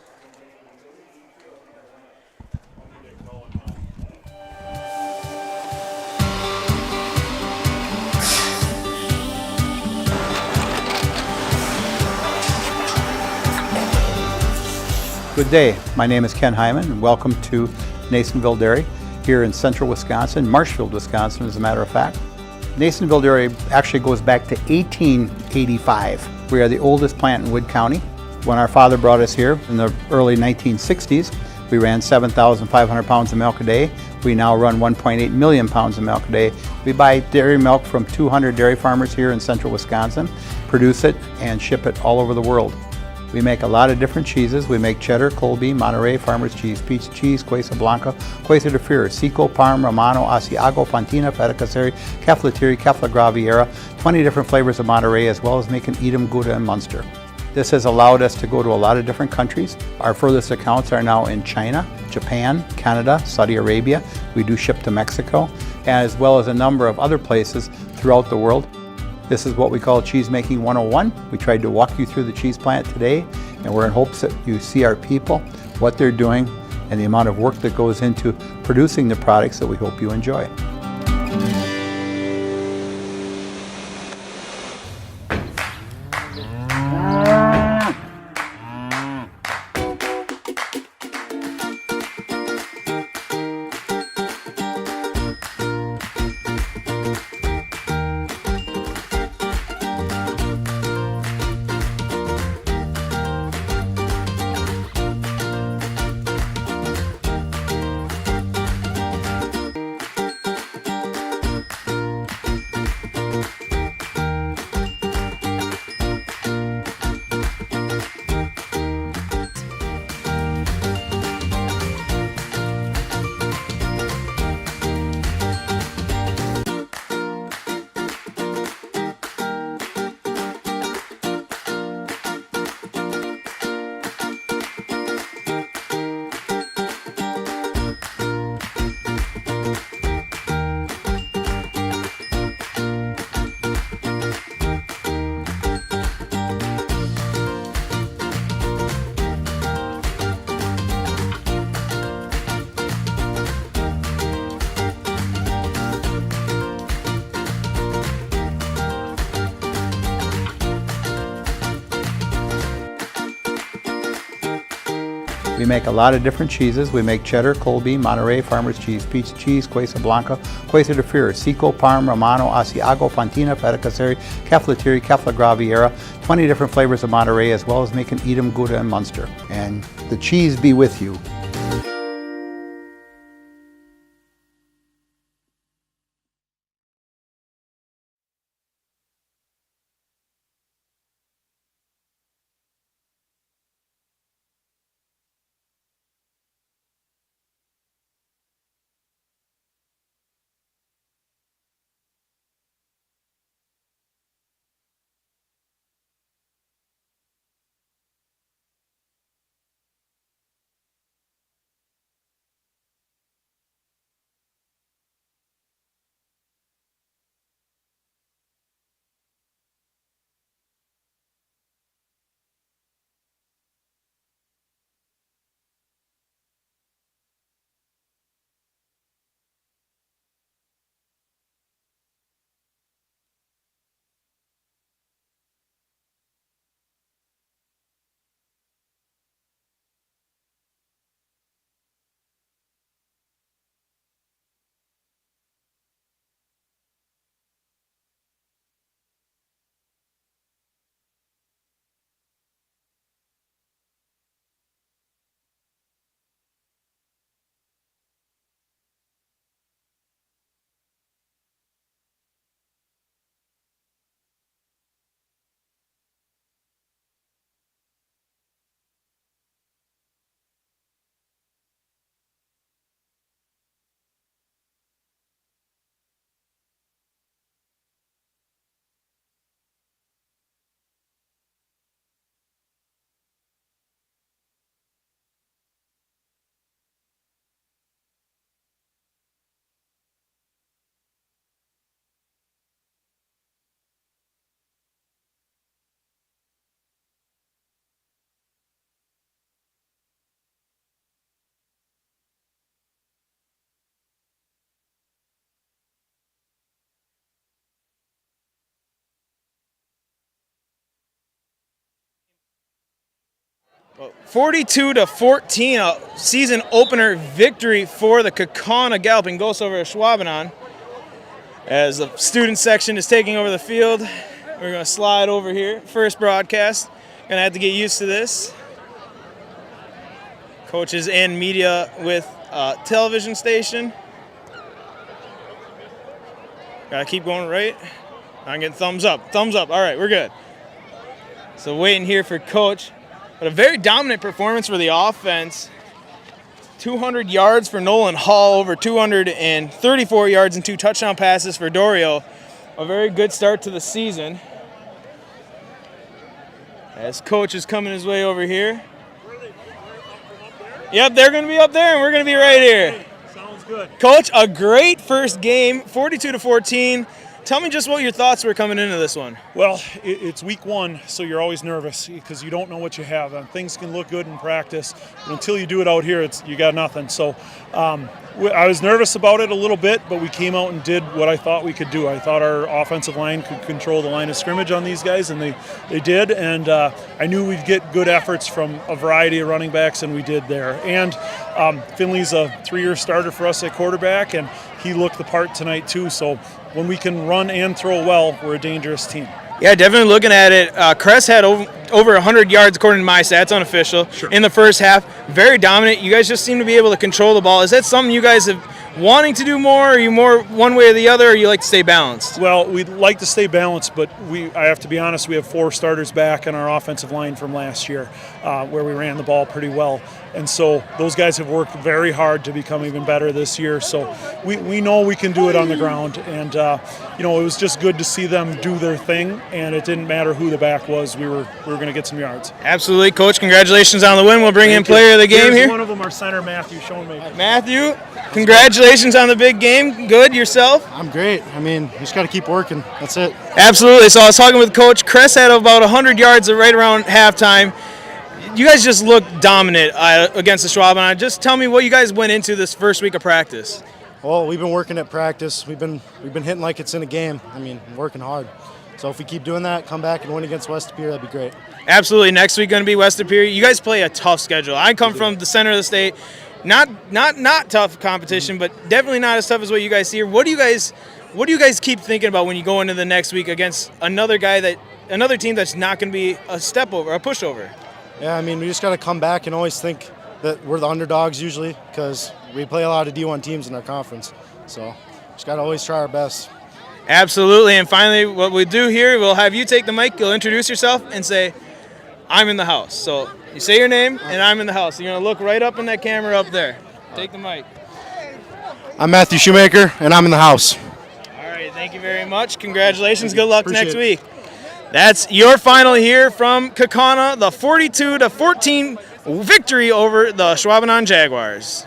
Good day. My name is Ken Hyman, and welcome to Nasonville Dairy here in central Wisconsin, Marshfield, Wisconsin, as a matter of fact. Nasonville Dairy actually goes back to 1885. We are the oldest plant in Wood County. When our father brought us here in the early 1960s, we ran 7,500 pounds of milk a day. We now run 1.8 million pounds of milk a day. We buy dairy milk from 200 dairy farmers here in central Wisconsin, produce it, and ship it all over the world. We make a lot of different cheeses. We make cheddar, Colby, Monterey, Farmer's Cheese, Pizza Cheese, Quesa Blanca, Quesa de Freer, Seco, Parm, Romano, Asiago, Fontina, Feta Caseri, Caflatiri, Cafla Graviera, 20 different flavors of Monterey, as well as making Edam, Gouda, and Munster. This has allowed us to go to a lot of different countries. Our furthest accounts are now in China, Japan, Canada, Saudi Arabia. We do ship to Mexico, as well as a number of other places throughout the world. This is what we call Cheese Making 101. We tried to walk you through the cheese plant today, and we're in hopes that you see our people, what they're doing, and the amount of work that goes into producing the products that we hope you enjoy. We make a lot of different cheeses. We make cheddar, Colby, Monterey, Farmer's Cheese, Pizza Cheese, Quesa Blanca, Quesa de Fir, Seco, Parm, Romano, Asiago, Fontina, Feta Caseri, Caflateri, Cafla Graviera, 20 different flavors of Monterey, as well as making Edam, Gouda, and Munster. And the cheese be with you. Well, 42-14, a season opener victory for the Kaukauna Galloping Ghosts over Ashwaubenon. As the student section is taking over the field, we're going to slide over here. First broadcast, going to have to get used to this. Coaches and media with television station. Got to keep going right. I'm getting thumbs up. Thumbs up. All right, we're good. So waiting here for Coach. But a very dominant performance for the offense. 200 yards for Nolan Hall, over 234 yards and 2 touchdown passes for Dorio. A very good start to the season. As Coach is coming his way over here. Yep, they're going to be up there, and we're going to be right here. Sounds good. Coach, a great first game, 42-14. Tell me just what your thoughts were coming into this one. Well, it's week 1, so you're always nervous because you don't know what you have. Things can look good in practice, but until you do it out here, you got nothing. So I was nervous about it a little bit, but we came out and did what I thought we could do. I thought our offensive line could control the line of scrimmage on these guys, and they did. And I knew we'd get good efforts from a variety of running backs, and we did there. And Finley's a 3-year starter for us at quarterback, and he looked the part tonight too. So when we can run and throw well, we're a dangerous team. Yeah, definitely looking at it. Cress had over 100 yards according to my stats, unofficial, in the first half. Very dominant. You guys just seem to be able to control the ball. Is that something you guys have wanting to do more? Are you more one way or the other, or you like to stay balanced? Well, we'd like to stay balanced, but I have to be honest, we have 4 starters back in our offensive line from last year where we ran the ball pretty well. And so those guys have worked very hard to become even better this year. So we know we can do it on the ground. And, it was just good to see them do their thing, and it didn't matter who the back was. We were going to get some yards. Absolutely. Coach, congratulations on the win. We'll bring in player of the game here. One of them, our center, Matthew Schoenmaker. Matthew, congratulations on the big game. Good. Yourself? I'm great. I mean, you just got to keep working. That's it. Absolutely. So I was talking with Coach. Cress had about 100 yards right around halftime. You guys just look dominant against the Ashwaubenon. Just tell me what you guys went into this first week of practice. Well, we've been working at practice. We've been hitting like it's in a game. I mean, working hard. So if we keep doing that, come back and win against West Superior, that'd be great. Absolutely. Next week going to be West Superior. You guys play a tough schedule. I come from the center of the state. Not tough competition, but definitely not as tough as what you guys see here. What do you guys keep thinking about when you go into the next week against another team that's not going to be a step over, a pushover? Yeah, I mean, we just got to come back and always think that we're the underdogs usually because we play a lot of D1 teams in our conference. So just got to always try our best. Absolutely. And finally, what we do here, we'll have you take the mic. You'll introduce yourself and say, I'm in the house. So you say your name and I'm in the house. You're going to look right up in that camera up there. Take the mic. I'm Matthew Shoemaker, and I'm in the house. All right. Thank you very much. Congratulations. Good luck Appreciate next it. week. That's your final here from Kaukauna, the 42-14 victory over the Ashwaubenon Jaguars.